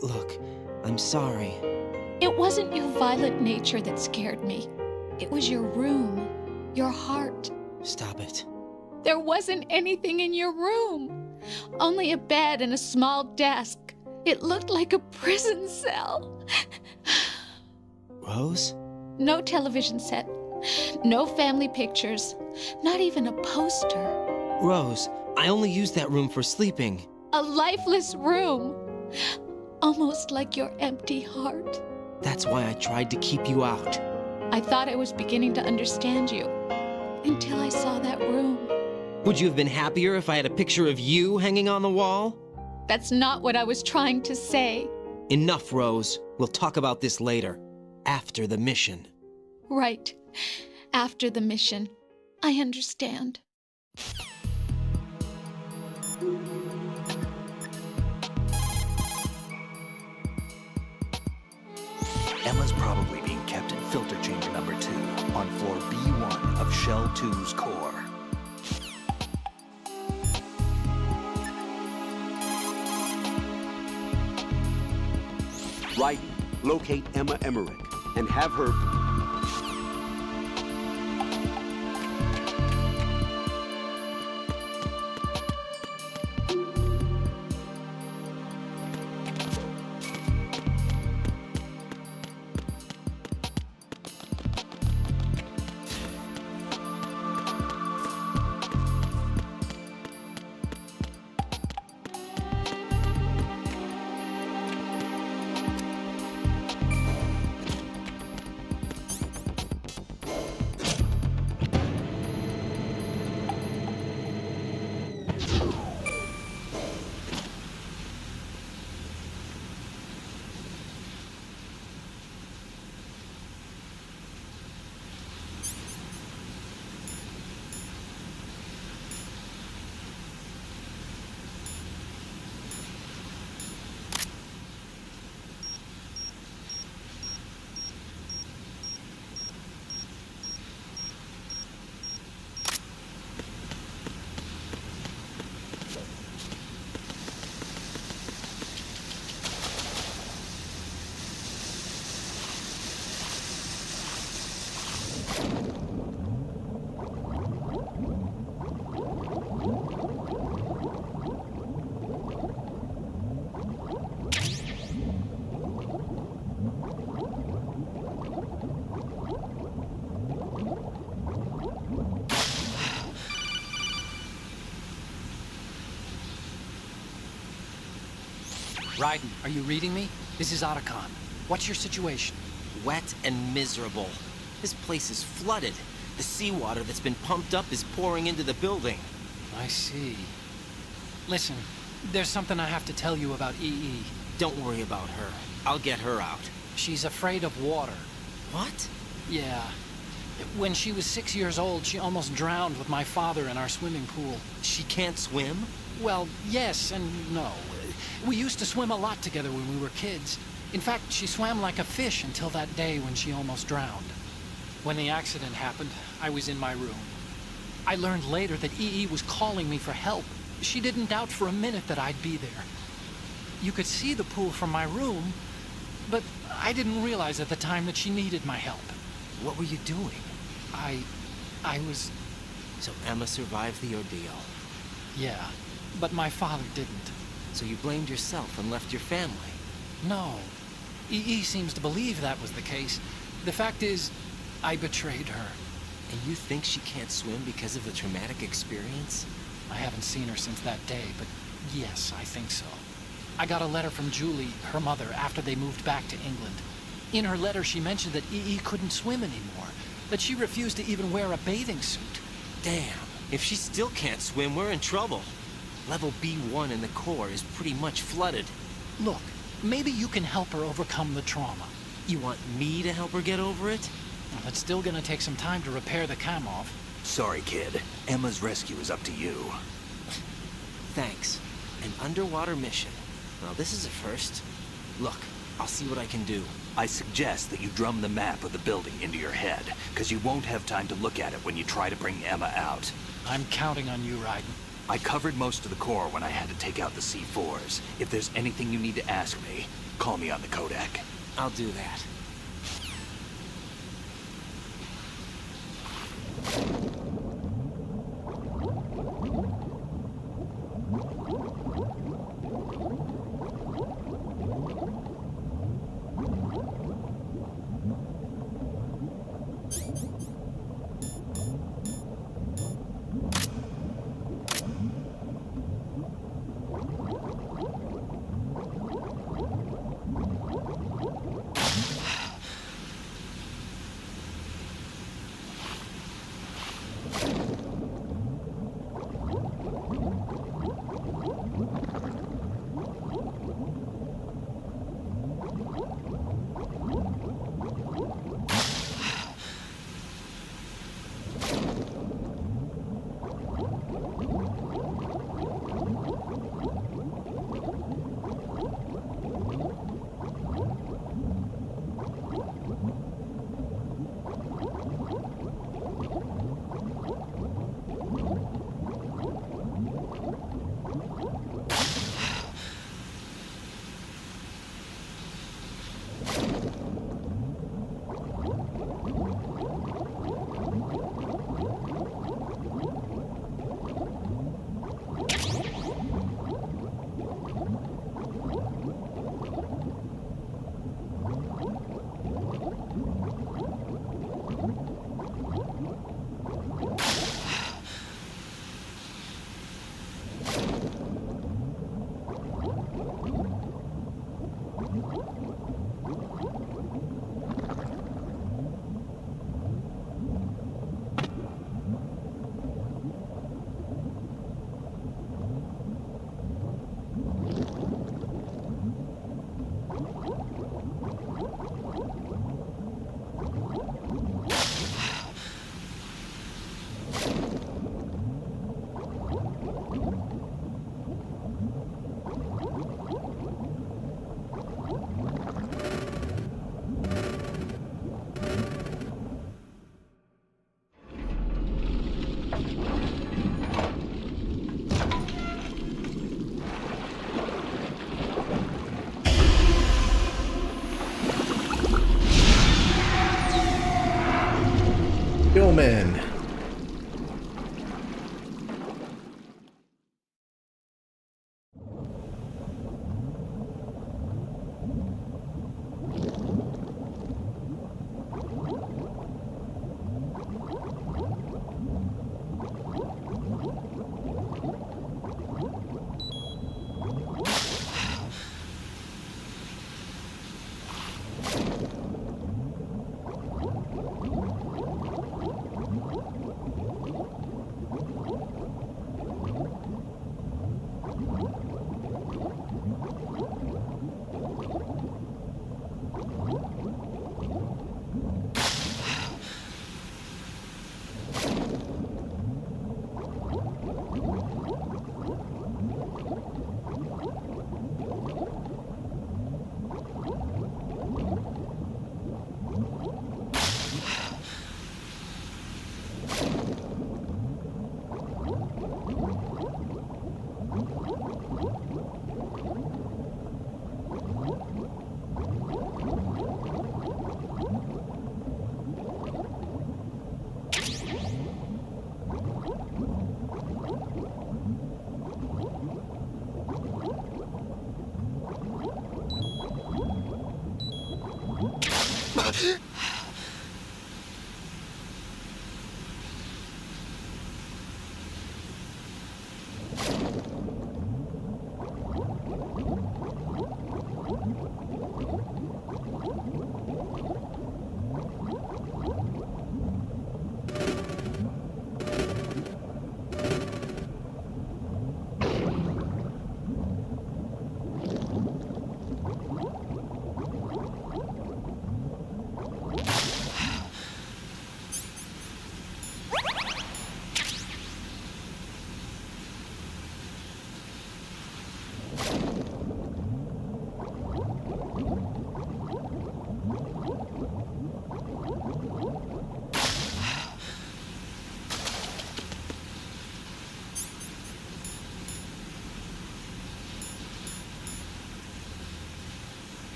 Speaker 3: Look, I'm sorry.
Speaker 6: It wasn't your violent nature that scared me. It was your room, your heart.
Speaker 3: Stop it.
Speaker 6: There wasn't anything in your room. Only a bed and a small desk. It looked like a prison cell.
Speaker 3: Rose?
Speaker 6: No television set. No family pictures. Not even a poster.
Speaker 3: Rose, I only use that room for sleeping.
Speaker 6: A lifeless room. Almost like your empty heart.
Speaker 3: That's why I tried to keep you out.
Speaker 6: I thought I was beginning to understand you until I saw that room.
Speaker 3: Would you have been happier if I had a picture of you hanging on the wall?
Speaker 6: That's not what I was trying to say.
Speaker 3: Enough, Rose. We'll talk about this later. After the mission.
Speaker 6: Right. After the mission. I understand.
Speaker 4: Emma's probably being kept in filter chamber number 2 on floor B1 of Shell 2's core.
Speaker 2: Raiden, locate Emma Emmerich and have her...
Speaker 14: Raiden, are you reading me? This is Otacon. What's your situation?
Speaker 3: Wet and miserable. This place is flooded. The seawater that's been pumped up is pouring into the building.
Speaker 14: I see. Listen, there's something I have to tell you about EE.
Speaker 3: Don't worry about her. I'll get her out.
Speaker 14: She's afraid of water.
Speaker 3: What?
Speaker 14: Yeah. When she was 6 years old, she almost drowned with my father in our swimming pool.
Speaker 3: She can't swim?
Speaker 14: Well, yes and no. We used to swim a lot together when we were kids. In fact, she swam like a fish until that day when she almost drowned. When the accident happened, I was in my room. I learned later that EE was calling me for help. She didn't doubt for a minute that I'd be there. You could see the pool from my room, but I didn't realize at the time that she needed my help.
Speaker 3: What were you doing?
Speaker 14: I was...
Speaker 3: So Emma survived the ordeal.
Speaker 14: Yeah, but my father didn't.
Speaker 3: So you blamed yourself and left your family?
Speaker 14: No. EE seems to believe that was the case. The fact is, I betrayed her.
Speaker 3: And you think she can't swim because of the traumatic experience?
Speaker 14: I haven't seen her since that day, but yes, I think so. I got a letter from Julie, her mother, after they moved back to England. In her letter, she mentioned that EE couldn't swim anymore, that she refused to even wear a bathing suit.
Speaker 3: Damn, if she still can't swim, we're in trouble. Level B1 in the core is pretty much flooded.
Speaker 14: Look, maybe you can help her overcome the trauma.
Speaker 3: You want me to help her get over it?
Speaker 14: Well, it's still gonna take some time to repair the cam off.
Speaker 4: Sorry, kid. Emma's rescue is up to you.
Speaker 3: Thanks. An underwater mission. Well, this is a first. Look, I'll see what I can do.
Speaker 4: I suggest that you drum the map of the building into your head, because you won't have time to look at it when you try to bring Emma out.
Speaker 14: I'm counting on you, Raiden.
Speaker 4: I covered most of the core when I had to take out the C4s. If there's anything you need to ask me, call me on the Kodak.
Speaker 3: I'll do that.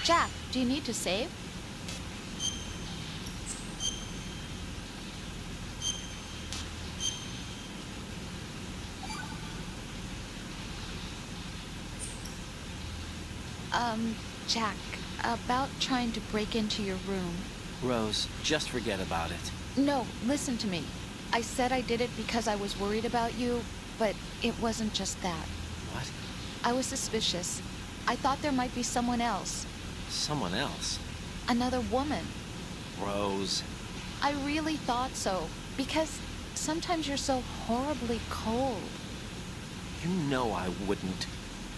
Speaker 6: Jack, do you need to save? Jack, about trying to break into your room.
Speaker 3: Rose, just forget about it.
Speaker 6: No, listen to me. I said I did it because I was worried about you, but it wasn't just that.
Speaker 3: What?
Speaker 6: I was suspicious. I thought there might be someone else.
Speaker 3: Someone else?
Speaker 6: Another woman.
Speaker 3: Rose.
Speaker 6: I really thought so, because sometimes you're so horribly cold.
Speaker 3: You know I wouldn't.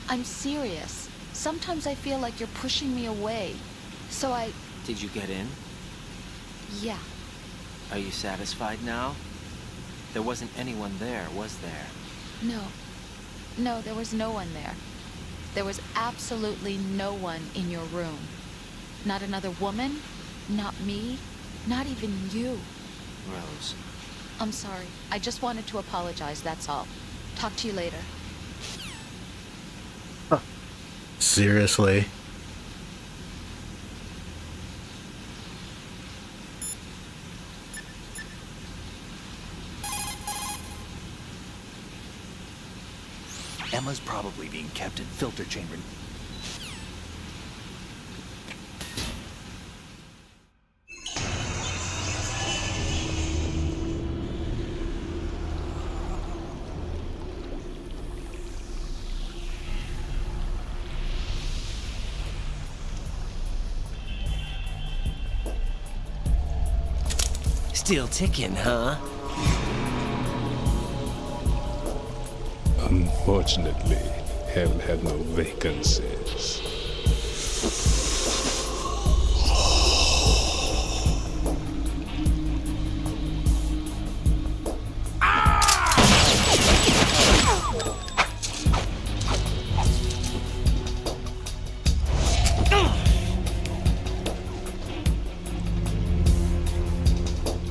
Speaker 6: I'm serious. Sometimes I feel like you're pushing me away. So I...
Speaker 3: Did you get in?
Speaker 6: Yeah.
Speaker 3: Are you satisfied now? There wasn't anyone there, was there?
Speaker 6: No. No, there was no one there. There was absolutely no one in your room. Not another woman, not me, not even you.
Speaker 3: Rose.
Speaker 6: I'm sorry. I just wanted to apologize, that's all. Talk to you later.
Speaker 1: Seriously?
Speaker 4: Emma's probably being kept in filter chamber.
Speaker 3: Still ticking, huh?
Speaker 16: Unfortunately, hell had no vacancies.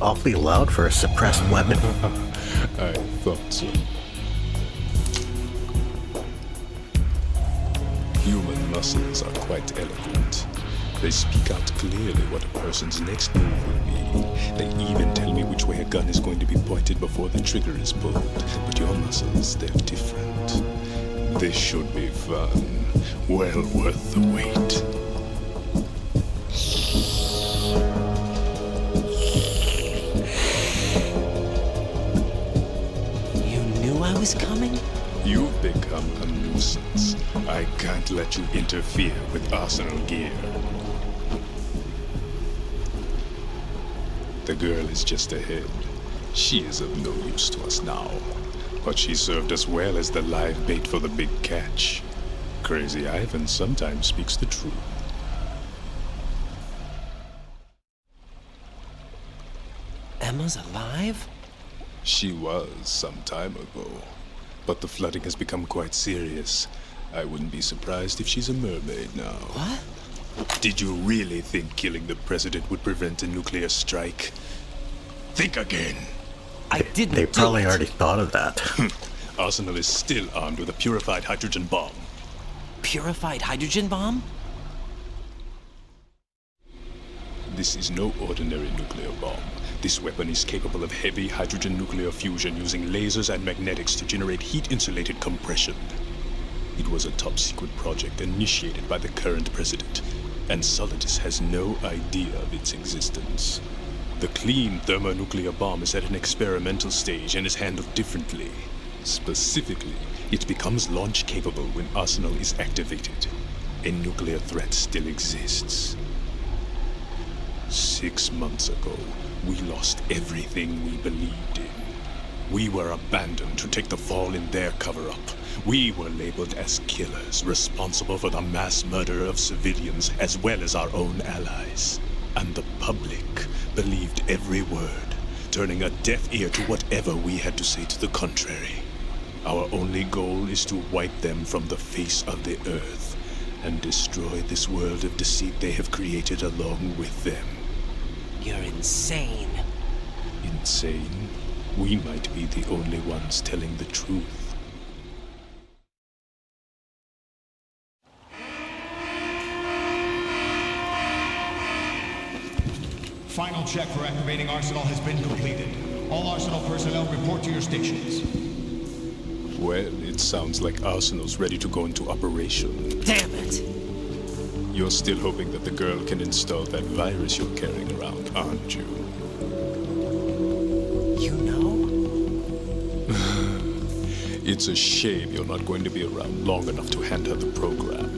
Speaker 1: Awfully loud for a suppressed weapon.
Speaker 16: I thought so. Human muscles are quite eloquent. They speak out clearly what a person's next move will be. They even tell me which way a gun is going to be pointed before the trigger is pulled. But your muscles, they're different. This should be fun. Well worth the wait.
Speaker 3: I was coming?
Speaker 16: You've become a nuisance. I can't let you interfere with arsenal gear. The girl is just ahead. She is of no use to us now. But she served us well as the live bait for the big catch. Crazy Ivan sometimes speaks the truth.
Speaker 3: Emma's alive?
Speaker 16: She was some time ago, but the flooding has become quite serious. I wouldn't be surprised if she's a mermaid now.
Speaker 3: What?
Speaker 16: Did you really think killing the president would prevent a nuclear strike? Think again.
Speaker 3: I didn't.
Speaker 1: They probably already thought of that.
Speaker 16: Arsenal is still armed with a purified hydrogen bomb.
Speaker 3: Purified hydrogen bomb?
Speaker 16: This is no ordinary nuclear bomb. This weapon is capable of heavy hydrogen nuclear fusion using lasers and magnetics to generate heat-insulated compression. It was a top-secret project initiated by the current president, and Solidus has no idea of its existence. The clean thermonuclear bomb is at an experimental stage and is handled differently. Specifically, it becomes launch-capable when Arsenal is activated. A nuclear threat still exists. 6 months ago, we lost everything we believed in. We were abandoned to take the fall in their cover-up. We were labeled as killers, responsible for the mass murder of civilians as well as our own allies. And the public believed every word, turning a deaf ear to whatever we had to say to the contrary. Our only goal is to wipe them from the face of the earth and destroy this world of deceit they have created along with them.
Speaker 3: You're insane.
Speaker 16: Insane? We might be the only ones telling the truth.
Speaker 11: Final check for activating Arsenal has been completed. All Arsenal personnel report to your stations.
Speaker 16: Well, it sounds like Arsenal's ready to go into operation.
Speaker 3: Damn it!
Speaker 16: You're still hoping that the girl can install that virus you're carrying around, aren't you?
Speaker 3: You know?
Speaker 16: It's a shame you're not going to be around long enough to hand her the program.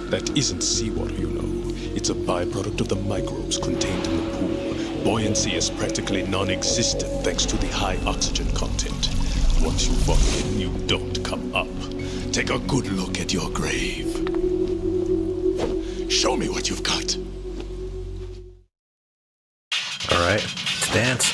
Speaker 16: That isn't seawater, you know. It's a byproduct of the microbes contained in the pool. Buoyancy is practically non-existent thanks to the high oxygen content. Once you fall in, you don't come up. Take a good look at your grave. Show me what you've got.
Speaker 1: All right, let's dance.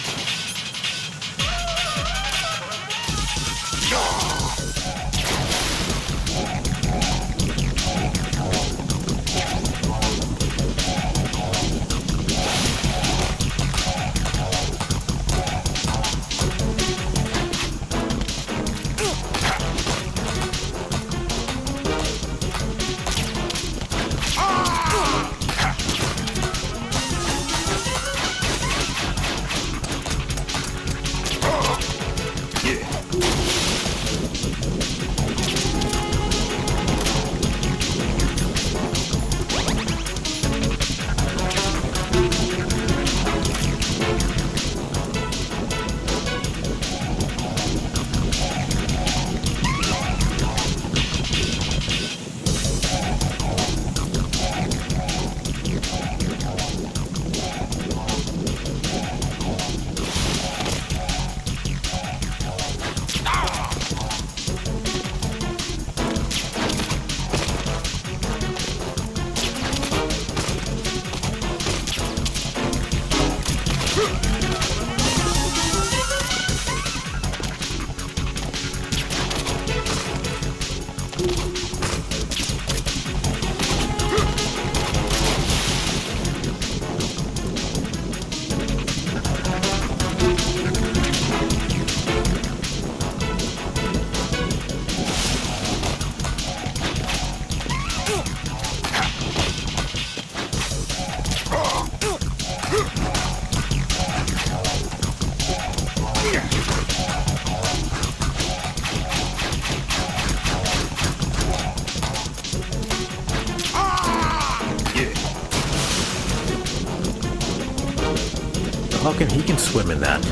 Speaker 1: How can he swim in that?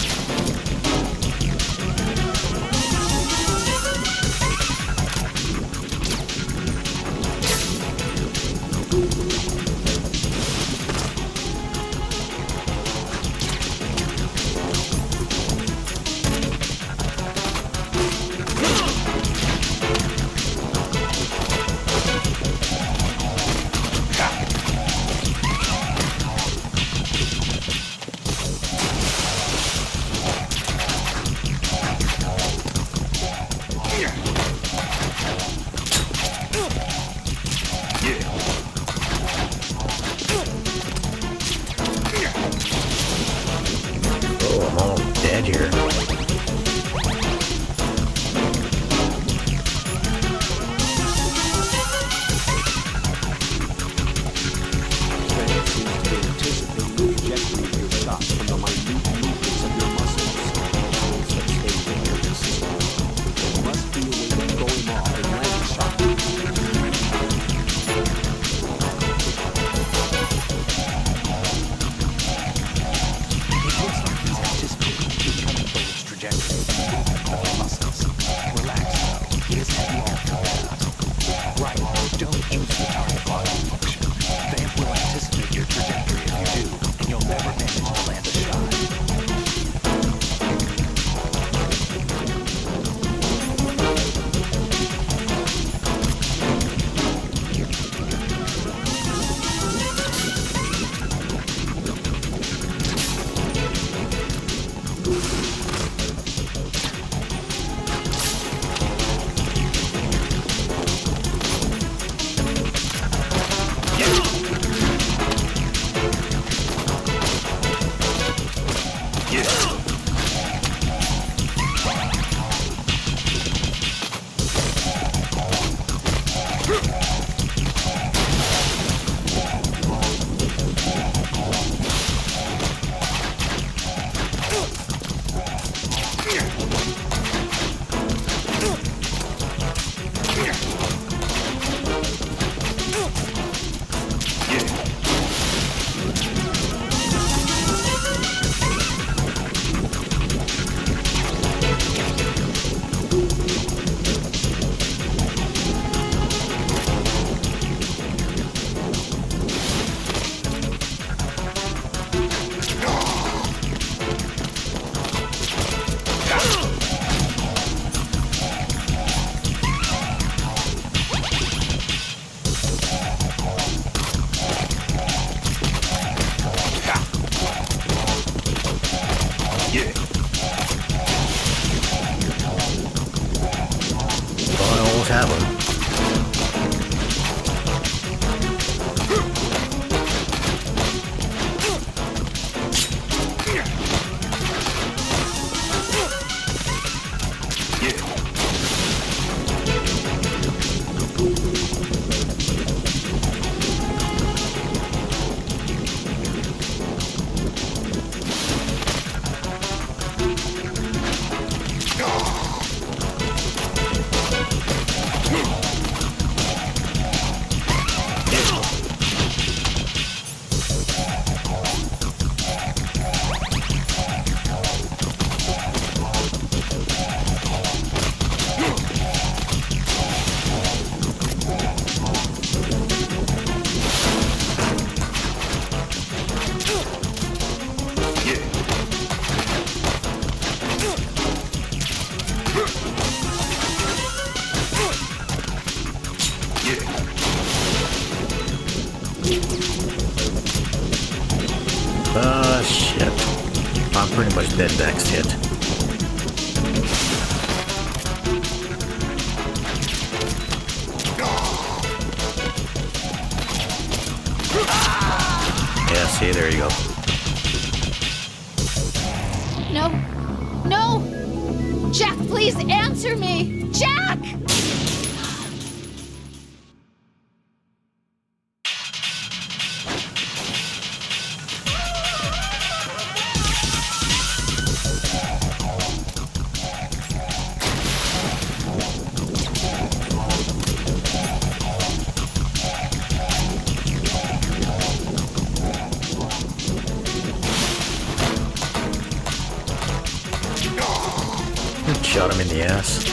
Speaker 1: Well, I almost have him. Shit. I'm pretty much dead next hit. Yeah, see, there you go.
Speaker 6: No. No! Jack, please answer me! Jack!
Speaker 1: Shot him in the ass.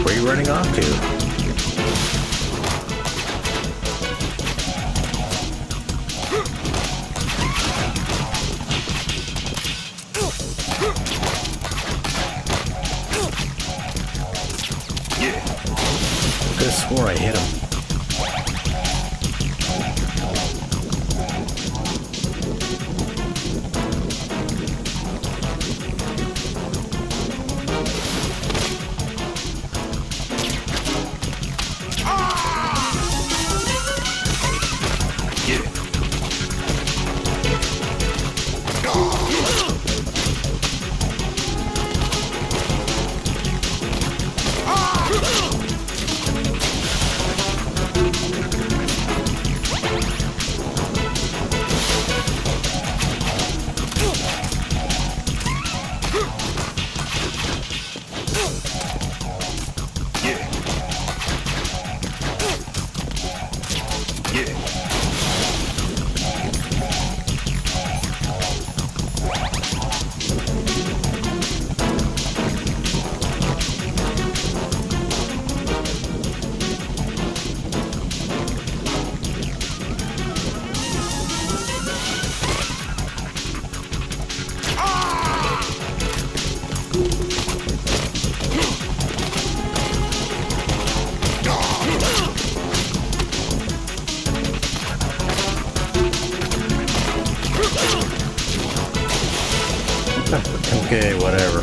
Speaker 1: Where are you running off to? I could have swore I hit him. Okay, whatever.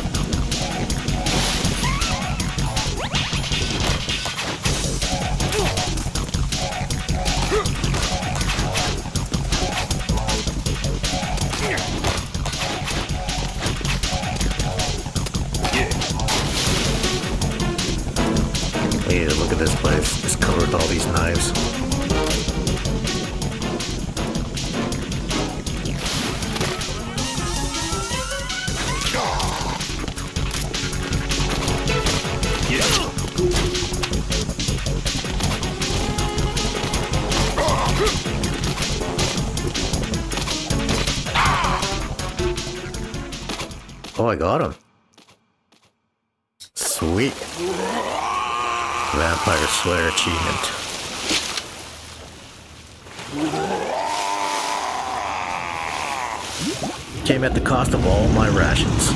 Speaker 1: Hey, look at this place. It's covered with all these knives. Oh, I got him. Sweet. Vampire Slayer achievement. Came at the cost of all my rations.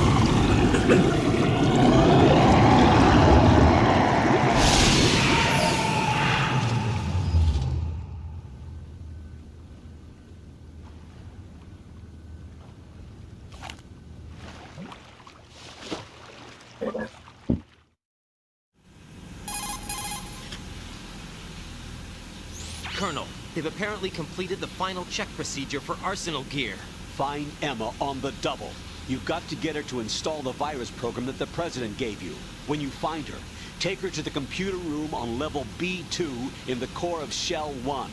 Speaker 3: Colonel, they've apparently completed the final check procedure for arsenal gear.
Speaker 2: Find Emma on the double. You've got to get her to install the virus program that the President gave you. When you find her, take her to the computer room on level B2 in the core of Shell 1.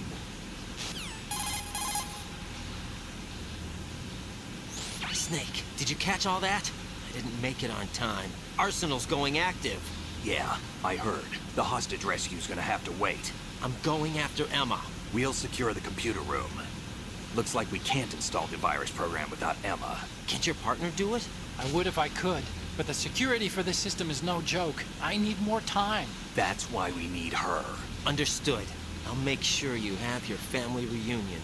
Speaker 3: Snake, did you catch all that? I didn't make it on time. Arsenal's going active.
Speaker 4: Yeah, I heard. The hostage rescue's gonna have to wait.
Speaker 3: I'm going after Emma.
Speaker 4: We'll secure the computer room. Looks like we can't install the virus program without Emma.
Speaker 3: Can't your partner do it?
Speaker 14: I would if I could, but the security for this system is no joke. I need more time.
Speaker 4: That's why we need her.
Speaker 3: Understood. I'll make sure you have your family reunion.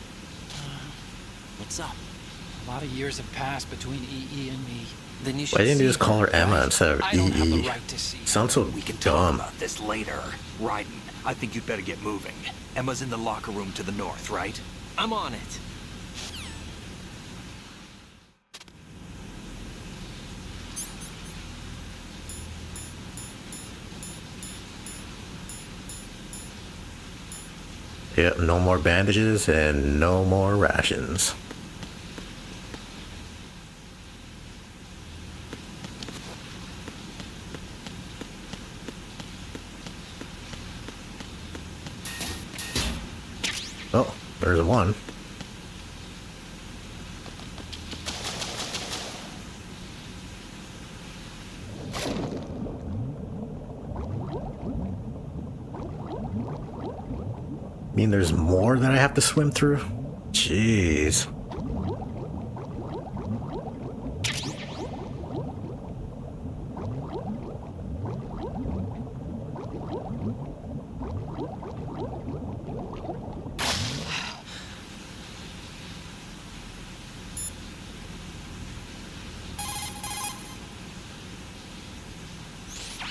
Speaker 3: What's up?
Speaker 14: A lot of years have passed between EE and me.
Speaker 3: Then you should
Speaker 1: Why didn't you
Speaker 3: see
Speaker 1: just call her Emma instead of
Speaker 14: I don't have the
Speaker 1: EE?
Speaker 14: right to see.
Speaker 1: Sounds so
Speaker 4: We can talk
Speaker 1: dumb.
Speaker 4: about this later. Raiden, I think you'd better get moving. Emma's in the locker room to the north, right?
Speaker 3: I'm on it.
Speaker 1: Yep, no more bandages and no more rations. Oh, there's one. I mean, there's more that I have to swim through? Jeez.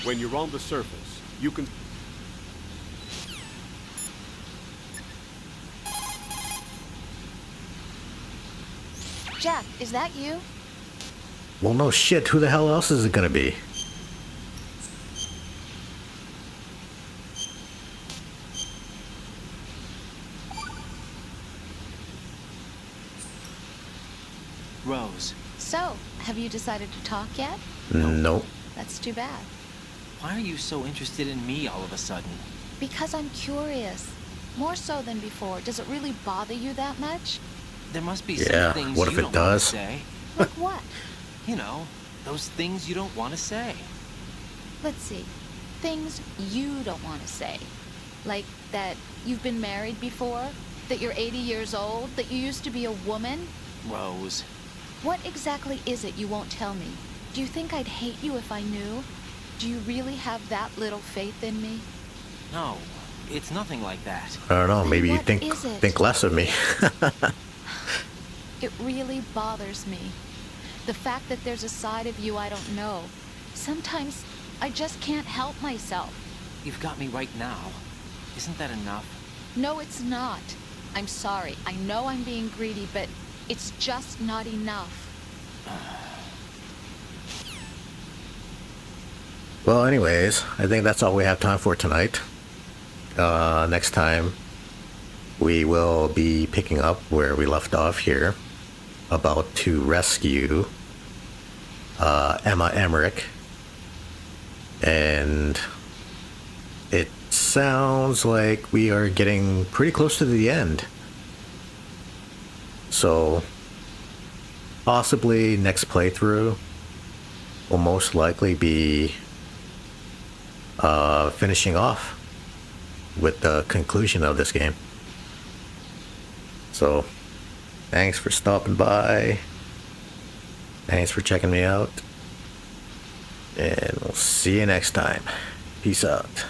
Speaker 2: When you're on the surface, you can...
Speaker 6: Jack, is that you?
Speaker 1: Well, no shit. Who the hell else is it gonna be?
Speaker 3: Rose,
Speaker 6: So, have you decided to talk yet?
Speaker 1: Nope.
Speaker 6: That's too bad.
Speaker 3: why are you so interested in me all of a sudden?
Speaker 6: Because I'm curious. More so than before. Does it really bother you that much?
Speaker 3: There must be
Speaker 1: Yeah,
Speaker 3: some things
Speaker 1: what if
Speaker 3: you
Speaker 1: it
Speaker 3: don't want
Speaker 1: does?
Speaker 3: to say.
Speaker 6: Like what?
Speaker 3: You know, those things you don't want to say.
Speaker 6: Let's see. Things you don't want to say. Like that you've been married before? That you're 80 years old? That you used to be a woman?
Speaker 3: Rose,
Speaker 6: What exactly is it you won't tell me? Do you think I'd hate you if I knew? Do you really have that little faith in me?
Speaker 3: no, it's nothing like that.
Speaker 1: I don't know. Maybe you
Speaker 6: what is it?
Speaker 1: think less of me.
Speaker 6: It really bothers me. The fact that there's a side of you I don't know. Sometimes I just can't help myself.
Speaker 3: You've got me right now. Isn't that enough?
Speaker 6: No, it's not. I'm sorry. I know I'm being greedy, but it's just not enough.
Speaker 1: Well, anyways, I think that's all we have time for tonight. Next time, we will be picking up where we left off here, about to rescue Emma Emmerich. And it sounds like we are getting pretty close to the end. So, possibly next playthrough will most likely be finishing off with the conclusion of this game. So, thanks for stopping by. Thanks for checking me out. And we'll see you next time. Peace out.